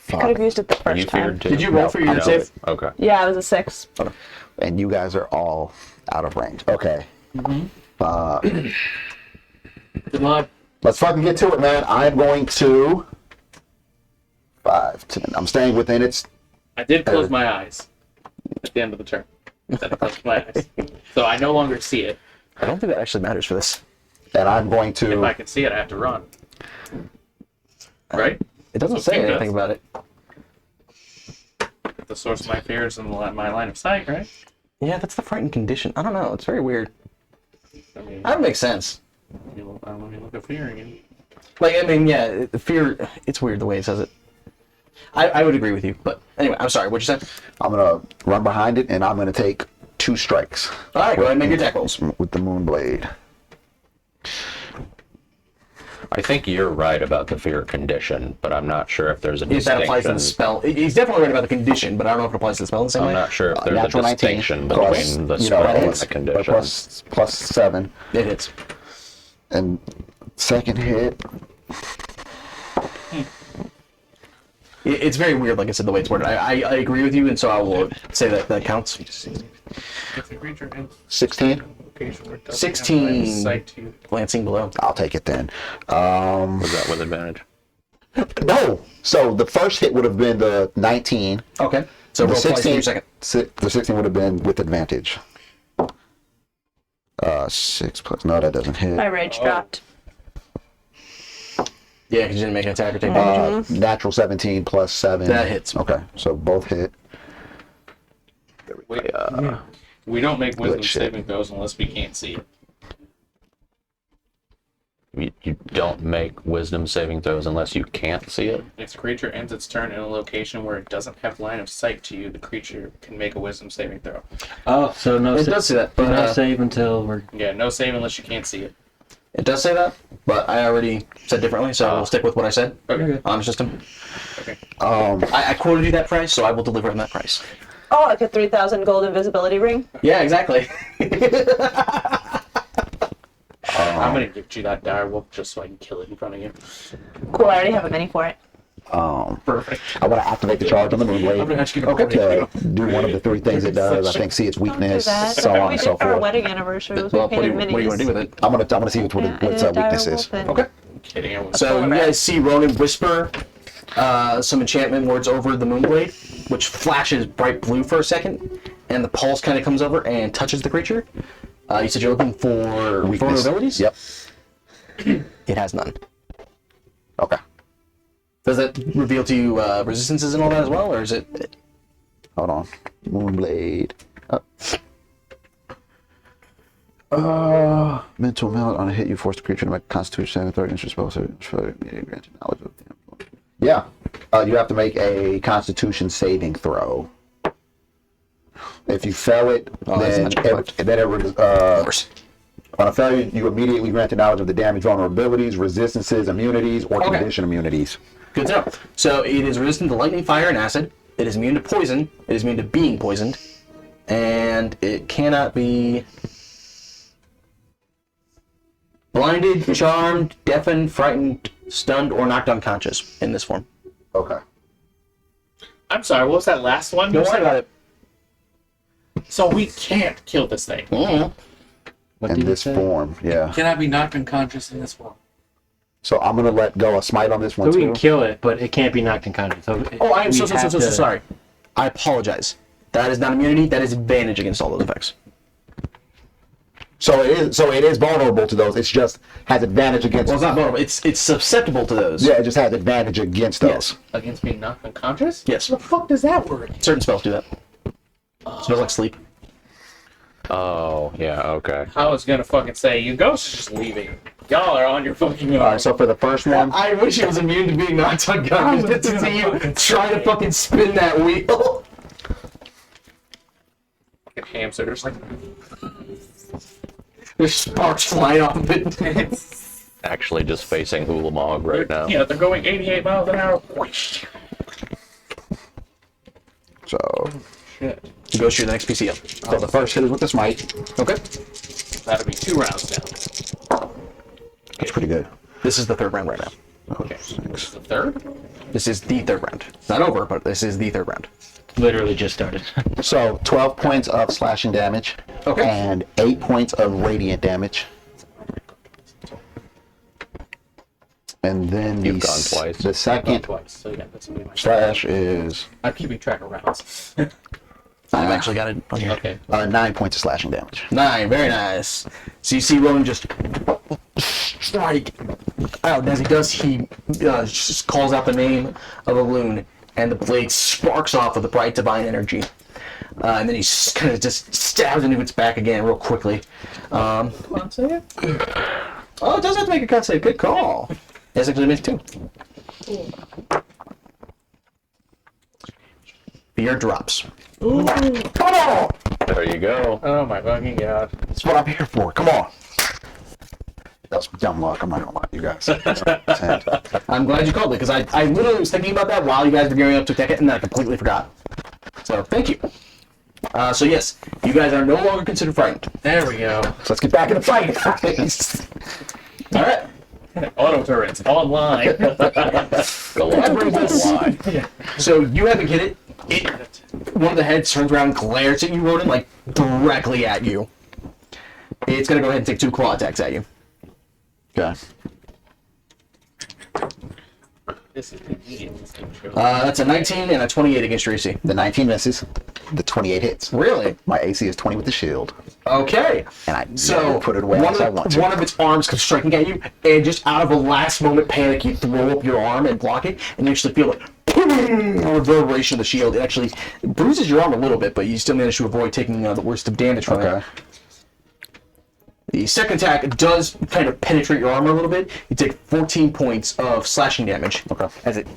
Could have used it the are you first time. feared too? Did you roll for your No. save? Okay. Yeah, it was a 6. and you guys are all out of range. Okay. Good luck. Let's fucking get to it, man. I'm going to 5, 10. I'm staying within its. I did close my eyes at the end of the turn. Then I closed my eyes, so I no longer see it. I don't think that actually matters for this. And I'm going If to. I can see it, I have to run. Right? It doesn't So say Pink anything does. about it. The source of my fear is in my line of sight, right? Yeah, that's the frightened condition. I don't know. It's very weird. I mean, That would make sense. let me look at fear again. Like, I mean, yeah, fear. It's weird the way it says it. I would agree with you, but anyway, I'm sorry. What'd you say? I'm going to run behind it and I'm going to take 2 strikes. All right, go ahead and make your attack rolls. With the Moonblade. I think you're right about the fear condition, but I'm not sure if there's a If that applies to the distinction. spell, he's definitely right about the condition, but I don't know if it applies to the spell in the same I'm way. not sure if there's a Natural 19 distinction plus, between the you know, spell and hits, the condition. plus 7. It hits. And second hit. It's very weird, like I said, the way it's worded. I agree with you, and so I will say that that counts. If the creature ends 16. location where it doesn't 16. have line of sight to Glancing below. I'll take it then. Was that with advantage? No. So the first hit would have been the 19. Okay. So The roll twice in your second. The 16 would have been with advantage. 6 plus. No, that doesn't hit. My rage dropped. Yeah, because you didn't make an attack or take damage. Natural 17 plus 7. That hits. Okay, so both hit. We don't make wisdom shit. saving throws unless we can't see it. You don't make wisdom saving throws unless you can't see it. If the creature ends its turn in a location where it doesn't have line of sight to you, the creature can make a wisdom saving throw. Oh, so no, It does say that, but no save until we're... Yeah, no save unless you can't see it. it does say that, but I already said differently, so we'll stick with what I said Okay. on the system. Okay. I quoted you that price, so I will deliver on that price. Oh, like a 3,000 gold invisibility ring? Yeah, exactly. I'm gonna give you that dire wolf just so I can kill it in front of you. Cool, I already have a mini for it. Perfect. I want to activate the charge on the I'm gonna Moonblade ask you to to do one of the 3 things it does. I think see its Don't do weakness, that. so on We and so did for our forth. wedding anniversary. Was Well, we what do painted you want to do with it? I'm gonna see what Yeah, I its did a dire weakness is. wolf thing. Okay. Kidding. I was So you Alright. guys see Ronan whisper some enchantment words over the Moonblade, which flashes bright blue for a second, and the pulse kind of comes over and touches the creature. You said you're looking for Weakness. vulnerabilities? Yep. it has none. Okay. Does that reveal to you resistances and all that as well, or is it? Hold on. Moonblade. Mental meld on a hit, you force the creature to make a Constitution saving throw against your spell. So granted knowledge of the Yeah. You have to make a Constitution saving throw. If you fail it, on a failure, you immediately granted knowledge of the damage, vulnerabilities, resistances, immunities, or condition immunities. Good to know. So it is resistant to lightning, fire, and acid. It is immune to poison. It is immune to being poisoned, and it cannot be blinded, charmed, deafened, frightened, stunned, or knocked unconscious in this form. Okay. I'm sorry, what was that last one? Don't worry about it. So we can't kill this thing. In this form, yeah. Cannot be knocked unconscious in this form. So I'm gonna let go of smite on this one So we too. can kill it, but it can't be knocked unconscious. So Oh, I am we so have to- sorry. I apologize. That is not immunity. That is advantage against all those effects. So it is vulnerable to those. It's just has advantage against. Well, it's not vulnerable. It's susceptible to those. Yeah, it just has advantage against those. Yes. Against being knocked unconscious? Yes. The fuck does that work? Certain spells do that. Smells like sleep. Oh, yeah, okay. I was gonna fucking say, you ghosts are just leaving. Y'all are on your fucking own. All right. So for the first one, I wish it was immune to being knocked unconscious just to see you try to fucking spin that wheel. Fucking hamsters, like, There's sparks flying off of it. Actually just facing Hulamog right now. yeah, they're going 88 miles an hour. so Shit. You go shoot the next PC up. so the first hit is with the smite. Okay. That'll be 2 rounds down. That's pretty good. This is the third round right now. Okay. This is the third? This is the third round. It's not over, but this is the third round. Literally just started. So 12 points of slashing damage. Okay. And 8 points of radiant damage. And then You've gone twice. The second Twice. So yeah, this will be my slash is I'm keeping track of rounds. I've actually got it on here. Okay. 9 points of slashing damage. 9, very nice. So you see Rowan just strike out. As he does, he just calls out the name of a loon, and the blade sparks off with a bright divine energy. And then he kind of just stabs into its back again real quickly. Oh, it does have to make a con save. Good call. It's actually missed 2. Fear drops. Come on! There you go. Oh my fucking god. That's what I'm here for. Come on. That was dumb luck. I'm not gonna lie to you guys. 10. I'm glad you called it, because I literally was thinking about that while you guys were gearing up to attack it, and then I completely forgot. So, thank you. So yes, you guys are no longer considered frightened. There we go. So let's get back in the fight, guys. Alright. Auto turrets online. That brings us. So you haven't hit it. One of the heads turns around and glares at you, Rodin, like directly at you. It's gonna go ahead and take 2 claw attacks at you. Okay. This is convenient. This game show. That's a 19 and a 28 against your AC. The 19 misses. The 28 hits. Really? My AC is 20 with the shield. Okay. And I So never put it away one unless I of, want to. one of its arms comes striking at you, and just out of a last moment panic, you throw up your arm and block it, and you actually feel a reverberation of the shield. It actually bruises your arm a little bit, but you still manage to avoid taking the worst of damage from it. The second attack does kind of penetrate your armor a little bit. You take 14 points of slashing damage as it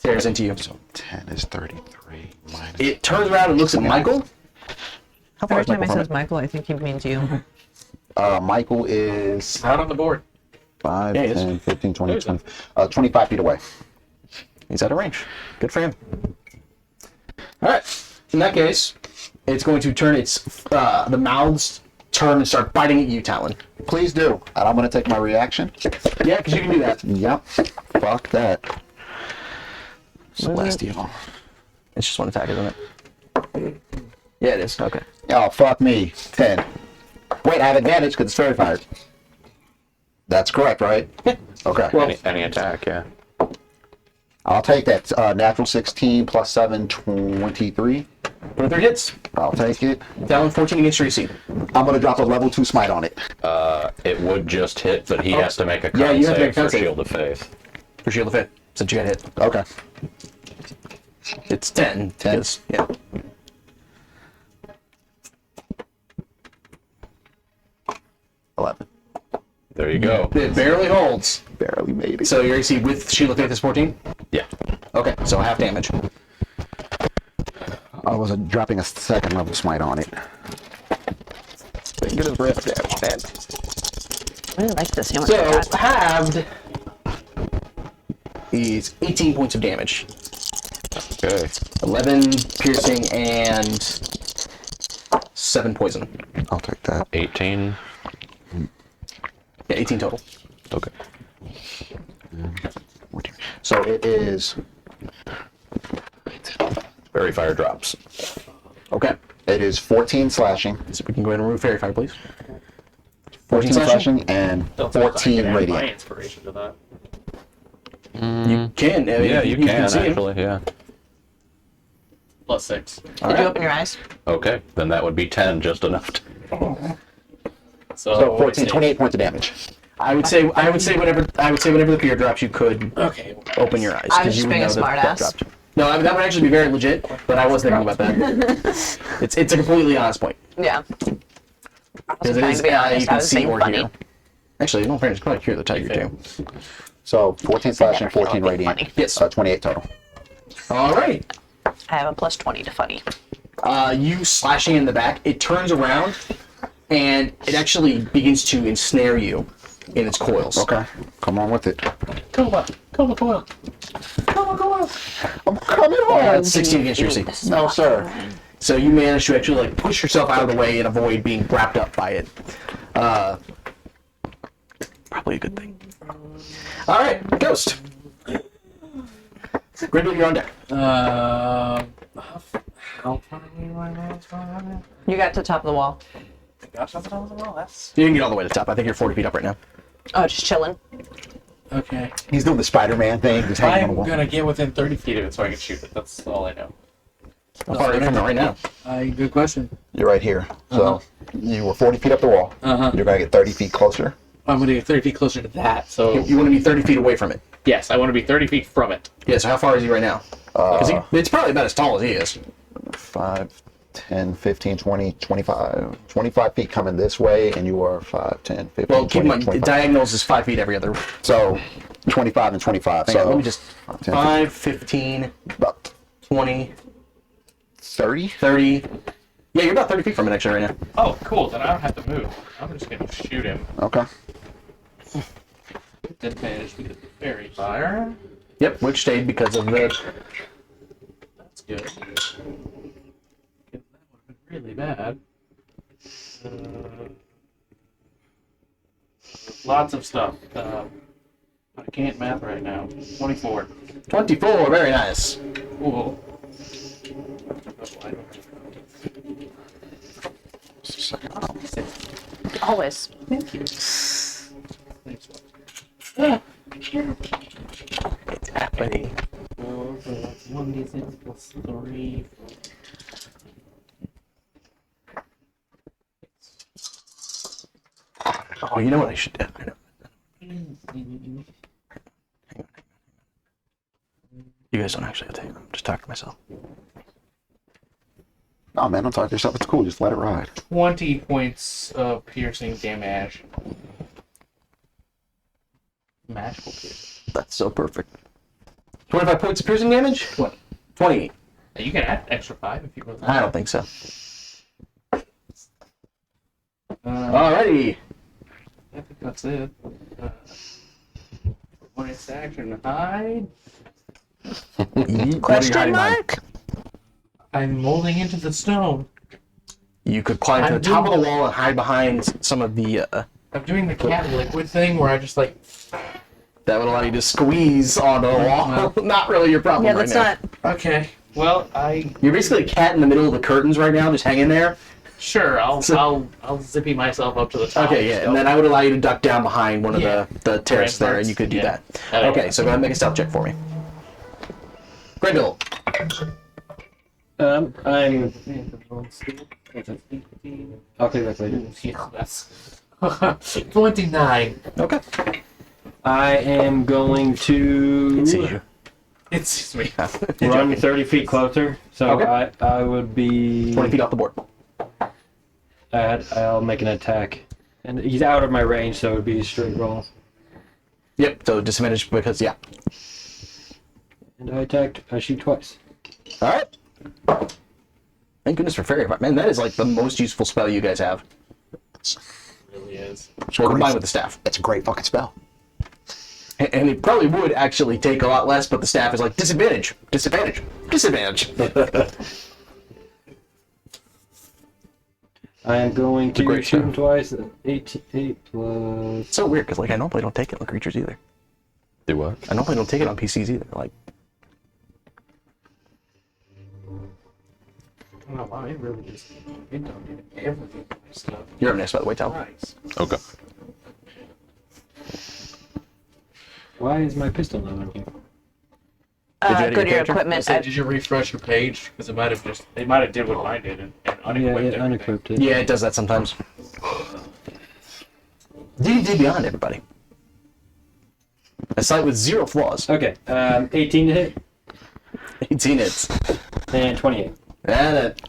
tears into you. So 10 is 33 minus. It turns around and looks at Michael. Every far is time Michael he from says Michael, I think he means you. Michael is Out on the board. 5, Yeah, he is. 10, 15, 20, 20, 25 feet away. He's out of range. Good for him. Alright. In that case, it's going to turn its the mouths turn and start biting at you, Talon. Please do. And I'm going to take my reaction. Yeah, because you can do that. Yep. Fuck that. Celestial. It's just one attack, isn't it? Yeah, it is. Okay. Oh, fuck me. 10. Wait, I have advantage because it's fairy fired. That's correct, right? Okay. Well, Any attack, yeah. I'll take that. Natural 16 plus 7, 23. 23 hits. I'll take it. Talon 14 against your AC. I'm gonna drop a level 2 smite on it. It would just hit, but he has to make a con Yeah, you have to make a save con for save. Shield of Faith. For Shield of Faith, since you got hit. Okay. It's 10. 10. because- Yeah. There you go. It barely holds. Barely made it. So your AC with Shield of Faith is 14? Yeah. Okay, so half damage. I was dropping a second level smite on it. Get his breath down. I really like this. You So, halved is 18 points of damage. Okay. 11 piercing and 7 poison. I'll take that. 18. Yeah, 18 total. Okay. So it is. Fairy Fire drops. Okay, It is 14 slashing, so we can go ahead and remove Fairy Fire, please. 14 slashing? slashing, and Don't suppose I 14 can add my radiant. inspiration to that. You can. I mean, Yeah, you can see him. actually, yeah. Plus 6. Did you open your eyes? Okay, then that would be 10, just enough. So what 14, is it? 28 points of damage. I would say whenever the fear drops, you could Okay. open your eyes. I 'cause was you just would being a know that smartass. dropped. No, I mean, that would actually be very legit, but I was thinking about that. It's a completely honest point. Yeah. Because it trying is to be honest, you I can was see being or funny. hear. Actually, in all fairness, you can probably hear the tiger too. So 14 slashing, never feel 14 like radiant. funny. Yes. 28 total. Alright. I have a plus 20 to funny. You slashing in the back, it turns around, and it actually begins to ensnare you in its coils. Okay. Come on with it. Come on, coil. I'm coming on. 16 against your AC. No, sir. So you manage to actually like push yourself out of the way and avoid being wrapped up by it. Probably a good thing. All right, Ghost. Grindel, you're on deck. How far away do I know from it? You got to the top of the wall. Got something else as well. That's You can get all the way to the top. I think you're 40 feet up right now. Oh, just chilling. okay. He's doing the Spider-Man thing, just hanging on the I'm wall. gonna get within 30 feet of it so I can shoot it. That's all I know. How far are you from it right now? Good question. You're right here. So you were 40 feet up the wall. Uh-huh. You're gonna get 30 feet closer. I'm gonna get 30 feet closer to that. So You want to be 30 feet away from it. yes, I want to be 30 feet from it. Yeah, so how far is he right now? Because it's probably about as tall as he is. 5, 10, 15, 20, 25. 25 feet coming this way, and you are 5, 10, 15, Well, keep 20, in mind, 25. diagonals is 5 feet every other. So 25 and 25. Hang on, So let me just 10, 5, 15, about 20, 30. 30. Yeah, you're about 30 feet from it actually right now. Oh, cool. Then I don't have to move. I'm just gonna shoot him. Okay. Disadvantage because of fairy fire. Yep, which stayed because of the. That's good. That would have been really bad. Lots of stuff. I can't math right now. 24. 24, very nice. Cool. Just a second. Always. Thank you. Thanks. It's happening. 1d6 plus 3. Oh, you know what I should do? I know. You guys don't actually have to. I'm just talking to myself. Oh man, don't talk to yourself. It's cool. Just let it ride. 20 points of piercing damage. Magical piercing. That's so perfect. 25 points of piercing damage? What? 28. You can add extra 5 if you want. I don't think so. Uh, Alrighty. I think that's it. When it's action, hide. What are you Question hiding behind? mark? I'm molding into the stone. You could climb to the I'm top of doing- the wall and hide behind some of the. I'm doing the cat liquid thing where I just like. That would allow you to squeeze onto the wall. Not really your problem Yeah, right that's now. not. Okay. Well, I You're basically a cat in the middle of the curtains right now, just hanging there. sure I'll zippy myself up to the top. Okay, yeah, and then I would allow you to duck down behind one of Yeah. the terraces there, and Ramparts, you could do yeah. that. Okay, so go ahead and make a stealth check for me. Grendel. I'm. I'll take that later. Yeah, that's 29. Okay. I am going to It's me. run 30 feet closer. So Okay. I would be 20 feet off the board. I'll make an attack, and he's out of my range, so it would be a straight roll. Yep. So disadvantage because yeah. And I shoot twice. All right. Thank goodness for fairy fire, man. That is like the most useful spell you guys have. It really is. Or combined with the staff. That's a great fucking spell. And it probably would actually take a lot less, but the staff is like disadvantage, disadvantage, disadvantage. I am going to great shoot him shot. twice. 8 plus. It's so weird because like I normally don't take it on creatures either. Do what? I normally don't take it on PCs either. Like I don't know why. It really just. It don't need everything. Stuff. you're up next, by the way, Tal. Nice. Okay. Why is my pistol not on here? Did you edit Go to your character? I equipment. said, did you refresh your page? Because it might have just. They might have did what mine did and Yeah, unequipped it everything. unequipped it. Yeah, it does that sometimes. D&D Beyond, everybody. A site with 0 flaws. Okay, 18 to hit 18 hits. and 28. And it.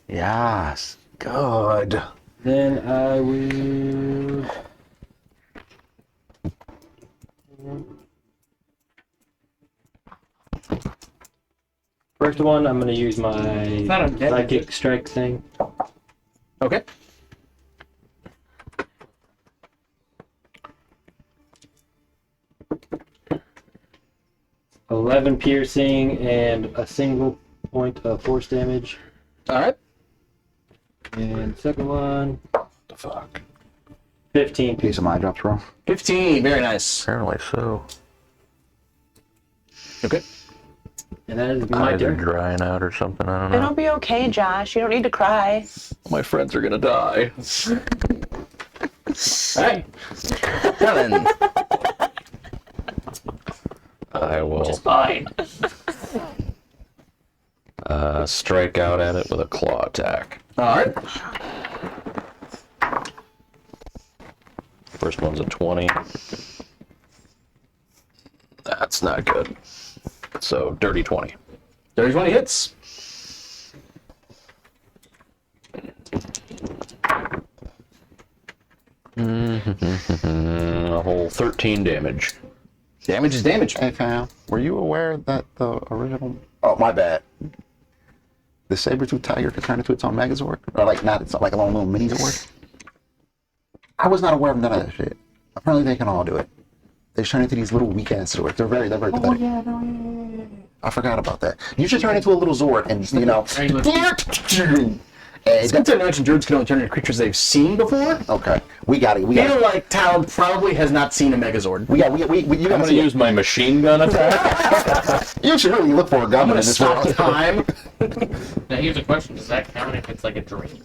Yes. Good. Then I will. First one, I'm going to use my not undead, is psychic strike thing. Okay. $11 piercing and a single point of force damage. All right. And second one, The fuck. 15 Piece piercing. of my drops, bro. 15. Very nice. Apparently so. Okay. And that is my Eyes are turn. drying out or something. I don't know. It'll be okay, Josh. You don't need to cry. My friends are gonna die. All right. Helen. I will Fine. strike out at it with a claw attack. All right. First one's a 20. That's not good. So, dirty 20. Dirty 20 hits. A whole 13 damage. Damage is damage. Hey, fam, were you aware that the original... Oh, my bad. The saber-tooth tiger could turn into its own Megazord? Or, like, not, it's like a little mini-Zord? I was not aware of none of that shit. Apparently they can all do it. They turn into these little weak-ass Zords. They're very pathetic. Oh, yeah, no, yeah. I forgot about that. You should turn into a little Zord and, you know... Hey, Since I mentioned druids can only turn into creatures they've seen before, okay, we got it. We I got feel it. like Tal probably has not seen a Megazord. You I'm gotta gonna see use my machine gun attack. You should really look for a gun I'm in gonna this stop world. time. Now here's a question: does that count if it's like a dream?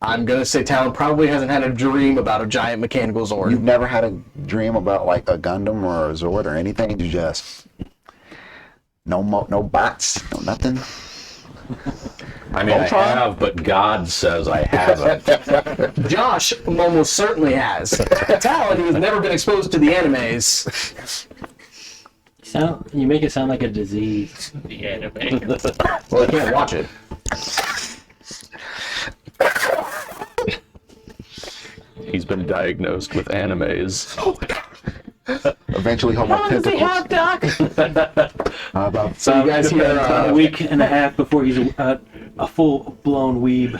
I'm gonna say Talon probably hasn't had a dream about a giant mechanical Zord. You've never had a dream about like a Gundam or a Zord or anything? You just no bots, no nothing. I mean, I Voltron? have, but God says I haven't. Josh almost certainly has. Talon, who has never been exposed to the animes. You make it sound like a disease. The anime. Well, I can't watch it. He's been diagnosed with animes. Eventually, Homo How long does he have, tentacles. Doc? How about So you guys hear A week and a half before he's a full-blown weeb.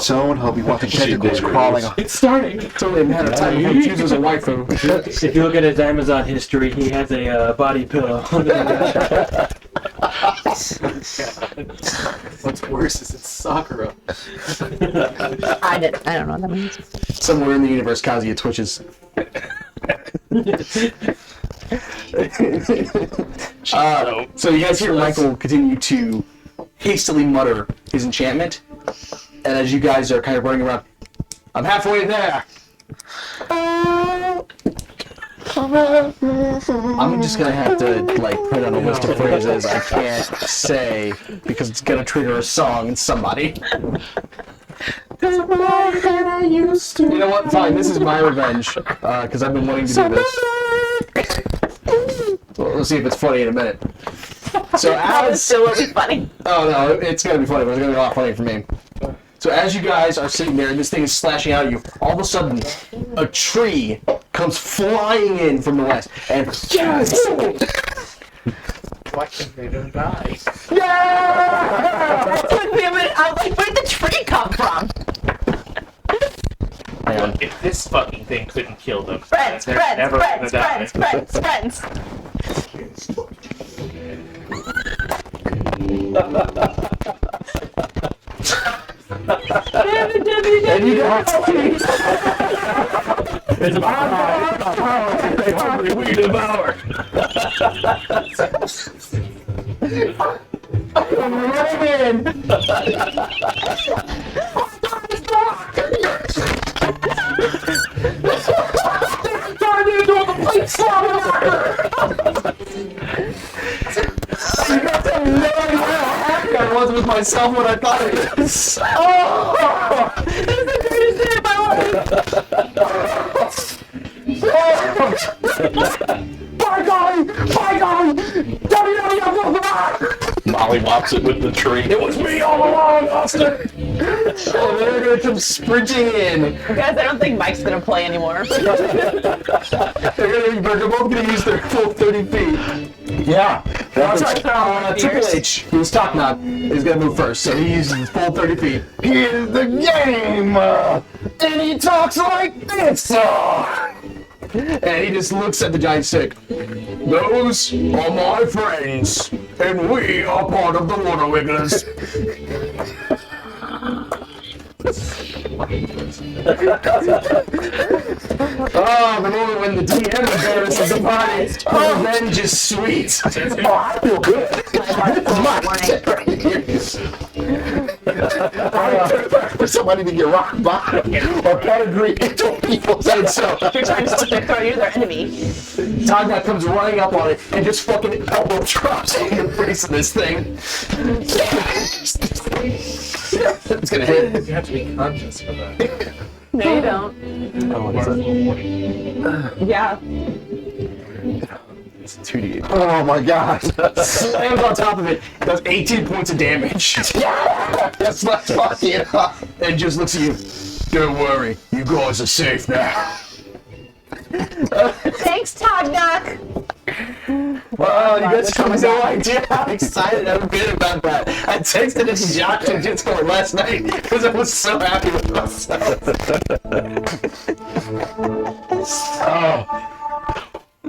soon he'll be watching tentacles crawling. It's starting. It's only a matter of time before he chooses a waifu. If you look at his Amazon history, he has a body pillow. What's worse is it's Sakura. I don't know what that means. Somewhere in the universe, Kazuya twitches. So you guys hear Michael continue to hastily mutter his enchantment, and as you guys are kind of running around, I'm halfway there. I'm just gonna have to like print out a list of phrases I can't say because it's gonna trigger a song in somebody. You know what? Fine, this is my revenge because I've been wanting to do this. Well, we'll see if it's funny in a minute. So That as still will be funny. oh no, it's gonna be funny, but it's gonna be a lot funny for me. So as you guys are sitting there and this thing is slashing out at you, all of a sudden, a tree comes flying in from the west, and yes! Why can't they don't die? Yeah! It took me a minute. I was like, where did the tree come from? Hang on. If this fucking thing couldn't kill them, Friends, they're friends, never friends, gonna die. friends, friends, And you guys It's about we devour. I'm running in! You guys have no idea how happy I was with myself when I thought it was. Oh! This is the greatest day of my life. By golly! By golly! Molly mops it with the tree. It was me all along, Austin! Oh, they're gonna come sprinting in. Guys, I don't think Mike's gonna play anymore. They're both gonna use their full 30 feet. Yeah. That's right. Triple H, who's top knot, is gonna move first, so he uses his full 30 feet. Here's the game! And he talks like this! And he just looks at the giant stick. Those are my friends, and we are part of the Water Wigglers. Oh, the moment when the DM embarrasses the party. Oh, revenge is sweet. Oh, I feel good. For somebody to get rock bottom or pedigree into people's heads. So You're trying to slip throw you their enemy. Tagna comes running up on it and just fucking elbow drops in the face of this thing. It's gonna hit. You have to be conscious for that. No, you don't. Oh, what is it? Yeah. It's 2d8. Oh my god. Slams on top of it, does 18 points of damage. Yeah! That's not fucking up. And just looks at you. Don't worry, you guys are safe now. Thanks, Tognak. Wow, you guys have no idea how excited I've been about that. I texted it to Josh and Discord last night because I was so happy with myself. Oh.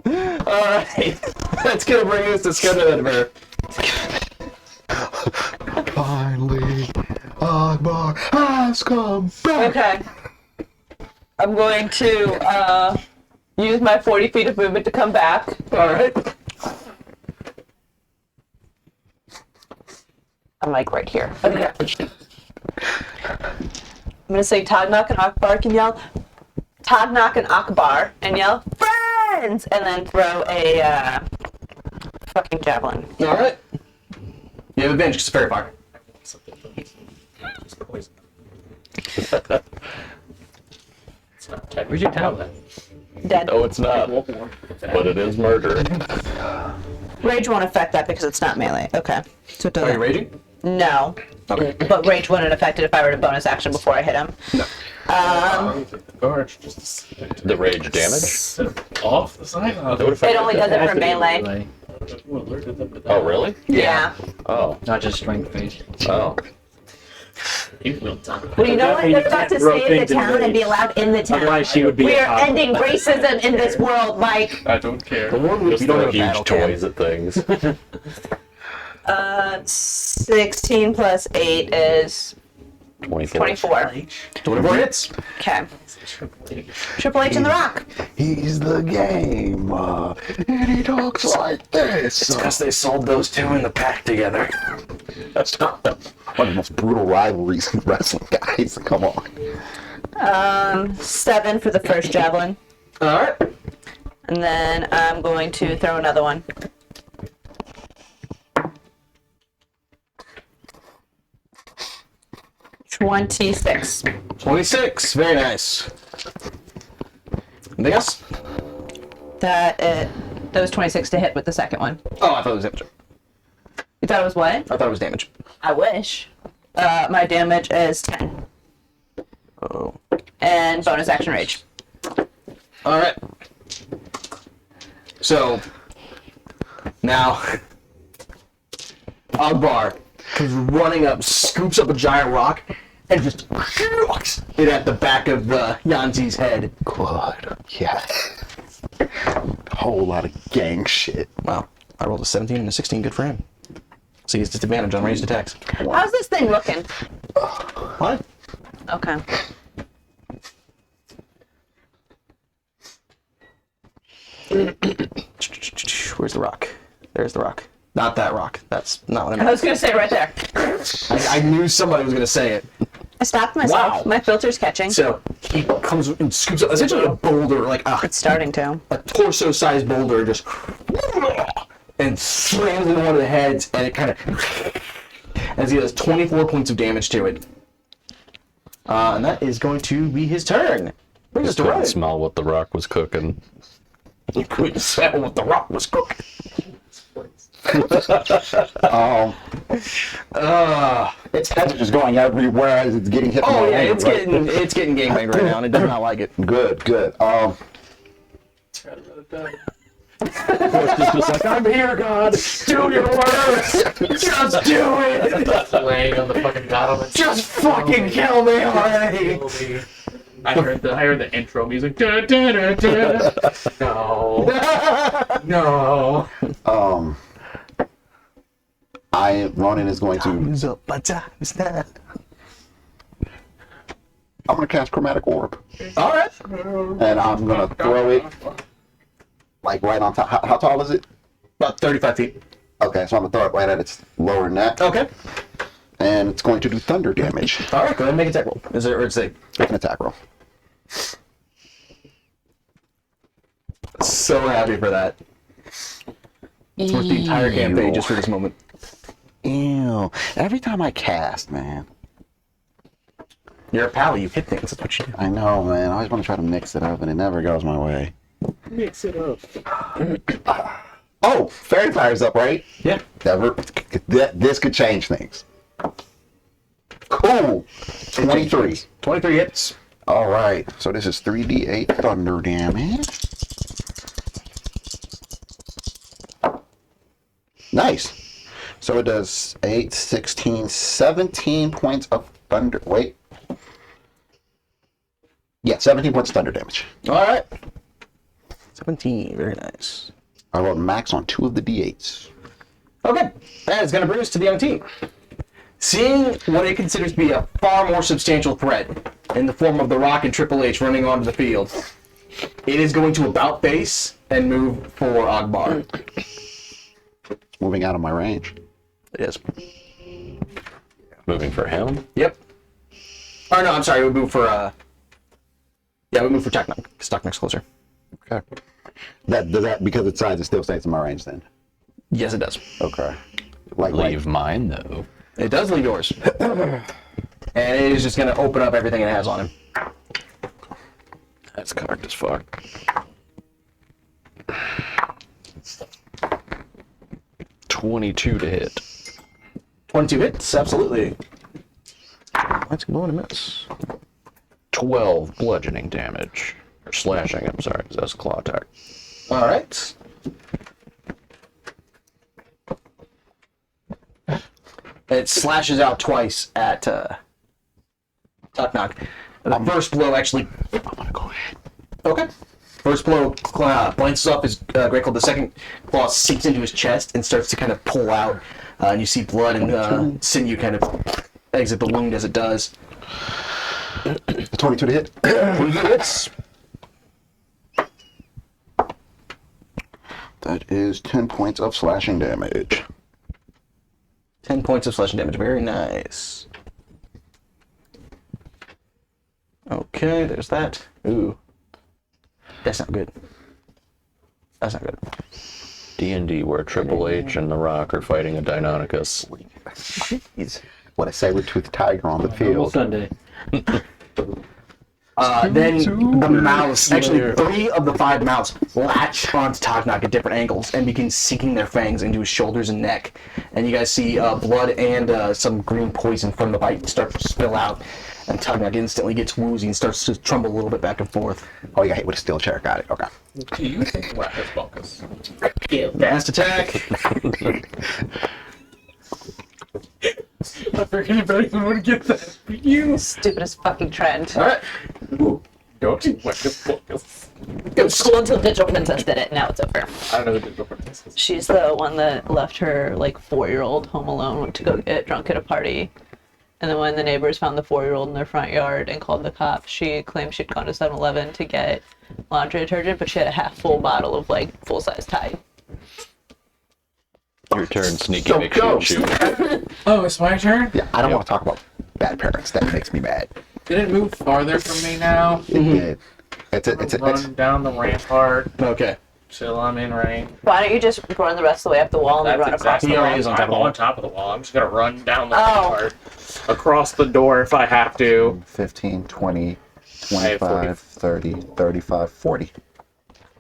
Alright. That's gonna bring us to Scudder. Finally, Akbar has come back. Okay. I'm going to use my 40 feet of movement to come back. Alright. I'm like right here. Okay. I'm gonna say Tognak and Akbar can yell Tognak and Akbar and yell friends and then throw a fucking javelin. Alright. You have advantage because it's fairy fire. It's poison. It's not technically Where's your talent? Dead. No, it's not. But it is murder. Rage won't affect that because it's not melee. Okay. So it Are you doesn't. raging? No. Okay. But rage wouldn't affect it if I were to bonus action before I hit him. No. The guard just The rage damage? sit off the side. That would affect It only does it for melee. Who alerted them to that? Oh, really? Yeah. Oh. Not just strength based. Oh. You will die. Well, you know what? That means They're you about can't to throw stay in the things in town and be rage. allowed in the town. Otherwise, she would be We a are top. ending racism in this world, Mike. I don't care. The one with Just you don't throw have a battle huge cam. toys at things. 16 plus 8 is 24. 24. 24 hits. Okay. Triple H in the Rock. He's the game, and he talks like this. Because they sold those two in the pack together. That's not one of the most brutal rivalries in wrestling, guys. Come on. 7 for the first javelin. Alright. And then I'm going to throw another one. $26. 26. Very nice. Anything else? That was 26 to hit with the second one. Oh, I thought it was damage. You thought it was what? I thought it was damage. I wish. My damage is 10. Oh. And bonus action rage. All right. So now Ogbar comes running up, scoops up a giant rock, and just chucks it at the back of Yanzi's head. Good. Yeah. Whole lot of gang shit. Wow. I rolled a 17 and a 16. Good for him. So he gets disadvantage on ranged attacks. How's this thing looking? What? Okay. Where's the rock? There's the rock. Not that rock. That's not what I I meant. was gonna say right there. I knew somebody was going to say it. I stopped myself. Wow. My filter's catching. So he comes and scoops up essentially a boulder, like It's starting to. a torso-sized boulder, just and slams into one of the heads, and it kind of as he does 24 points of damage to it. And that is going to be his turn. Brings us to Couldn't Ryan. smell what the rock was cooking. You couldn't smell what the rock was cooking. Its heads are just going everywhere as it's getting hit. Oh from yeah, all it's over, right? getting gangbanged right now, and it does not like it. Good, good. Just like, I'm here, God. Do your worst. Just do it. Laying on the fucking battlement. Just fucking kill me already. Kill me. I heard the intro music. Da, da, da, da. No. No. Ronan is going to. I'm gonna cast Chromatic Orb, All right. and I'm gonna throw it like right on top. How tall is it? About 35 feet. Okay, so I'm gonna throw it right at its lower neck, Okay. and it's going to do thunder damage. All right. Go ahead and make a attack roll. Is it or it's a Make an attack roll. so happy for that. It's worth the entire campaign just for this moment. Ew. Every time I cast, man. You're a pal. You hit things. That's what you do. I know, man. I always want to try to mix it up, and it never goes my way. Mix it up. Oh, Fairy Fire's up, right? Yeah. This could change things. Cool. 23. 23 hits. All right. So this is 3d8 thunder damage. Nice. So it does 8, 16, 17 points of thunder. Wait. Yeah, 17 points of thunder damage. All right. 17. Very nice. I rolled max on 2 of the d8s. Okay. That is going to bring us to the young team. Seeing what it considers to be a far more substantial threat in the form of the Rock and Triple H running onto the field, it is going to about face and move for Ogbar. Moving out of my range. It is. Moving for him? Yep. Or no, I'm sorry. We move for we move for Taknuk, because Taknuk's closer. Okay. That because its size, it still stays in my range then. Yes, it does. Okay. Like Leave mine, though. It does leave yours. And it is just going to open up everything it has on him. That's cocked as fuck. $22 to hit. 22 hits, absolutely. That's going to miss. 12 bludgeoning damage. Or slashing, I'm sorry, 'cause that's a claw attack. All right. It slashes out twice at Taknuk. The first blow actually. I'm gonna go ahead. Okay. First blow glances off his great claw. The second claw sinks into his chest and starts to kind of pull out. And you see blood and sinew kind of exit the wound as it does. 22 to hit. 22 hits. That is 10 points of slashing damage. 10 points of slashing damage. Very nice. Okay, there's that. Ooh. That's not good. That's not good. D&D, where Triple H and The Rock are fighting a Deinonychus. Jeez. What a saber-toothed tiger on the Normal field. Sunday. Then the mouse, actually 3 of the 5 mouse latch onto Tognak at different angles and begin sinking their fangs into his shoulders and neck. And you guys see blood and some green poison from the bite start to spill out. And Tognak instantly gets woozy and starts to tremble a little bit back and forth. Oh, you got hit with a steel chair. Got it. Okay. Do you think what this focus? Fast attack. I figured anybody would get that. You. Stupidest fucking trend. Alright. Don't you whack this focus? It was cool until Digital Princess did it. Now it's over. I don't know who did the this is. She's the one that left her like 4-year-old home alone to go get drunk at a party. And then when the neighbors found the 4-year-old in their front yard and called the cops, she claimed she'd gone to 7-Eleven to get laundry detergent, but she had a half-full bottle of like full-size Tide. Your turn, Sneaky So McShoot. Oh, it's my turn? Yeah, I don't want to talk about bad parents. That makes me mad. Did it move farther from me now? It did. It's Run down the rampart. Okay. Chill, I'm in range. Why don't you just run the rest of the way up the wall and then That's run across exactly the He wall? already is on top I'm of the wall. on top of the wall. I'm just gonna run down the Oh. rampart. Across the door if I have to. 15, 20, I have 25, 30, 35, 40.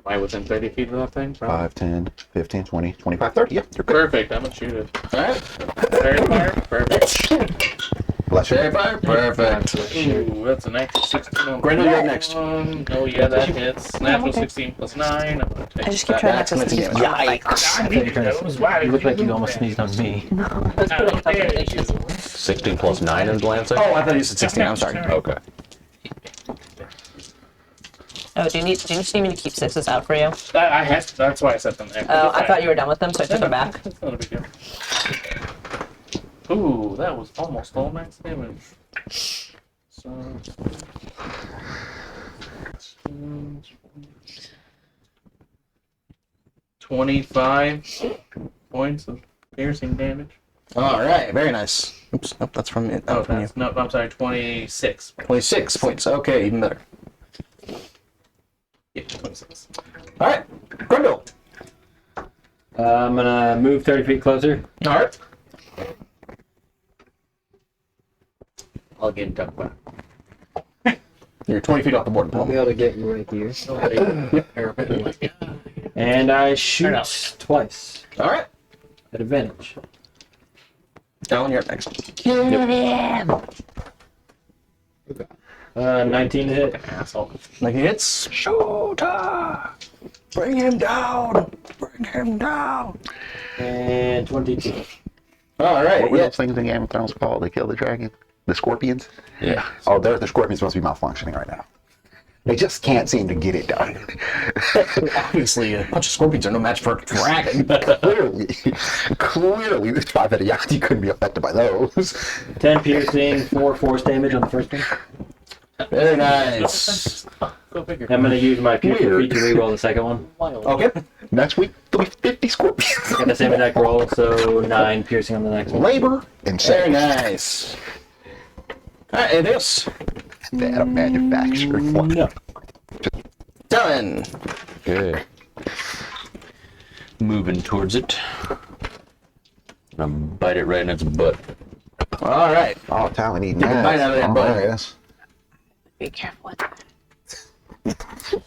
Am I within 30 feet of that thing? 5, 10, 15, 20, 25, 30. Yeah, you're good. Perfect, I'm gonna shoot it. Alright. Very far. Perfect. Bless you. Very fire. Perfect. Ooh, that's a natural 16 on Grendel, you're up next. Oh yeah, that hits. Natural 16 plus 9. I'm gonna take I just keep that. trying not to That's sneeze. gonna Yikes. You look like you almost sneezed on me. How dare you. 16 plus 9 in Lancing? Oh, I thought you said 16. I'm sorry. Okay. Oh, do you need me to keep 6s out for you? I had to, that's why I set them there. Oh, I thought you were done with them, so I took them back. That's not a big deal. Ooh, that was almost all max damage. So. 25 points of piercing damage. Alright, very nice. Oops, nope, that's from it. Oh, from you. that's, no, I'm sorry, 26. 26 points. Okay, even better. Yeah, 26. Alright, Grendel. I'm gonna move 30 feet closer. Alright. I'll get duck back. You're 20 feet off the board. I'll be able to get you right here. Nobody. And I shoot enough. twice Alright. at advantage. Talon, you're up next. 19 to hit. Asshole. Like hits. Shota! Bring him down! Bring him down! And 22. Alright, What were yeah. those things in Game of Thrones called? They kill the dragon? The scorpions? Yeah. Oh, the scorpions must be malfunctioning right now. They just can't seem to get it done. Obviously, a bunch of scorpions are no match for a dragon. Clearly, this 5-headed Yahtzee couldn't be affected by those. 10 piercing, 4 force damage on the first one. Very nice. Go figure. I'm gonna use my piercing Weird. feat to reroll the second one. Okay. Next week, there'll be 50 scorpions. Got the same exact roll, so 9 piercing on the next one. Labor and Very save. nice. Alright, anything else? They had a manufacturing one. No. Done. Okay. Moving towards it. I'm gonna bite it right in its butt. Alright. Oh, Talon eating Take a bite out of that bud. yes. Be careful with that.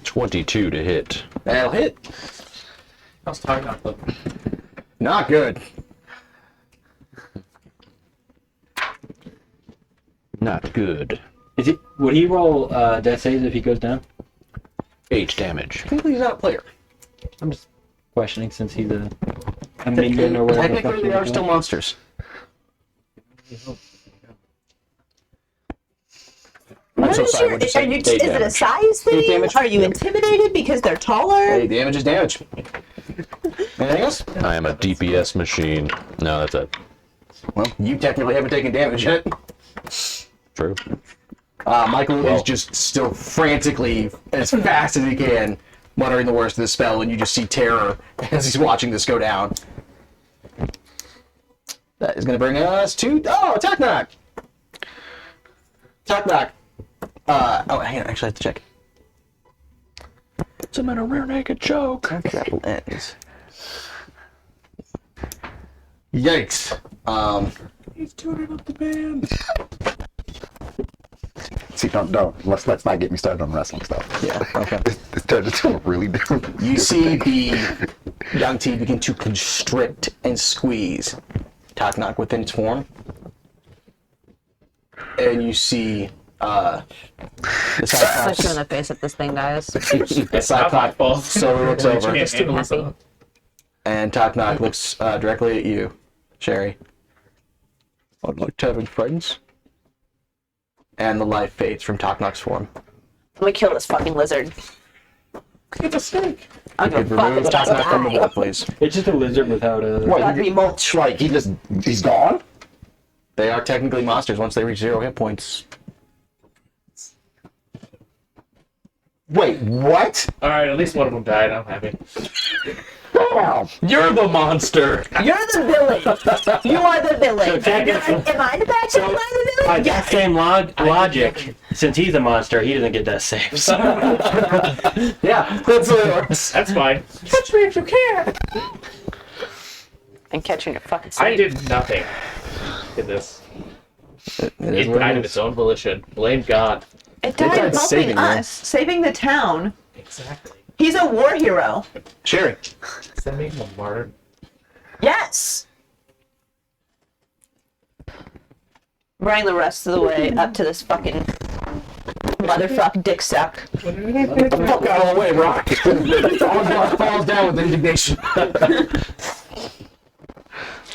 22 to hit. That'll hit. I was talking about the. Not good. Not good. Is he? Would he roll death saves if he goes down? 8 damage. Technically, he's not a player. I'm just questioning since he's a minion or whatever. the fuck Technically, they he are was still doing. monsters. What so is sorry, your? what'd you Are say? you? Eight Is it a damage. size thing? damage? Are you Yep. intimidated because they're taller? Hey, damage is damage. Anything else? I am a DPS machine. No, that's it. Well, you technically haven't taken damage yet. True. Michael is just still frantically, as fast as he can, muttering the worst of the spell, and you just see terror as he's watching this go down. That is going to bring us to... Oh, attack knock! Attack knock. Oh, hang on, actually I have to check. It's a rear naked joke. Grapple ends. Yikes. He's tuning up the band. See, don't. Let's not get me started on wrestling stuff. Yeah, okay. This turned into a really different. You see the young T begin to constrict and squeeze Taknok within its form. And you see the Punch you in Cyclops. the face if this thing dies. The Cyclops slowly looks over, Can't handle this up. and Taknok looks directly at you, Sherry. I'd like to have friends. And the life fades from Taknok's form. Let me kill this fucking lizard. It's a snake. I'm You gonna could fuck remove this dog. Taknok from the board, please. It's just a lizard without a. Gotta be mulch. Like he's gone. They are technically monsters once they reach 0 hit points. Wait, what? All right, at least one of them died. I'm happy. Damn. You're the monster. You're the villain. You are the villain. Am I the bad guy? Am I the By villain? that same logic, since he's a monster, he doesn't get that save. So. Yeah, that's the way it works. That's fine. Catch me if you can. And catching your fucking sleep. I did nothing in this. It It is what died it of is. its own volition. Blame God. It They died tried saving helping you. us, saving the town. Exactly. He's a war hero. Sherry. Does that make him a martyr? Yes. Running the rest of the way up to this fucking motherfuck dick suck. Fuck out of the way, Rock. Oswald falls down with indignation.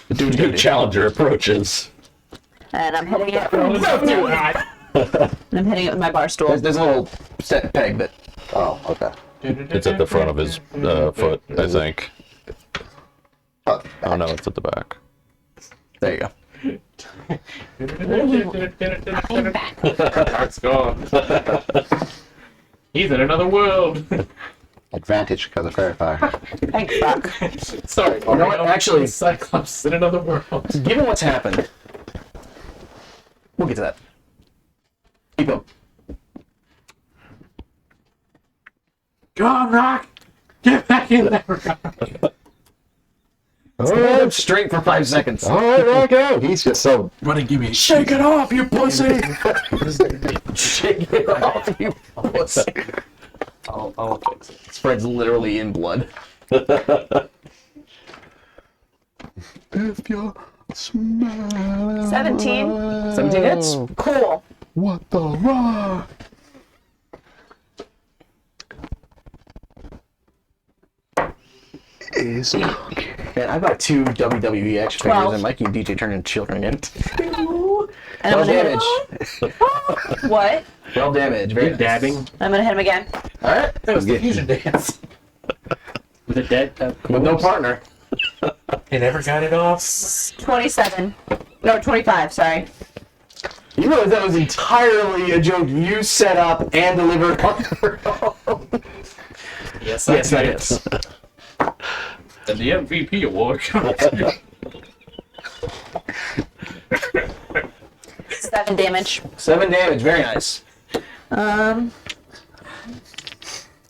The new challenger approaches. And I'm hitting it. Don't do that. I'm hitting it with my bar stool. There's a little set peg that. Oh, okay. It's at the front of his foot, I think. Oh, Oh no, it's at the back. There you go. Heart's gone. He's in another world. advantage because of Fairy Fire. Thank fuck. Sorry, You know what? Actually, Cyclops is in another world. given what's happened, we'll get to that. Keep up. Go on, Rock. Get back in there. Hold him straight for 5 seconds. All right, okay. He's just so. Running, give me a Shake it off, you pussy! Shake it off, you pussy. I'll fix it. Spread's literally in blood. If you're smiling. 17. 17 hits. Cool. What the rock? Is cooking. Man, I've got 2 WWE action figures 12. and Mikey and DJ turning children again. And I'm Well gonna damage. What? Well damage. Very nice. Dabbing I'm gonna hit him again. Alright. That was the fusion dance. with a dead. With no partner. They never got it off. 27. No, 25, sorry. You realize that was entirely a joke you set up and delivered on your own. Yes, Yes, that is. And the MVP award comes to 7 damage. 7 damage. Very nice. I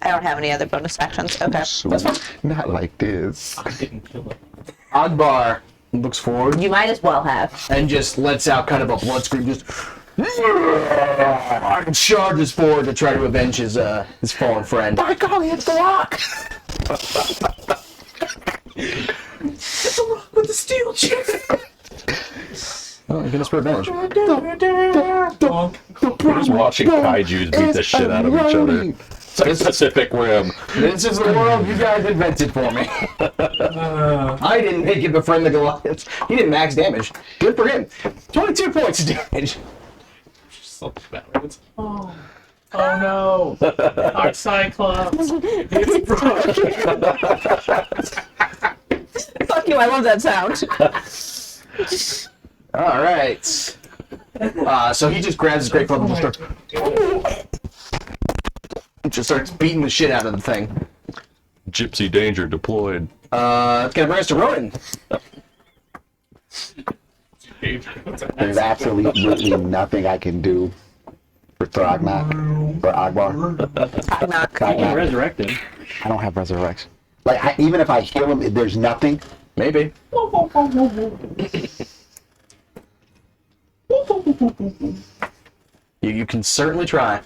don't have any other bonus actions. Okay. Sweet. Not like this. I didn't kill him. Ogbar looks forward You might as well have. and just lets out kind of a blood scream. Just and charges forward to try to avenge his fallen friend. By golly, it's the Rock! With the steel chair. Oh, you're gonna spur advantage. We're just watching kaijus beat the shit out of each other. It's like Pacific Rim. This is the world you guys invented for me. I didn't make it befriend the Goliaths. He did max damage. Good for him. 22 points of damage. So backwards. Oh no! Our Cyclops. It's broken. Fuck you, I love that sound. All right. So he just grabs his great club and just starts beating the shit out of the thing. Gypsy Danger deployed. It's gonna bring us to Ronan. There's absolutely nothing I can do. For Thragnak or Agbar. Tog knock. You can resurrect him. I don't have resurrection. Like, even if I heal him, there's nothing. Maybe. You can certainly try.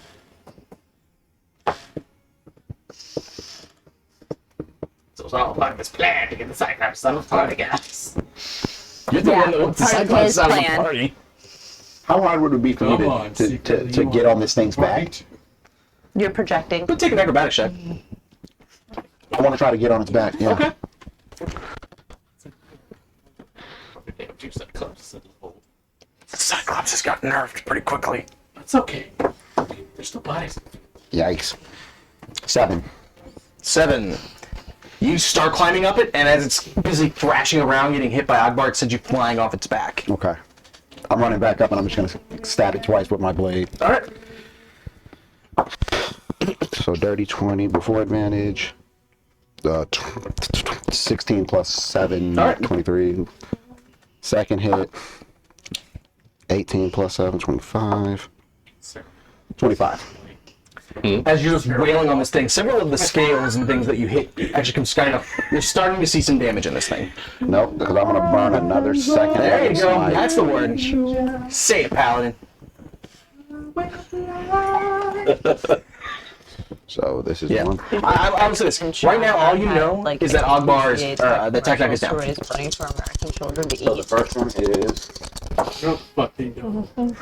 So it's all part of his plan to get the Cyclops out of the party, guys. You're the Yeah, one that wants the part of Cyclops his out of the plan. party. How hard would it be for me Come on, to secretly to you get are on this thing's back? right. You're projecting. But take an acrobatics check. I want to try to get on its back. Yeah. Okay. Damn, two Cyclops in the hole. Cyclops has got nerfed pretty quickly. That's okay. There's still bodies. Yikes. 7. 7. You start climbing up it, and as it's busy thrashing around, getting hit by Ogbar, it sends you flying off its back. Okay. I'm running back up, and I'm just gonna stab it twice with my blade. All right. So dirty 20 before advantage. 16 plus 7, All right. 23. Second hit. 18 plus 7, 25. 25. As you're just wailing on this thing, several of the scales and things that you hit actually come skying up. You're starting to see some damage in this thing. Nope, because I'm gonna burn another second. There you level go. smite. That's the word. Say it, Paladin. So this is Yeah. one. I would say this. Right now, all you know is that Ogbar is, that Tactac is down. Running for American children to So the eat. first one is. No fucking no.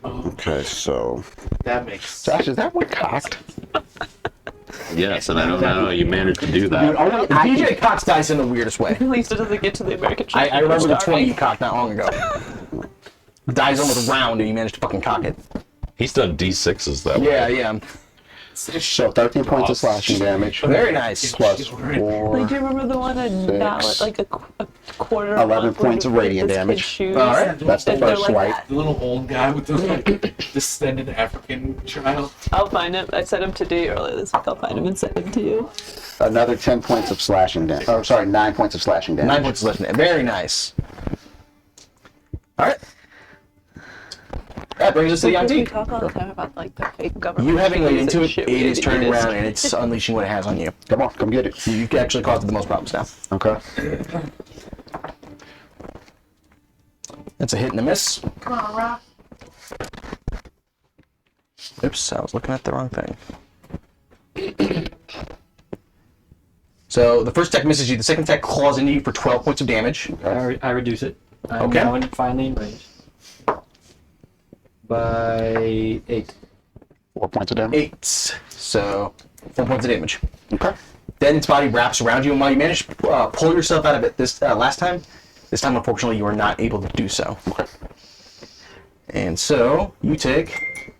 Okay, so. That makes Josh, is that one cocked? Yes, and I don't know how you managed to do that. DJ cocks dice in the weirdest way. At least it doesn't get to the American I remember the Starving. 20 you cocked not long ago. The dice almost round and you managed to fucking cock it. He's done D6s that way. Yeah, yeah. So 13 points of slashing damage. Very nice. Plus 4. Like, do you remember the one in Ballot, like a quarter? 11 month where points he of fit radiant this damage. kid's shoes? All right. That's the And they're first like swipe. that. The little old guy with the like descended African child. I'll find him. I sent him to D earlier this week. I'll find him and send him to you. Another 10 points of slashing damage. Oh, sorry, 9 points of slashing damage. 9 points left in it. Very nice. Alright. That brings us to the We antique. talk all the time about like the fake government. You having laid into it, shit it we is did turning this. around and it's unleashing what it has on you. Come on, come get it. You actually caused it the most problems now. Okay. That's a hit and a miss. Oops, I was looking at the wrong thing. So the first attack misses you. The second attack claws into you for 12 points of damage. I reduce it. I'm Okay. now finally in range. By 8. 4 points of damage. 8. So 4 points of damage. Okay. Then its body wraps around you, and while you manage to pull yourself out of it this last time, this time unfortunately you are not able to do so. Okay. And so you take.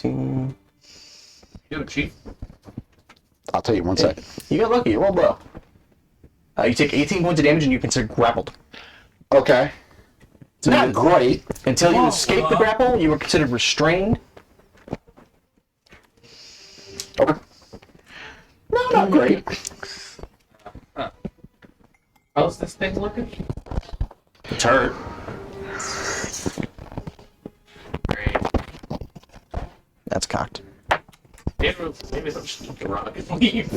Yo, Chief. I'll tell you 1 second. You got lucky. You rolled low. You take 18 points of damage, and you consider grappled. Okay. So Not great. until you escape the grapple, you were considered restrained. Okay. No, not great. How's this thing looking? It's hurt. Great. That's cocked. Maybe they'll just take a rock and leave.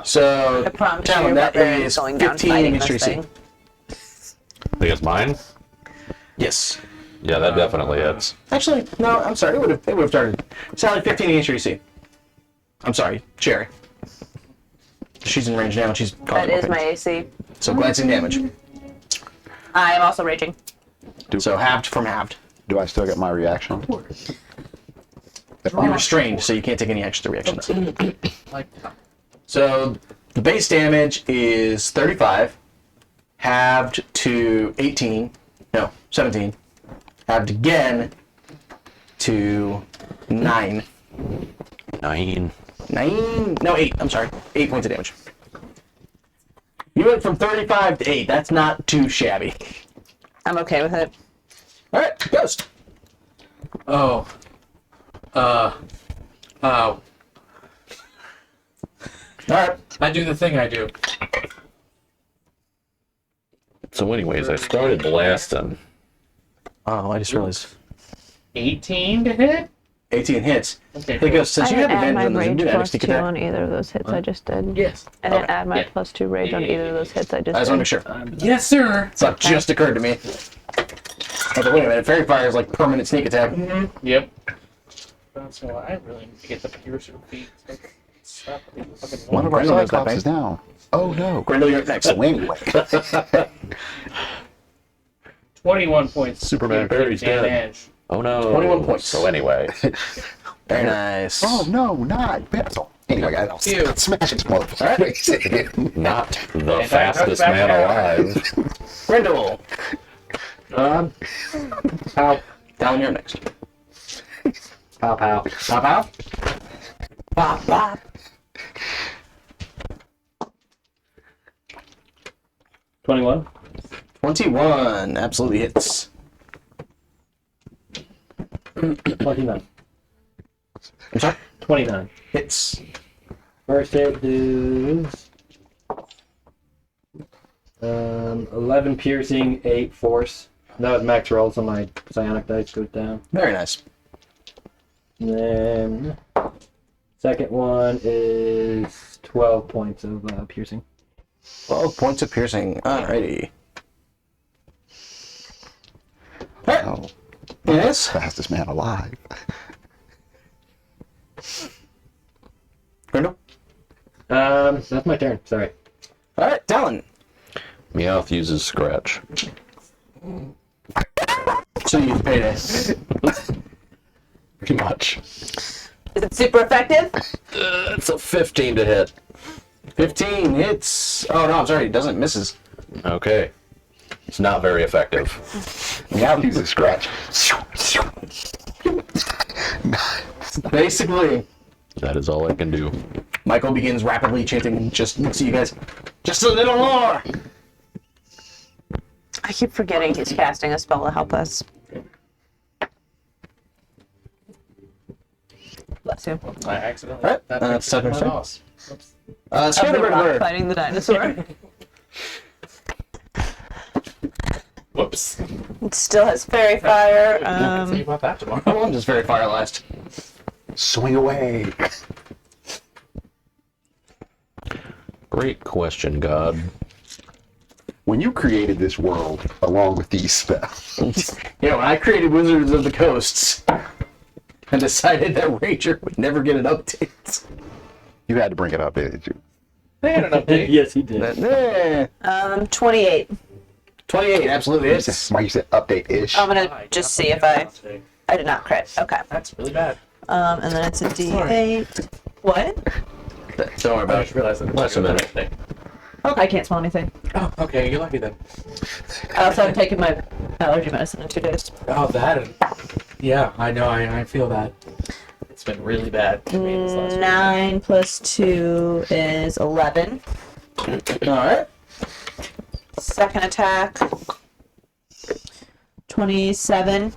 So, I promise Talon, you, that Barbarian is going down 15 fighting against your this AC. thing. I think it's mine. Yes. Yeah, that definitely hits. Actually, no, I'm sorry. It would have started. Sally, 15 against your AC. I'm sorry, Cherry. She's in range now, and she's That causing is more my pain. AC. So glancing damage. I am also raging. So halved from halved. Do I still get my reaction? You're restrained, so you can't take any extra reactions. Like, So the base damage is 35, halved to 18, no, 17, halved again to 9. 9. 9, no, 8, I'm sorry, 8 points of damage. You went from 35 to 8, that's not too shabby. I'm okay with it. Alright, Ghost. oh. Alright. I do the thing I do. So anyways, I started blasting. Oh, I just realized. 18 to hit? 18 hits. Okay, Hey, Ghost, I since you didn't have add advantage my on this, you rage do add a plus sneak 2 attack. on either of those hits. I just did. Yes. I didn't Okay. add my Yeah. plus 2 rage on either of those hits. I just I just want to did. make sure. Yes, sir. That just occurred to me. I was like, wait a minute, Fairy Fire is like permanent sneak attack. Yep. That's why I really need to get the piercer feet. Stop being fucking One of our Grendel knows that, Cyclops is babe. down. Oh no. Grendel, you're up next. So anyway, 21 points. Superman Barry's dead. damage. Oh no. 21 points. So anyway, Very nice. oh no, not Basil. Anyway, I'll Ew. smash this motherfucker. not the And I fastest took back man my alive. Grendel. Pow, Talon, you're next. pow, pow. Pop out. Pop, pop. 21. 21. Absolutely hits. 29. I'm sorry? 29. Hits. First hit is 11 piercing, 8 force. That was max roll, so my psionic dice goes down. Very nice. And then second one is 12 points of piercing. 12 points of piercing. Alrighty. Alright. Oh, Yes. fastest man alive. Grendel. That's my turn. Sorry. Alright, Talon. Meowth uses scratch. So you paid it. Pretty much. Is it super effective? It's a 15 to hit. 15 hits. Oh no, I'm sorry, it doesn't. Misses. Okay. It's not very effective. Now he's a scratch. Basically, That is all I can do. Michael begins rapidly chanting, just looks at you guys. Just a little more! I keep forgetting he's casting a spell to help us. Bless you. I accidentally. Alright, that that's picture of second my turn. boss. Oops. Of the Scanner rock Bird. fighting the dinosaur. Whoops. It still has fairy fire. Tell you about that tomorrow. I'm just very fire last. Swing away. Great question, God. When you created this world along with these spells, Yeah, when I created Wizards of the Coasts and decided that Ranger would never get an update. you had to bring it up, didn't you? They had an update. Yes, he did. 28. 28, absolutely You hits. said, you said update-ish. I'm gonna just see if I did not crit. Okay. That's really bad. And then it's a D8. What? Don't worry I about just it. realized that. Less a minute. Thing. I can't smell anything. Oh, okay, you're lucky then. I also haven't taken my allergy medicine in 2 days. Oh, that. Yeah, I know. I feel that. It's been really bad for me this last week. 9 plus 2 is 11. Alright. Second attack. 27.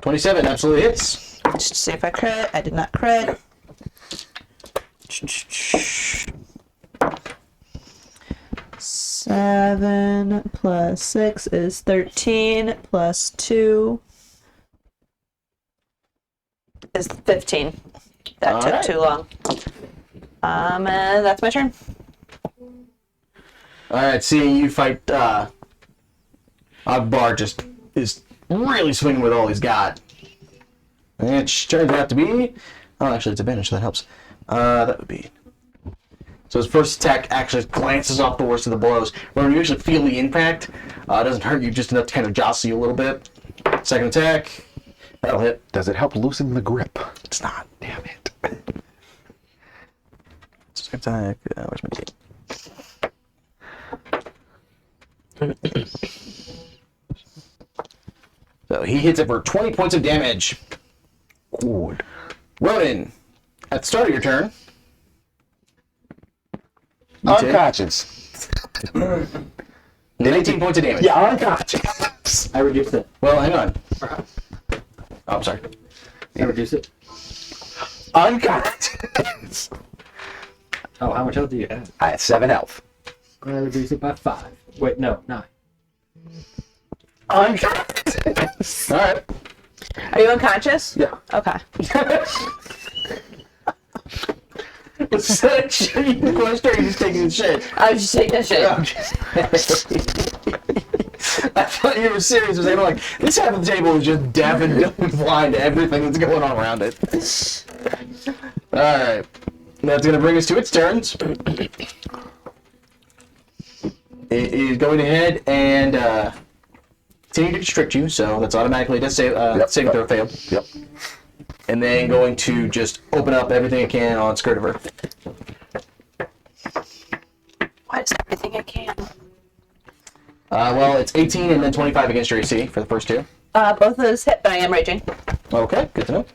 27, absolutely hits. Just to see if I crit. I did not crit. Seven plus 6 is 13. Plus 2 is 15. That took Alright. too long. And that's my turn. Alright, seeing you fight, Akbar just is really swinging with all he's got. And it turns out to be... Oh, actually, it's advantage, so that helps. That would be... So his first attack actually glances off the worst of the blows. When you actually feel the impact, it doesn't hurt you just enough to kind of jostle you a little bit. Second attack, that'll hit. Does it help loosen the grip? It's not. Damn it. Second attack, where's my D8? So he hits it for 20 points of damage. Good. Ronan, at the start of your turn, you take Unconscious. 19 points of damage. Yeah, unconscious. I reduced it. Well, hang on. Oh, I'm sorry. I reduced it. Unconscious. Oh, how much health do you have? I had 7 health. I reduced it by 5. Wait, no, 9. Unconscious. All right. Are you unconscious? Yeah. Okay. Was that a shitty question or are you just taking the shit? I was just taking a shit. I thought you were serious. I was like, this half of the table is just deaf and dumb and blind to everything that's going on around it. Alright. That's going to bring us to its turns. It is going ahead and continue to restrict you, so that's automatically a saving throw failed. Yep. And then going to just open up everything it can on Skirtiver. What is everything I can? Well, it's 18 and then 25 against your AC for the first two. Both of those hit, but I am raging. Okay, good to know.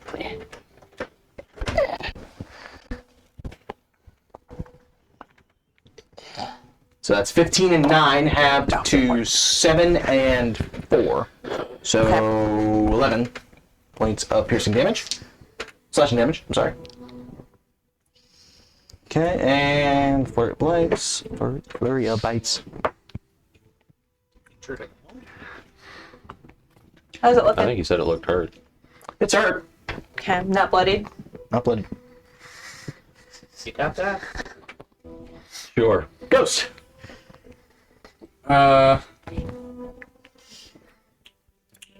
So that's 15 and 9 halved to 7 and 4. So 11 points of piercing damage. Slashing damage, I'm sorry. Okay, and Flurry of Bites. Flurry of Bites. How's it I looking? think he said it looked hurt. It's hurt. Okay, not bloodied. Not blood. You got that? Sure. Ghost.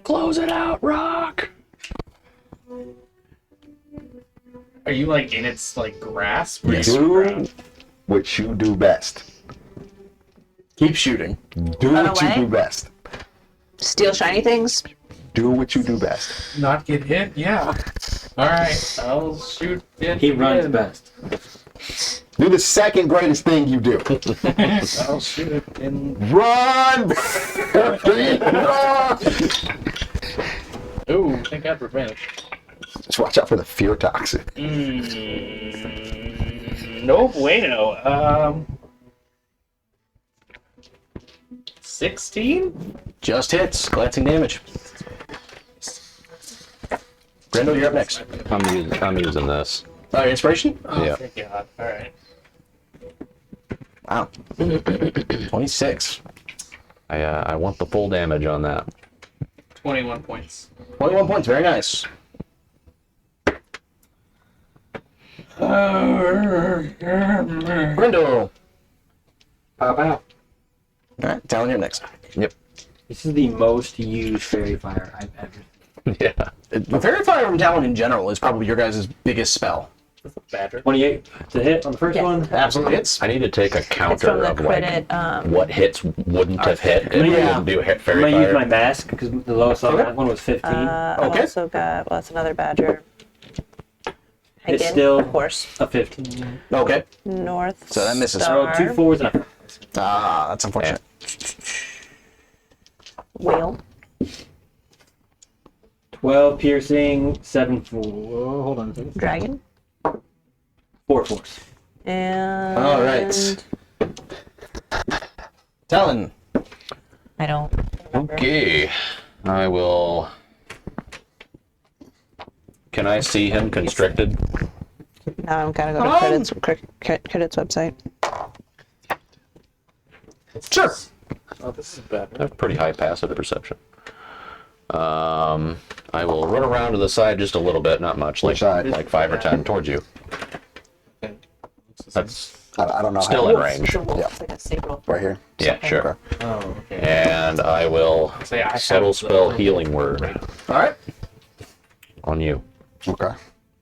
Close it out, Rock. Are you like in its like grasp? Or Yes. you Do what you do best. Keep shooting. Do Run what you away? do best. Steal shiny things. Do what you do best. not get hit? Yeah. Alright, I'll shoot it. He runs again. best. Do the second greatest thing you do. I'll shoot it in. Run! Run! Ooh, thank God for advantage. Just watch out for the fear toxin. No bueno. 16? Just hits. Glancing damage. Grendel, you're up next. I'm using this. Inspiration? Oh, Yeah. thank God. Alright. Wow. 26. I want the full damage on that. 21 points. 21 points. Very nice. Grendel. Pop out. Alright, Talon, you're next. Yep. This is the most used fairy fire I've ever seen. Yeah. The Fairy Fire from Talon in general is probably your guys' biggest spell. That's a badger. 28 to hit on the first Yes. one. Absolutely hits. I need to take a It's from counter the of like credit. what hits wouldn't have hit if we Yeah. didn't do hit I'm fairy gonna use my fire. mask because the lowest on that one was 15. I've Okay. also got, well, that's another badger. It's Again, still of course. a 15. Okay. North So that misses. I rolled 2 Star. 4s and a That's unfortunate. Whale. 12 piercing, 7 4. Hold on a second. Dragon. 4 4s. And... All right. Talon. I don't remember. Okay. I will. Can I see him constricted? Now I'm gotta go to Credit's website. Sure. Oh, this is bad. I have pretty high passive perception. I will run around to the side just a little bit, not much, like Which side? like 5 or 10 towards you. That's I don't know. still how in range. It's like a staple. Right here. Yeah, sure. Oh, okay. And I will Say I have subtle the- spell healing word All right. on you. Okay.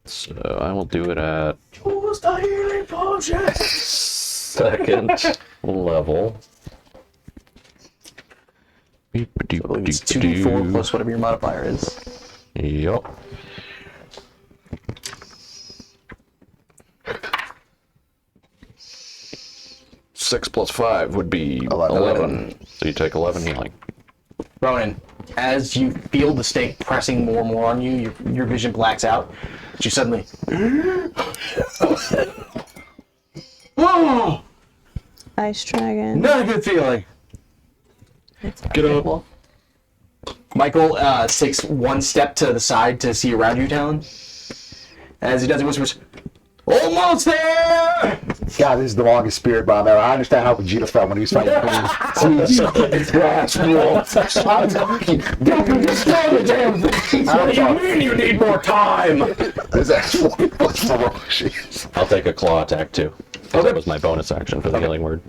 So I will do it at Who's the healing potion? second level. I believe it's 2d4 plus whatever your modifier is. Yup. Six plus 5 would be 11. So you take 11 healing. Ronan, as you feel the stake pressing more and more on you, your vision blacks out. But you suddenly. Oh! Ice dragon. Not a good feeling. Get up. Michael takes one step to the side to see around you, Talon. As he does, he whispers, "Almost there!" God, this is the longest spirit bomb ever. I understand how Vegeta felt when he was fighting Krillin. Grass wolf. I'm talking. Don't destroy the damn thing. What do you mean you need more time? This actually was ferocious. I'll take a claw attack too. 'Cause that was my bonus action for the healing word.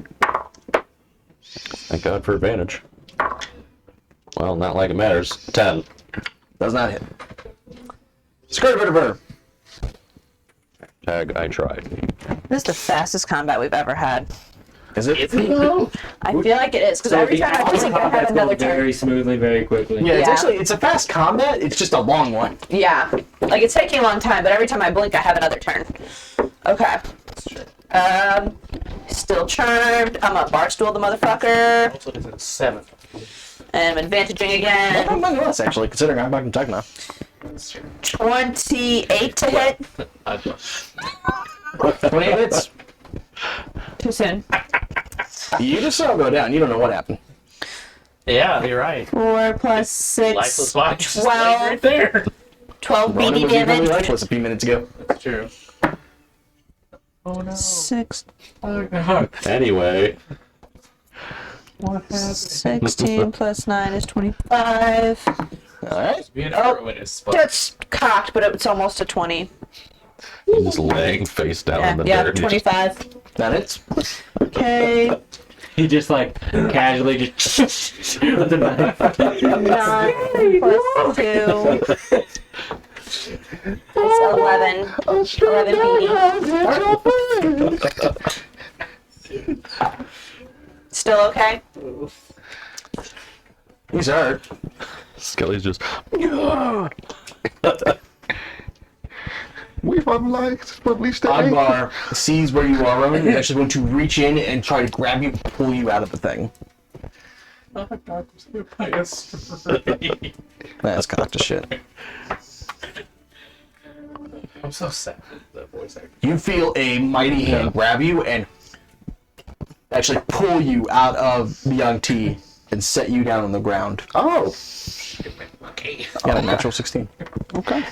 Thank God for advantage. Well, not like it matters. 10. Does not hit. Skirt. Tag, I tried. This is the fastest combat we've ever had. Is it? I feel like it is because every time I blink, I have another turn. very smoothly, very quickly. Yeah, it's Yeah. actually it's a fast combat. It's just a long one. Yeah, like it's taking a long time, but every time I blink, I have another turn. Okay. Still charmed. I'm a barstool the motherfucker, Also, it's at 7. and I'm advantaging again. I'm not less actually, considering I'm back in tech now. 28 to hit. 28 hits. Too soon. You just saw it go down. You don't know what happened. Yeah, you're right. 4 plus 6. Lifeless watch just 12. laying right there. 12 Ronan BD was really damage. lifeless a few minutes ago. That's true. Oh no. 6, Oh god. Anyway, 16 plus 9 is 25. All right. Me and Erwin is spot. That's cocked, but it's almost a 20. he's just laying face down in the Yeah, dirt. 25. That hits. Okay. He just like casually just with the knife. 9 plus 2. That's 11. 11 BD. Still okay? He's hurt. Skelly's just. We've unlocked at least Ogbar sees where you are, Ronan. He's actually going to reach in and try to grab you, pull you out of the thing. Oh my god, there's That's cocked as shit. I'm so sad. That voice actor. You feel a mighty hand grab you and actually pull you out of the young T and set you down on the ground. Oh, Okay. Got a natural 16. okay.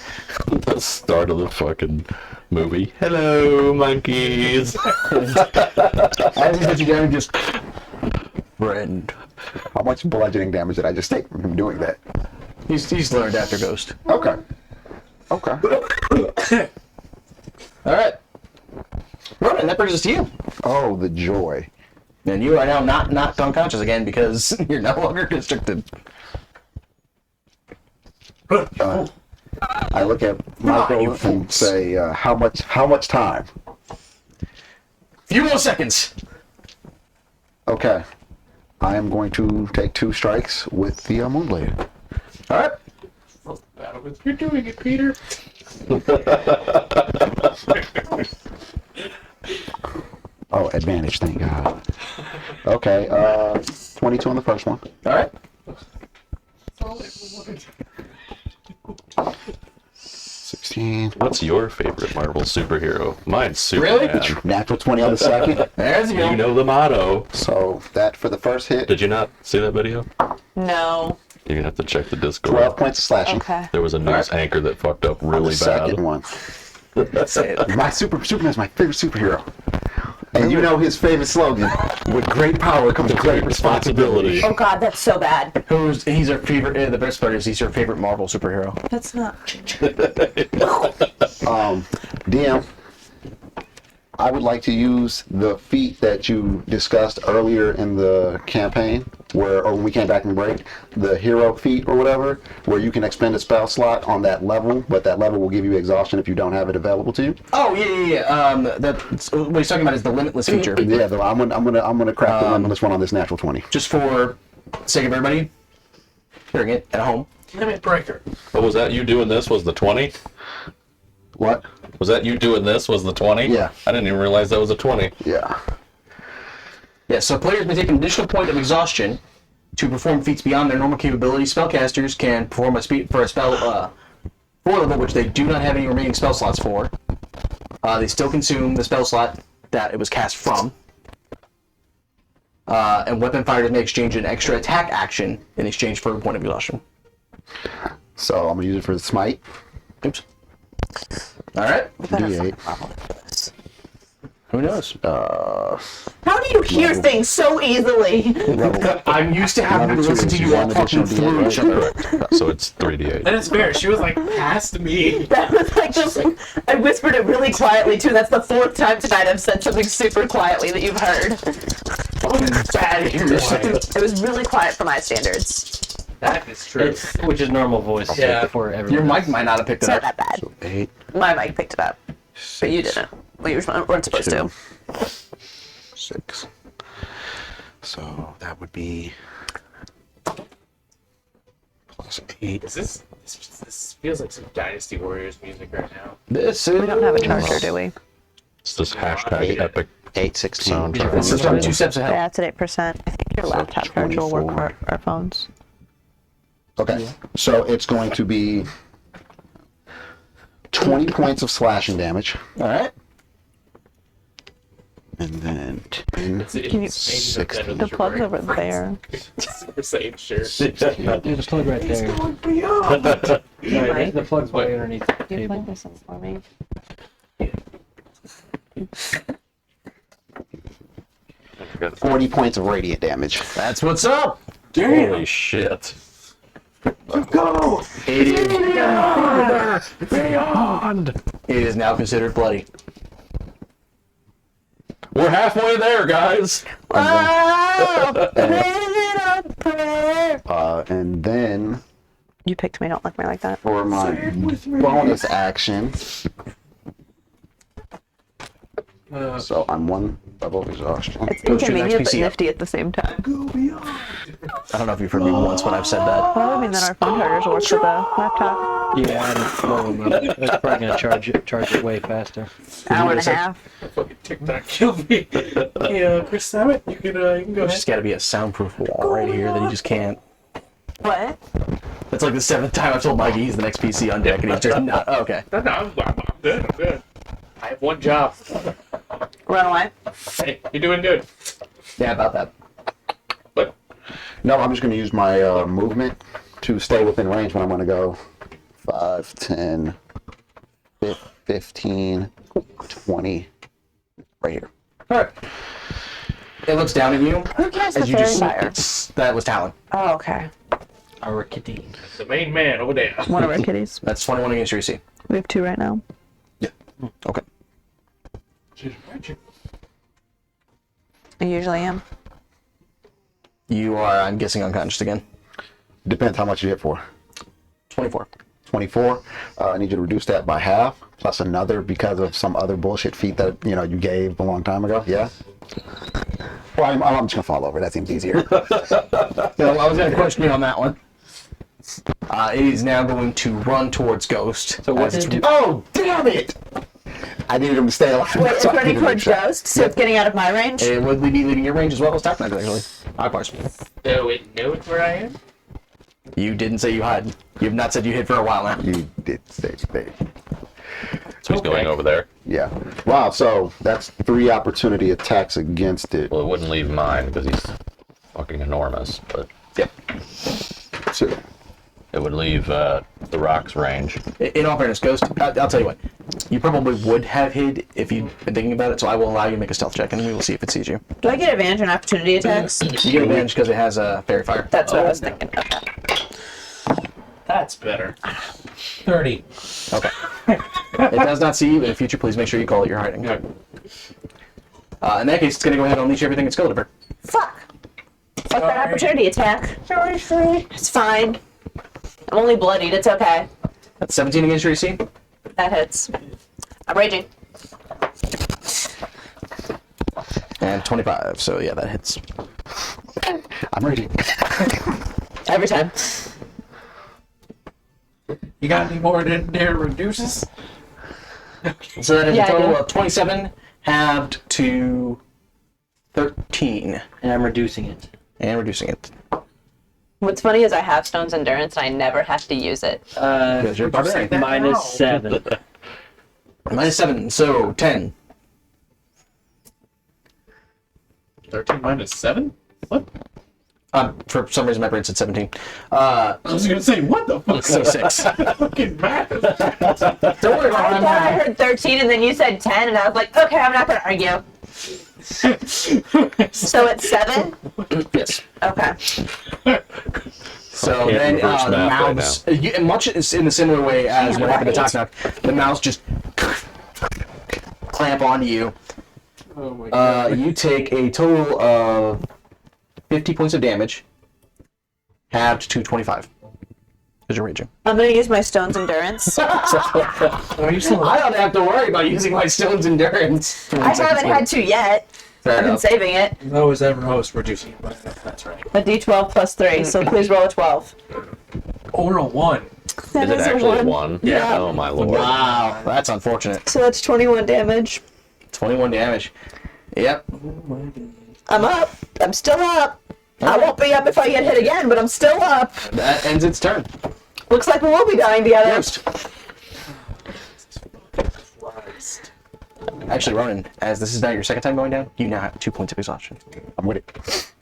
The start of the fucking movie. Hello, monkeys. As he sets you down, he just friend. How much bludgeoning damage did I just take from him doing that? He's learned after Ghost. Okay. Okay. All right, Ronan, that brings us to you. Oh, the joy. And you are now not knocked unconscious again because you're no longer constricted. I look at Michael and say, "How much time?" Few more seconds. Okay. I am going to take 2 strikes with the Moonblade. All right. You're doing it, Peter. Oh, advantage, thank God. Okay, 22 on the first one. All right. 16. What's your favorite Marvel superhero? Mine's Really? Superman. Natural 20 on the second. There's you go. You know the motto. So that for the first hit, Did you not see that video? No. You're gonna have to check the Discord. 12 points of slashing. Okay. There was a news anchor that fucked up The really second bad. one. Say it. Superman's my favorite superhero. And you know his favorite slogan: "With great power comes great responsibility." Oh god, that's so bad. He's our favorite. The best part is he's your favorite Marvel superhero. That's not. DM, I would like to use the feat that you discussed earlier in the campaign, or when we came back from break, the hero feat or whatever, where you can expend a spell slot on that level, but that level will give you exhaustion if you don't have it available to you. Oh yeah. That's what he's talking about is the limitless feature. Yeah, I'm gonna craft the limitless one on this natural 20. Just for the sake of everybody hearing it at home. Limit breaker. What was that? You doing this was the 20? What? Was that you doing this was the 20? Yeah. I didn't even realize that was a 20. Yeah. Yeah. So players may take an additional point of exhaustion to perform feats beyond their normal capability. Spellcasters can perform a spell for a level which they do not have any remaining spell slots for. They still consume the spell slot that it was cast from. And weapon fighters may exchange an extra attack action in exchange for a point of exhaustion. So I'm gonna use it for the smite. Oops. All right. D8. Who knows? How do you hear things so easily? I'm used to having to Level two listen to is you all one talking additional through D8, each other. Correct. So it's 3d8. That is fair. She was like past me. That was like just. I whispered it really quietly too. That's the 4th time tonight I've said something super quietly that you've heard. It was really quiet for my standards. That is true. It's which is normal voice Yeah. for everyone. Your mic might not have picked It's it not up. that bad. 8, My mic picked it up, but you 6, didn't. Well, you weren't supposed to. 6. So that would be plus 8. This feels like some Dynasty Warriors music right now. This is. We don't have a charger, do we? It's this hashtag epic 8, 16. soundtrack. This is from 2 steps ahead. Yeah, it's at 8%. I think your laptop charger will work for our phones. Okay, so it's going to be 20 points of slashing damage, All right. and then 10. It's Can you- 16. The plug's over there. Super Saiyan shirt. There's a plug right there. Mike, The plug's way underneath the you table. plug this in for me. 40 points of radiant damage. That's what's up. Holy shit. It is now considered bloody. We're halfway there, guys. And then You picked me, don't look at me like that. for my bonus action, so I'm 1 level of exhaustion. It's Go to your next inconvenient but PC. nifty at the same time. I don't know if you've heard me once when I've said that. Well, that would mean that our phone chargers will work for the laptop. Yeah, it's probably gonna charge it way faster. Hour and a half. Fucking TikTok killed me. Yeah, Chris Samet, you can go There's ahead. just got to be a soundproof wall right here that he just can't. What? That's like the 7th time I've told Mikey he's the next PC on deck, and he's just not. Oh, okay. No, I'm good. I'm good. I have one job. Run away? Hey, you're doing good. Yeah, about that. But No, I'm just going to use my movement to stay within range when I'm going to go 5, 10, 15, 20, right here. All right. It looks down at you. Who cast the As you fairy just. fire? That was Talon. Oh, okay. Our kitty. the main man over there. One of our kitties. That's 21 against your AC. We have 2 right now. Okay. I usually am. You are, I'm guessing, unconscious again. Depends how much you hit for. 24. 24. I need you to reduce that by half, plus another because of some other bullshit feat that you gave a long time ago. Yeah. Well, I'm just gonna fall over. That seems easier. So I was going to question you on that one. It is now going to run towards Ghost. So what as it's- did Oh, damn it! I needed him to stay alive. Wait, it's so I running needed him towards to- Ghost, so it's getting out of my range? It would be leaving your range as well as Tap Knife, actually. High bars. So it knows where I am? You didn't say you hid. You've not said you hid for a while now. You did say they. So he's going over there. Yeah. Wow. So that's 3 opportunity attacks against it. Well, it wouldn't leave mine because he's fucking enormous, but Yep. 2. it would leave the rock's range. In all fairness, Ghost, I'll tell you what. You probably would have hid if you'd been thinking about it, so I will allow you to make a stealth check, and we will see if it sees you. Do I get advantage on opportunity attacks? You get advantage because it has a fairy fire. That's what I was thinking. Okay. That's better. 30. Okay. It does not see you. In the future, please make sure you call it you're hiding. Okay. In that case, it's going to go ahead and unleash everything it's got. Fuck. Fuck that opportunity attack. It's fine. I'm only bloodied. It's okay. That's 17 against your AC. That hits. I'm raging. And 25, so yeah, that hits. I'm ready. Every time. You got any more than there reduces? So that is Yeah, a I total do. of 27 halved to 13. And I'm reducing it. And reducing it. What's funny is I have Stone's Endurance and I never have to use it. Because you're a barbarian. -7. -7, so 10. 13 minus 7? What? For some reason, my brain said 17. I was gonna say, what the fuck? So 6. Fucking math. Don't worry about I it. thought I heard 13 and then you said 10 and I was like, okay, I'm not gonna argue. So it's 7? Yes. Okay. So Can't then reverse the math right mouths, and much is in the similar way as what happened to Taknak, the mouths just clamp onto you. Oh my god. You take a total of 50 points of damage, halved to 25. Because you're raging. I'm gonna use my stone's endurance. Are you still I don't have to worry about using my stone's endurance. I haven't had to yet. Fair I've been enough. saving it. No, is ever host reducing, but that's right. A d12 plus 3, so please roll a 12. Or a 1. That Is it is a actually 1. one? Yeah. Oh my lord. Wow, that's unfortunate. So that's 21 damage. 21 damage. Yep. I'm up. I'm still up. I won't be up if I get hit again, but I'm still up. That ends its turn. Looks like we will be dying together. Ghost. Actually, Ronan, as this is now your second time going down, you now have 2 points of exhaustion. I'm with it.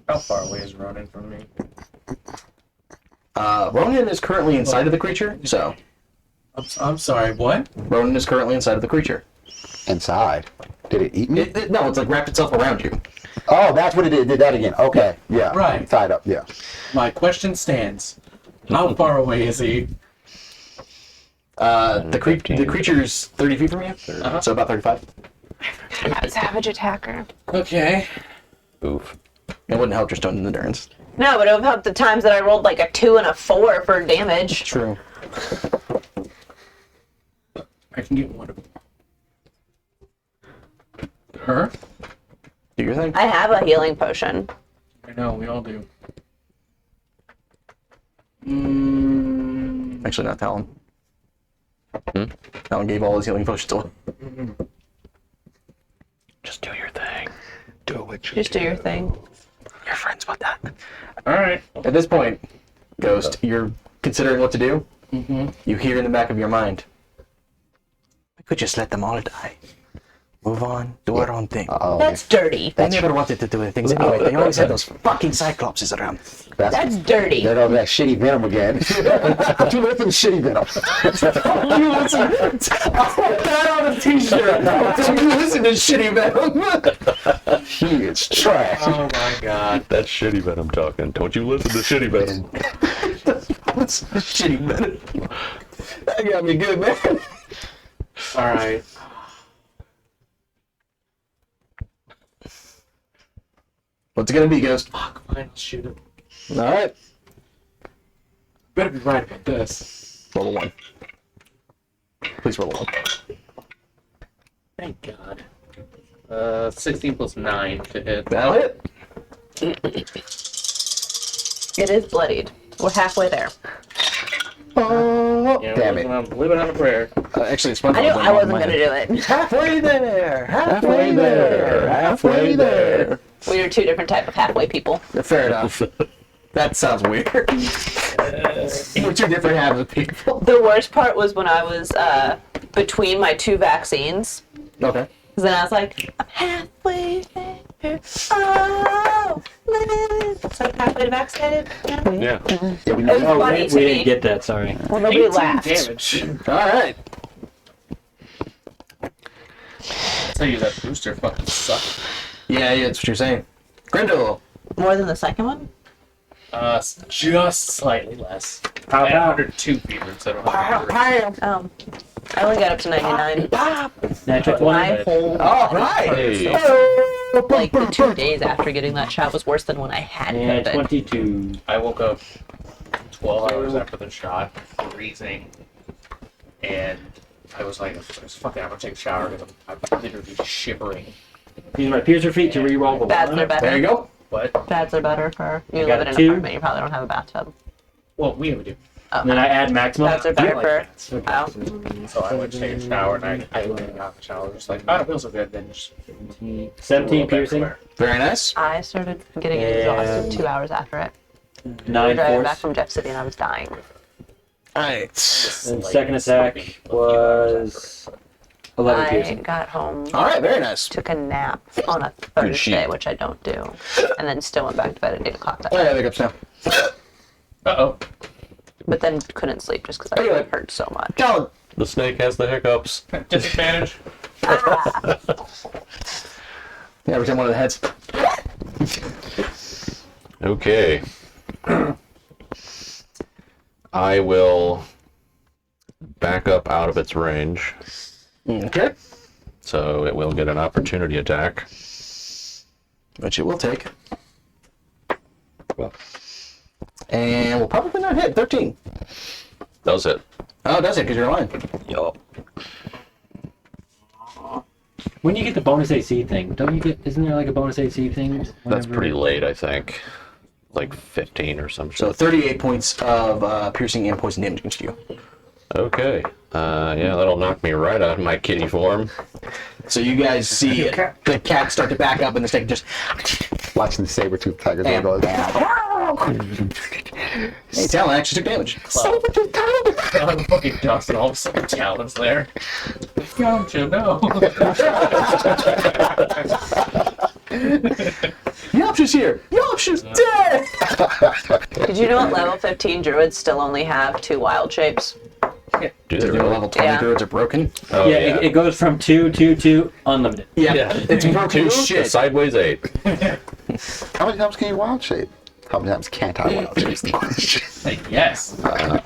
How far away is Ronan from me? Ronan is currently inside of the creature, so I'm sorry, what? Ronan is currently inside of the creature. Inside. Did it eat me? No, it's like wrapped itself around you. Oh, that's what it did. Did that again. Okay. Yeah. Right. Tied up. Yeah. My question stands. How far away is he? The creature's 30 feet from you, so about 35. Savage attacker. Okay. Oof. It wouldn't help your stone endurance. No, but it would help the times that I rolled like a 2 and a 4 for damage. True. I can get one of her. Do your thing. I have a healing potion. I know, we all do. Actually, not Talon. Talon gave all his healing potions away. Just do your thing. Do it. Just do your thing. You're friends with that. Alright. At this point, Ghost, you're considering what to do. You hear in the back of your mind, we could just let them all die. Move on, do our own thing. Oh, That's dirty. They never wanted to do anything anyway. They always had those fucking cyclopses around. That's dirty. That over that shitty venom again. Don't you listen to shitty venom. You listen. That on a t-shirt. Don't you listen to shitty venom. He is trash. Oh my god. That's shitty venom talking. Don't you listen to shitty venom. What's shitty venom? That got me good, man. Alright. What's it gonna be, Ghost? Fuck, fine, shoot him. All right. Better be right about this. Roll a 1. Please roll a 1. Thank god. 16 plus 9 to hit. That'll hit. It is bloodied. We're halfway there. Oh, Yeah, Damn it. I'm living on a prayer. actually, it's fun. I knew I wasn't gonna do it. Halfway there. Halfway there. Halfway there. We are 2 different type of halfway people. Fair enough. That sounds weird. We're 2 different halves of people. The worst part was when I was between my 2 vaccines. Okay. Because then I was like, I'm halfway there. Oh, it's like halfway to vaccinated. Yeah. Yeah, we It was know. funny We to me. didn't get that, sorry. Well, nobody 18 laughed. damage. All right. Tell you that booster fucking sucked. Yeah, that's what you're saying. Grendel. More than the second one? Just slightly less. Pow, I had pow. 102 fever, so I don't have fever. I only got up to 99. Natural My 20. whole All right. Hey. like the 2 days after getting that shot was worse than when I had Yeah, COVID. 22. I woke up 12 hours after the shot, freezing, and I was like, fuck it, I'm gonna take a shower because I'm literally shivering. Use my piercer feet to reroll the Bads are one. better. There you go. But, Bads are better for you got live in an 2? apartment. You probably don't have a bathtub. well, we have to do. And then I add maximum. Bads are better for. Okay. Oh. So I went to take a shower, and I got in the shower, just like, I don't feel so good, then just 17 piercing. Very nice. I started getting And- exhausted 2 hours after it. 9 We were driving back force. from Jeff City and I was dying. All right. And second attack was 11 I piercing. got home, All right, very nice. took a nap on a sheet. Thursday, which I don't do, and then still went back to bed at 8 o'clock that Oh, night. yeah, wake up now. Uh-oh. But then couldn't sleep just because I Anyway. hurt so much. Talon. The snake has the hiccups. Disadvantage. Yeah, return one of the heads. Okay. I will back up out of its range, Okay. so it will get an opportunity attack. Which it will take. Well, And we'll probably not hit. 13. does it? Oh, it does it because you're aligned. Yup. When you get the bonus AC thing, don't you get? Isn't there like a bonus AC thing? That's whenever- pretty late, I think. Like 15 or some So shit. 38 points of piercing and poison damage against you. Okay. Yeah, that'll knock me right out of my kitty form. So you guys see the cat start to back up and the snake just... Watching the saber-toothed tiger And- go. Hey, Talon actually took damage. I'm fucking dust and all of a sudden Talon's there. I found you, no. Yopshu's here! Yopshu's dead! Did you know at level 15 druids still only have 2 wild shapes? Do Did they you know really? level 20 Yeah. druids are broken? Oh, Yeah, it goes from 2 to unlimited. Yeah, it's broken Two as to shit. sideways 8. How many times can you wild shape? How many times can't I wild shape? Is the question. Like, yes.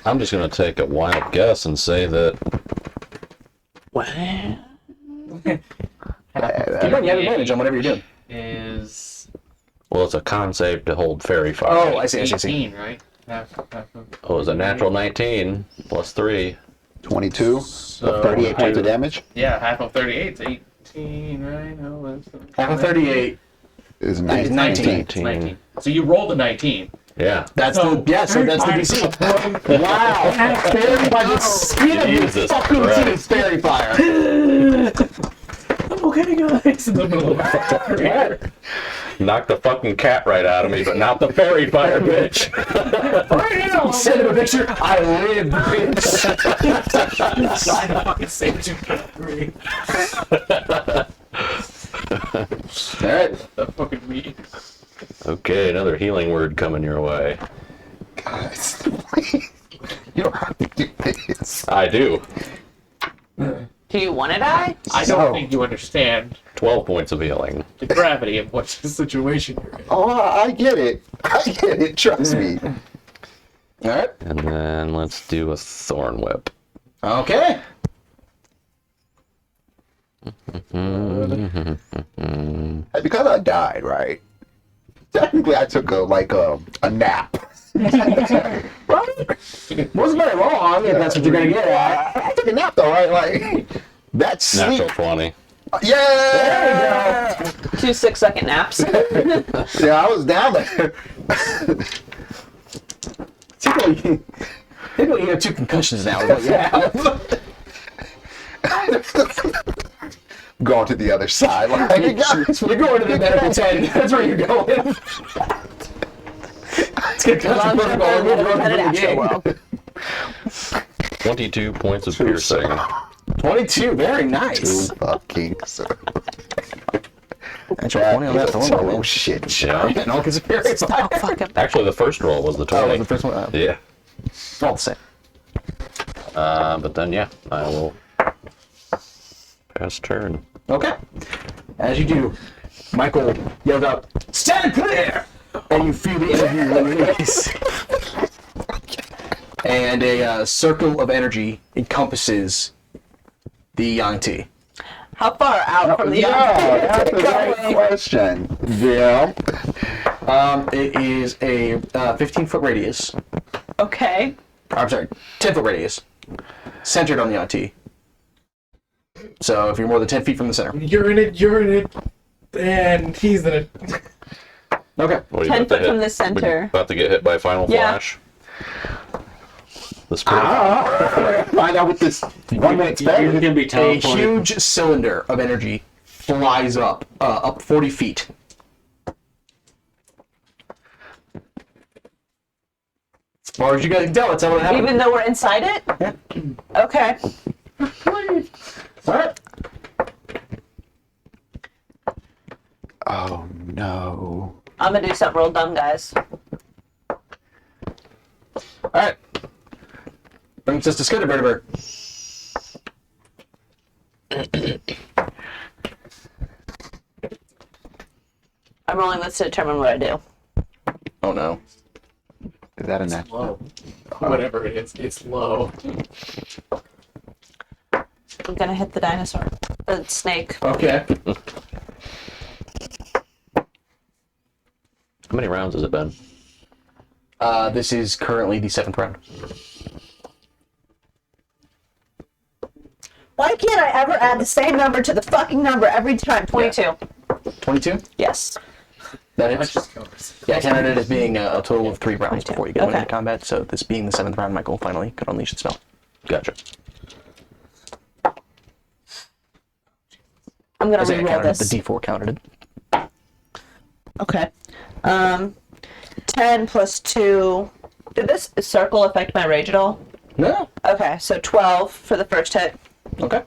I'm just going to take a wild guess and say that You have advantage on whatever you're doing. Is well, it's a con save to hold fairy fire. Oh, I see, I see, I see. 18, right? Half of- Oh, it was a natural 19 plus 3. 22 So, 38 points of damage Yeah, half of 38 is 18, right? No, that's Half of 38. is 19. 19. it's 19. So you rolled a 19. Yeah. That's the that's the DC. Wow! Fairy by the skin of your Jesus fucking Christ. teeth, fairy fire. Okay, guys. In the middle of the career. Knocked the fucking cat right out of me, but not the fairy fire, bitch. Send him a picture. I live, bitch. Sign a fucking saber tooth. All right. That fucking me. Okay, another healing word coming your way. Guys, you don't have to do this. I do. Do you want to die? I don't think you understand 12 points of healing. the gravity of what situation you're in. Oh, I get it. I get it. Trust me. All right. And then let's do a thorn whip. Okay. Hey, because I died, right? Technically, I took a nap. Wasn't very long if that's what you're gonna get at. I took a nap though, right? Like that's sleep. Natural 20. Yeah. 2 6-second naps. Yeah, I was down there. Typically, you have 2 concussions now. But yeah. Going to the other side. Like, You're going to the medical tent. That's where you're going. It's concussion protocol. We're running Headed for the game. Astro 22 points of piercing. 22. Very nice. fucking. Natural 20 on that thorn. Oh shit. Yeah. And all because of fairies. Oh, fuck it. Actually, the first roll was the 20. That was the first one. Yeah. All the same. But then, yeah, I will pass turn. Okay. As you do, Michael yelled out, "Stand clear!" And you feel the energy release. And a circle of energy encompasses the Yanti. How far out from the Yeah, that's a great question. Yeah. It is a 15-foot radius. Okay. I'm sorry, 10-foot radius. Centered on the Yanti. So if you're more than 10 feet from the center. You're in it, and he's in it. Okay. What are you 10 about to foot from hit? the center. About to get hit by Final Yeah. Flash? The spirit. Find out what this 1 minute You're spell. gonna be A teleported. huge cylinder of energy flies up 40 feet. As far as you guys can tell, that's how it happened. Even though we're inside it? Yeah. Okay. Alright. I'm gonna do something real dumb, guys. Alright. Brings us to Skitterberg. I'm rolling this to determine what I do. Oh no. Is that a natural? Low. Whatever it is, it's low. I'm gonna hit the dinosaur. The snake. Okay. How many rounds has it been? This is currently the 7th round. Why can't I ever add the same number to the fucking number every time? 22. 22? Yes. That Let's is. just go. This. Yeah, I counted it as being a total of 3 rounds 22. before you get Okay. into combat, so this being the 7th round, Michael finally could unleash the spell. Gotcha. I'm gonna I say I reroll counted it, this. the D4 counted it. Okay. 10 plus 2. Did this circle affect my rage at all? No. Okay, so 12 for the first hit. Okay.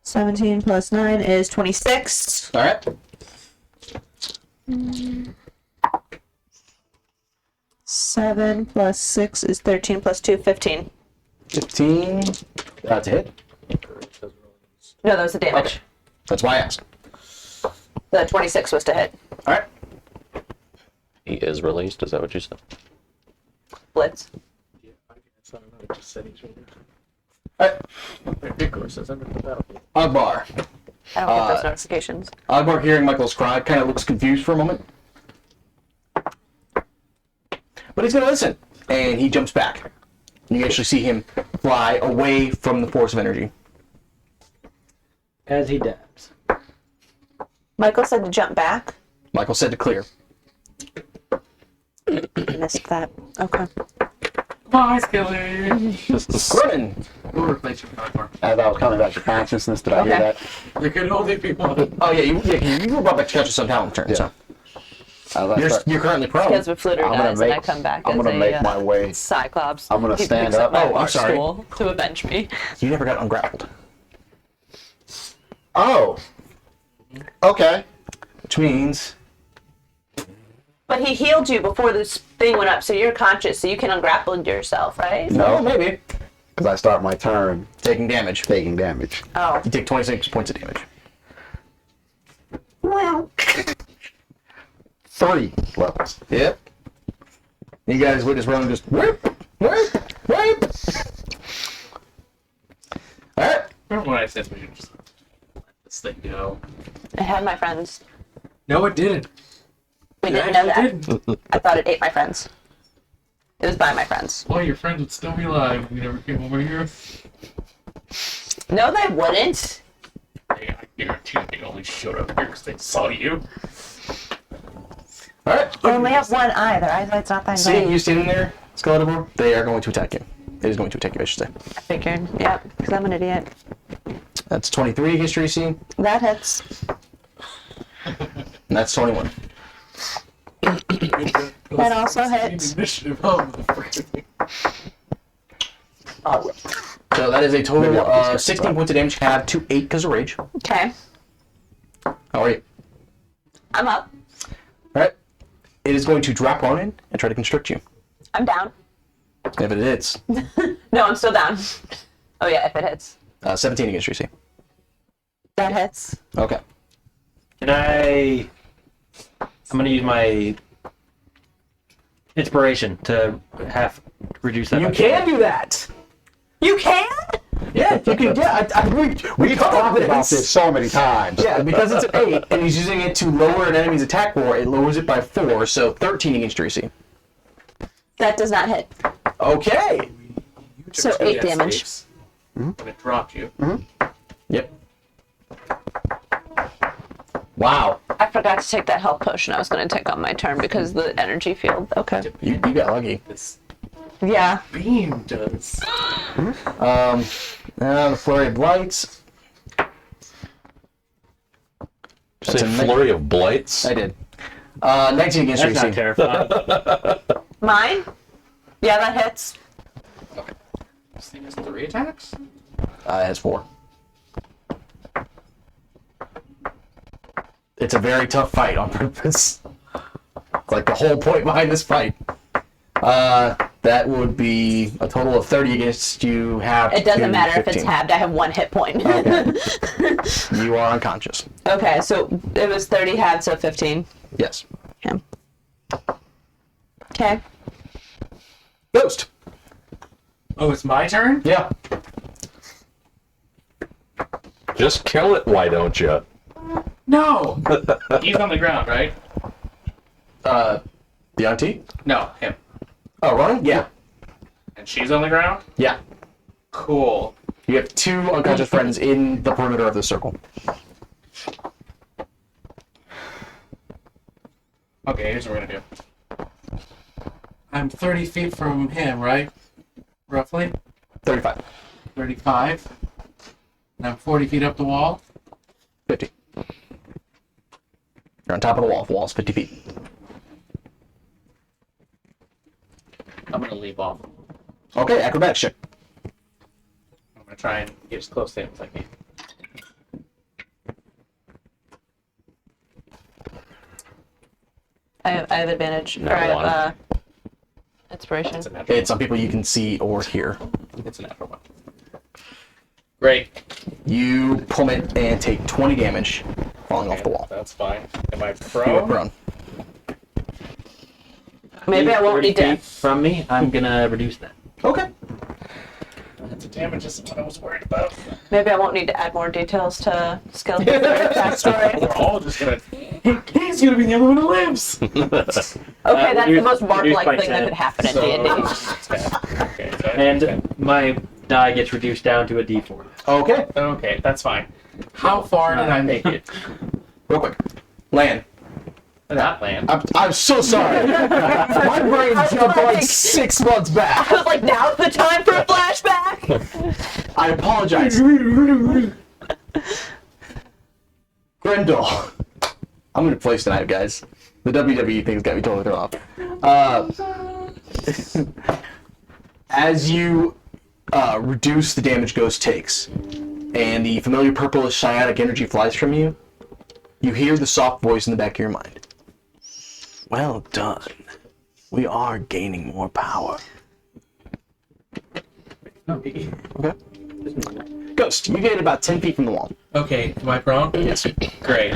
+17 +9 is 26. Alright. 7 plus 6 is 13 plus 2, 15. 15. That's a hit. No, that was the damage. Okay. That's why I asked. The 26 was to hit. Alright. He is released. Is that what you said? Blitz. Yeah, I guess. I don't know. It just said he's really. Alright. Icarus says under the battlefield. Ogbar. I don't get those notifications. Ogbar, hearing Michael's cry, kind of looks confused for a moment. But he's going to listen. And he jumps back. And you actually see him fly away from the force of energy. As he dabs. Michael said to jump back. Michael said to clear. Missed that. Okay. Bye, Skilly. Grinning. We'll replace your power. As I was coming back to consciousness, did I hear Okay. that? There can only be one. Oh, yeah, you were brought back to conscious on Talon's turn, Yeah. so. As I start- You're currently prone. Because with Flitter I'm gonna dies and I make- come back I'm as gonna a make my way. Cyclops. I'm gonna He stand picks up. my Oh, I'm bar sorry. stool to avenge me. You never got ungrappled. Oh. Okay. Which means. But he healed you before this thing went up, so you're conscious, so you can ungrapple yourself, right? No, maybe. Because I start my turn Taking damage. taking damage. Oh. You take 26 points of damage. Well. 3 levels. Yep. You guys witness Ronan just whip, whip, whip. Alright. Remember when I said we should just let this thing go? I had my friends. No, it didn't. We It didn't know that. actually didn't. I thought it ate my friends. It was by my friends. Well, your friends would still be alive if we never came over here. No, they wouldn't. I guarantee they only showed up here because they saw you. Alright. They only have one eye. Their eyesight's not that Seeing great. you standing there, Skeletor, they are going to attack you. It is going to attack you, I should say. I figured. Yep, because I'm an idiot. That's 23 against your AC, That hits. and that's 21. That also hits. Initiative. Oh, motherfucker. So that is a Maybe total I'll just of get 16 that. points of damage. Have to 8 because of rage. Okay. How are you? I'm up. Alright. It is going to drop Ronan and try to constrict you. I'm down. If it hits, No, I'm still down. Oh, yeah, if it hits. 17 against your AC. That hits. Okay. Can I? I'm gonna use my inspiration to half reduce that. You by can do that! You can? Yeah, you can. Yeah, we Talked about this so many times. Yeah, because it's an 8, and he's using it to lower an enemy's attack roll, it lowers it by 4, so 13 against your AC. That does not hit. Okay. You took So 2 8 death damage. saves When it dropped you. Yep. Wow. I forgot to take that health potion I was going to take on my turn because the energy field. Okay. You got lucky. This Yeah. beam does. The Flurry of Blights. Say flurry of blights. I did. 19 against your That's not AC. terrifying. Mine? Yeah, that hits. This thing has 3 attacks? It has 4. It's a very tough fight on purpose. It's like the whole point behind this fight. That would be a total of 30 against you. Half. It doesn't matter if it's 15. halved. I have 1 hit point. Okay. You are unconscious. Okay, so it was 30 halved, so 15. Yes. Yeah. Okay. Ghost. Oh, it's my turn? Yeah. Just kill it, why don't you? No! He's on the ground, right? The auntie? No, him. Oh, Ronan? Yeah. And she's on the ground? Yeah. Cool. You have 2 unconscious friends in the perimeter of the circle. Okay, here's what we're gonna do. I'm 30 feet from him, right? Roughly? 35. 35. And I'm 40 feet up the wall. 50. You're on top of the wall. The wall's 50 feet. I'm gonna leave off. Okay, acrobatics check. I'm gonna try and get as close to him as I can. I have advantage. Nat Or I have one. inspiration. It's a natural It's some people you can see or hear. one. It's a natural one. Great. You plummet and take 20 damage falling off the wall. That's fine. Am I You are prone? prone. Maybe I won't 30 need to. feet from me. I'm gonna reduce that. Okay. That's a damage is what I was worried about. Maybe I won't need to add more details to Skeleton backstory. We're all just gonna. He's gonna be the only one who lives. Okay, that's the reduce- most reduce Mark-like by thing that 10. could happen in So, D&D. 10. Okay, so And my die gets reduced down to a D4. Okay. okay, that's fine. How far did I make it? Real quick. Lan. Not land. I'm so sorry. My brain jumped like 6 months back. I was like, now's the time for a flashback. I apologize. Grendel. I'm gonna place tonight, guys. The WWE thing's got me totally thrown off. As you reduce the damage Ghost takes, and the familiar purplish cyanic energy flies from you, you hear the soft voice in the back of your mind. Well done. We are gaining more power. Okay. Ghost, you get about 10 feet from the wall. Okay, am I prone? Yes. Great.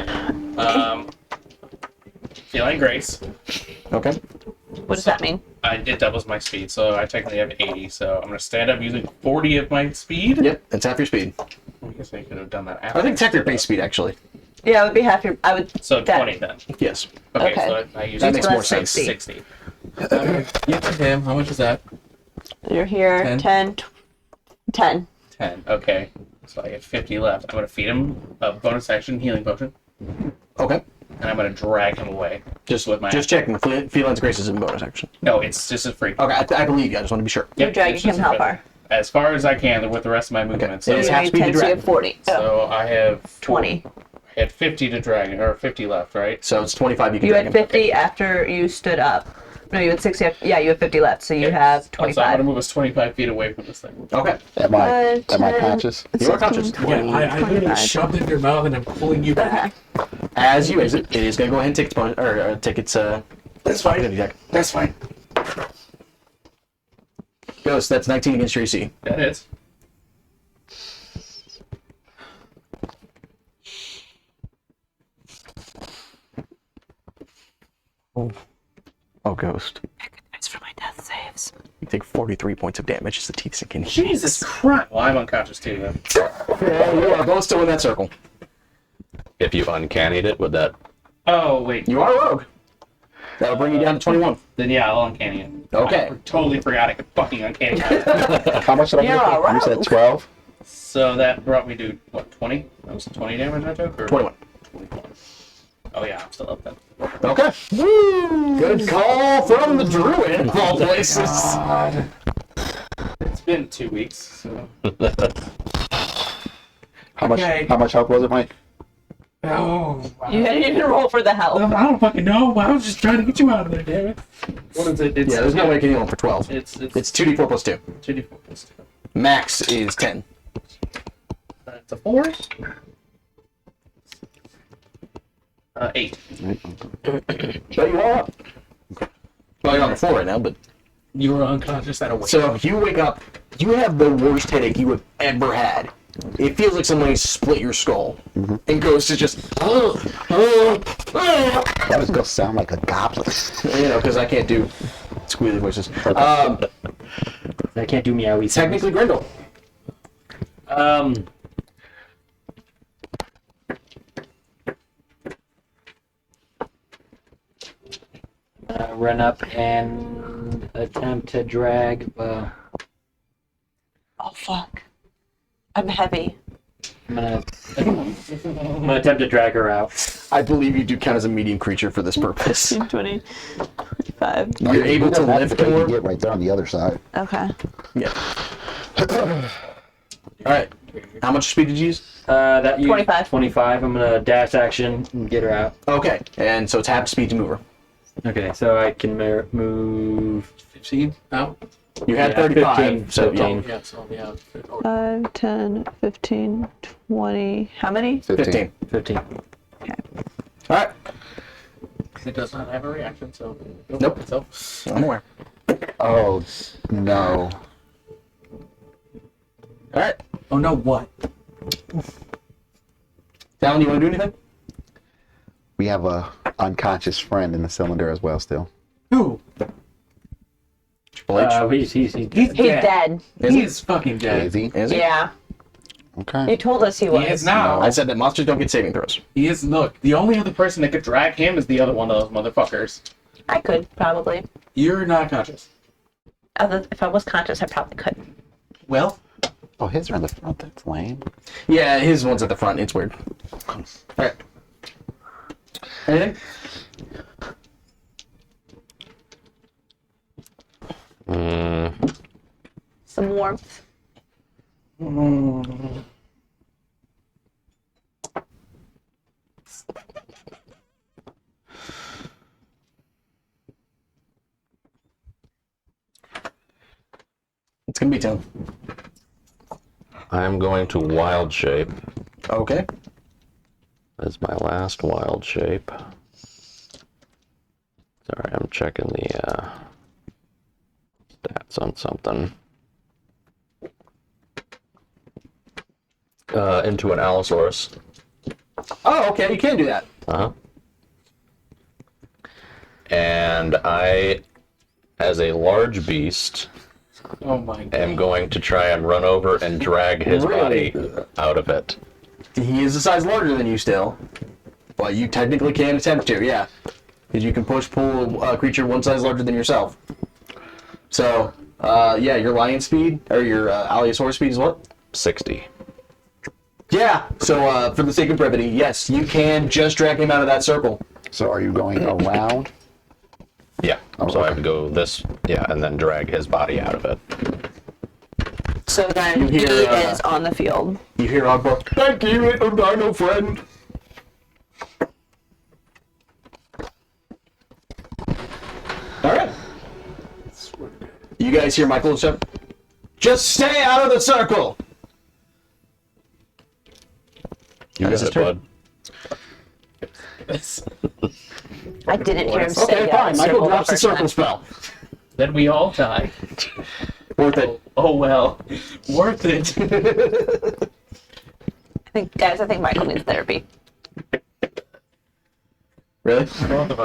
Feeling grace. Okay. What does that mean? It doubles my speed, so I technically have 80. So I'm gonna stand up using 40 of my speed. Yep, it's half your speed. I guess I could have done that after. I think it's half your base speed, actually. Yeah, it would be half your. I would. So that- 20 then. Yes. Okay, Okay. so I use That makes So more that's sense. 60. 60. Get to him. How much is that? You're here. 10. 10. 10. 10. Okay. So I have 50 left. I'm gonna feed him a bonus action healing potion, Okay. and I'm gonna drag him away. Just with my just checking. Felines Grace is in bonus action. No, it's just a free. Okay, I believe you. I just want to be sure. You're dragging it's him just a how free. far? As far as I can with the rest of my movement. So, It is You half need speed to 10, so you drag. have 40. Oh, so I have 20. I had 50 to drag, or 50 left, right? So it's 25 you can You drag had him. 50 after you stood up. No, you had 60. Yeah, you have 50 left, so you Okay. have Oh, so I'm gonna 25. move us 25 feet away from this thing. Okay. Am I 10, conscious? You are conscious. Yeah, I literally 25. shoved it in your mouth and I'm pulling you back. As you exit, it is going to go ahead and take its bonus, or take its That's fine. opportunity attack. That's fine. Ghost, that's 19 against your AC. That is. Oh, Ghost. It's for my death saves. You take 43 points of damage as the teeth sink in. Jesus Christ! Well, I'm unconscious too then. Yeah, you are both still in that circle. If you uncannied it, would that? Oh wait. You are a rogue. That'll bring you down to 21. Then yeah, I'll uncanny it. Okay. I totally forgot I could fucking uncanny it. How much did I You're get? all You said right. 12? So that brought me to what, 20? That was 20 damage I took? Or 21. 21. Oh yeah, I'm still up then. Okay. Good call from the druid of all places. It's been 2 weeks, so How much Okay. How much health was it, Mike? Oh, wow. You didn't even roll for the help. I don't fucking know. I was just trying to get you out of there, damn it. what is it? It's, Yeah, there's no way you can heal him for 12. It's It's 2d4 plus 2. 2d4 plus 2. Max is 10. It's a 4. 8. But you all up. Well, you're on the floor right now, but... You were unconscious at a wake. So you wake up, you have the worst headache you have ever had. It feels like somebody split your skull. And Ghost is just... That was gonna sound like a goblin. You know, because I can't do squealy voices. I can't do meowy. Technically Grendel. Run up and attempt to drag. Oh fuck. I'm heavy. I'm gonna attempt to drag her out. I believe you do count as a medium creature for this purpose. 20, 25. You're able to lift You more. get right there on the other side. Okay. Yeah. Alright. How much speed did you use? That you 25. 25. I'm gonna dash action and get her out. Okay. And so it's half speed to move her. Okay, so I can move. 15 out? You had Yeah, 35, 15, so 15. Yeah, so yeah. 5, 10, 15, 20. How many? 15. 15. Alright. It does not have a reaction, so... Nope. So, I'm aware. Oh no. Alright. Oh no, what? Talon, you want to do anything? We have a unconscious friend in the cylinder as well still. Who? Triple H. He's He's dead. He's fucking dead. Is he? Is he? Yeah. Okay. He told us he was. He is now. I said that monsters don't get saving throws. He is. Look, the only other person that could drag him is the other one of those motherfuckers. I could, probably. you're not conscious. If I was conscious, I probably could. Well, Oh, his are in the front. That's lame. Yeah, his one's at the front. It's weird. Alright. Anything? Some warmth. It's gonna be 10. I'm going to wild shape. Okay. That's my last wild shape. Sorry, I'm checking the stats on something. Into an Allosaurus. Oh, okay. You can do that. Uh-huh. And I, as a large beast, oh my god. am going to try and run over and drag his Really? body out of it. He is a size larger than you still, but you technically can attempt to, yeah. Because you can pull a creature one size larger than yourself. So, yeah, your lion speed, or your Allosaurus speed is what? 60. Yeah, so for the sake of brevity, yes, you can just drag him out of that circle. So are you going around? Yeah. So I have to go this, yeah, and then drag his body out of it. So then You he hear, is on the field. You hear Ogbar, thank you, little dino friend. Alright. You guys hear Michael and stuff? Just stay out of the circle! You That's got his it, turn. bud. I didn't hear him say Okay, that. fine. Michael circle drops the first circle time. spell. Then we all die. Worth it. Oh well. Worth it. I think Michael needs therapy. Really?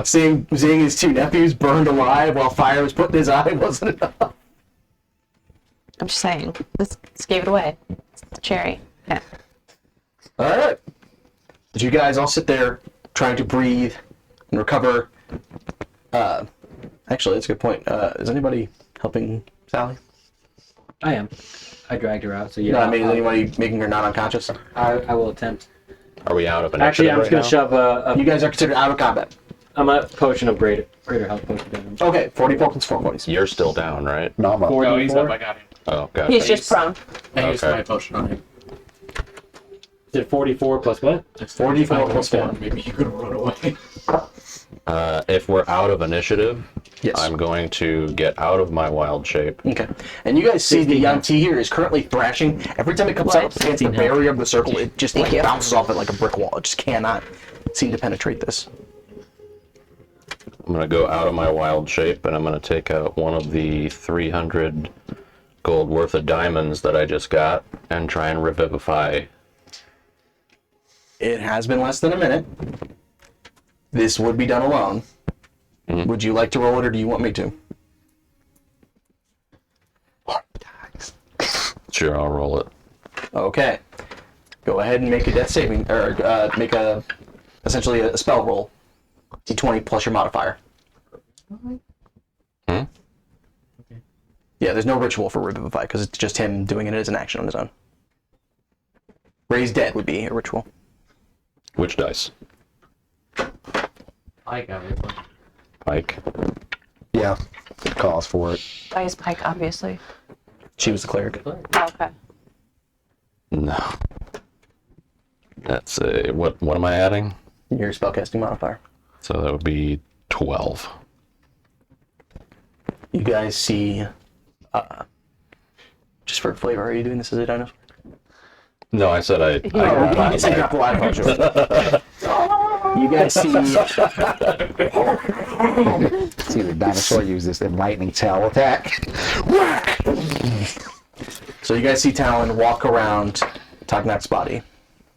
Seeing his two nephews burned alive while fire was put in his eye wasn't enough. I'm just saying. This gave it away. It's the cherry. Yeah. Alright. As you guys all sit there trying to breathe and recover. Actually, that's a good point. Is anybody helping Sally? I am. I dragged her out, so yeah. No, I mean, is anybody making her not unconscious? I will attempt. Are we out of Actually, initiative I'm just gonna shove You guys are considered out of combat. I'm a potion of greater health potion down. Okay, 44 plus 4 points. You're still down, right? No, I'm up. No, he's up. 44? I got him. Oh, God. He's just prone. I used Okay. my potion on him. Is it 44 plus what? It's 44 plus 4. Maybe you could run away. If we're out of initiative, Yes. I'm going to get out of my wild shape. Okay. And you guys see the Yanti here is currently thrashing. Every time it comes What? out against the barrier of the circle, it just like you. bounces off it like a brick wall. It just cannot seem to penetrate this. I'm gonna go out of my wild shape and I'm gonna take out one of the 300 gold worth of diamonds that I just got and try and revivify. It has been less than a minute. This would be done alone. Would you like to roll it, or do you want me to? Sure, I'll roll it. Okay. Go ahead and make a death saving, or essentially a spell roll. D20 plus your modifier. Yeah, there's no ritual for Revivify, because it's just him doing it as an action on his own. Raise Dead would be a ritual. Which dice? I got it. Pike. Yeah, it calls for it. By his pike, obviously. She was the cleric. Oh, okay. No. That's a... What am I adding? Your spellcasting modifier. So that would be 12. You guys see... just for flavor, are you doing this as a dinosaur? No, I said I You guys see... See the dinosaur use this enlightening tail attack. So you guys see Talon walk around Tagnak's body,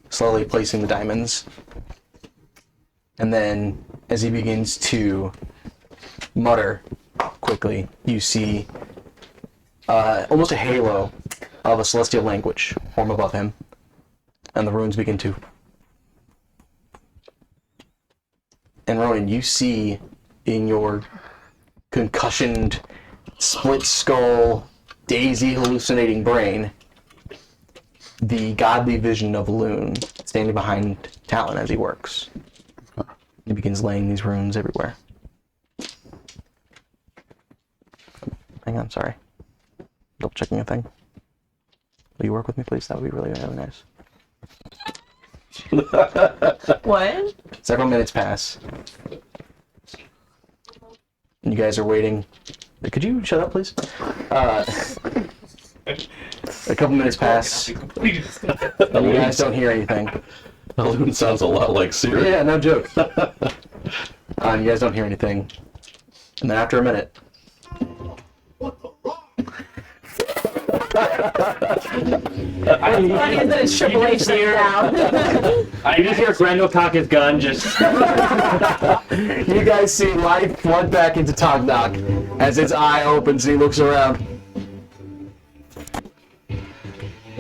slowly placing the diamonds. And then, as he begins to mutter quickly, you see almost a halo of a celestial language form above him. And the runes begin to... And Ronan, you see in your concussioned, split skull, daisy hallucinating brain, the godly vision of Loon standing behind Talon as he works. He begins laying these runes everywhere. Hang on, sorry. Double checking a thing. Will you work with me, please? That would be really, really nice. What? Several minutes pass. And you guys are waiting. Could you shut up, please? A couple minutes pass. And you guys don't hear anything. Loon sounds a lot like Siri. Yeah, no joke. And you guys don't hear anything. And then after a minute, Funny is that it's Triple H that's down. You just hear Grendel cock his gun, just... you guys see life flood back into Tognak as his eye opens and he looks around.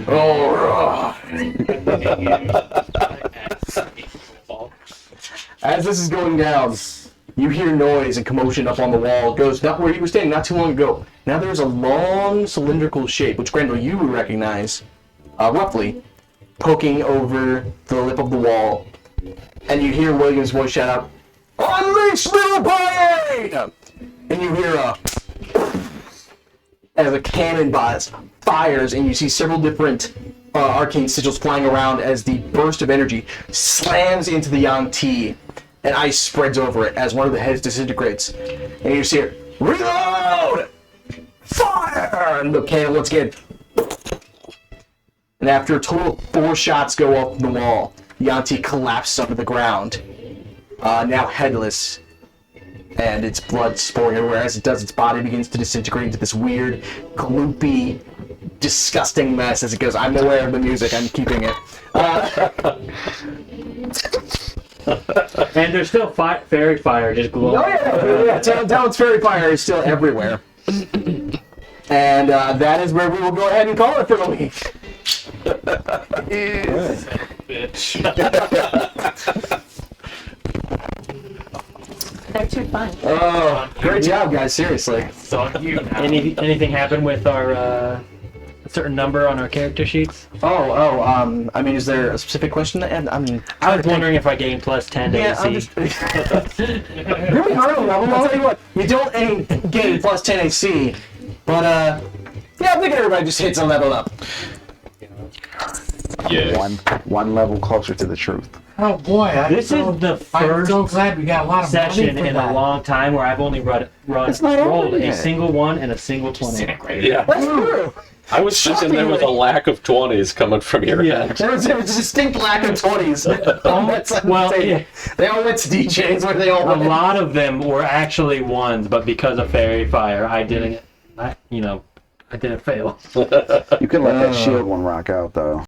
Alright. As this is going down, you hear noise and commotion up on the wall. It goes not where you were standing not too long ago. Now there's a long cylindrical shape, which Grendel you would recognize, roughly, poking over the lip of the wall. And you hear William's voice shout out, "Unleash Little Bane!" And you hear as a cannon buzz fires, and you see several different arcane sigils flying around as the burst of energy slams into the Yuan-Ti, and ice spreads over it as one of the heads disintegrates. And you see it, reload! Fire! And the cannon once again. And after a total of 4 shots go up the wall, Yuan-Ti collapses under the ground, now headless, and its blood pouring everywhere. As it does, its body begins to disintegrate into this weird, gloopy, disgusting mess as it goes. I'm aware of the music, I'm keeping it. And there's still fairy fire just glowing. Oh yeah, Talon's fairy fire is still everywhere. And that is where we will go ahead and call it for the week. They're too fun. Oh, great job, guys, seriously. It's on you now. Anything happen with our certain number on our character sheets? I mean, is there a specific question? I mean, I was wondering if I gained plus 10 to yeah, AC. I'm just... really hard on level. I'll tell you what, you don't gain plus 10 AC, but, yeah, I'm thinking everybody just hits a level up. Yeah. One level closer to the truth. Oh boy, This is the I'm so first glad we got a lot of money session for in that. a long time where I've only rolled over a yet. single 1 and a single 20. Disintegrated. Yeah. That's true. I was thinking there was a lack of 20s coming from your Yeah. end. There was a distinct lack of 20s. That's well, insane. They all went to DJs where they all A went. lot of them were actually 1s, but because of Fairy Fire, I didn't fail. You can let that shield one rock out though.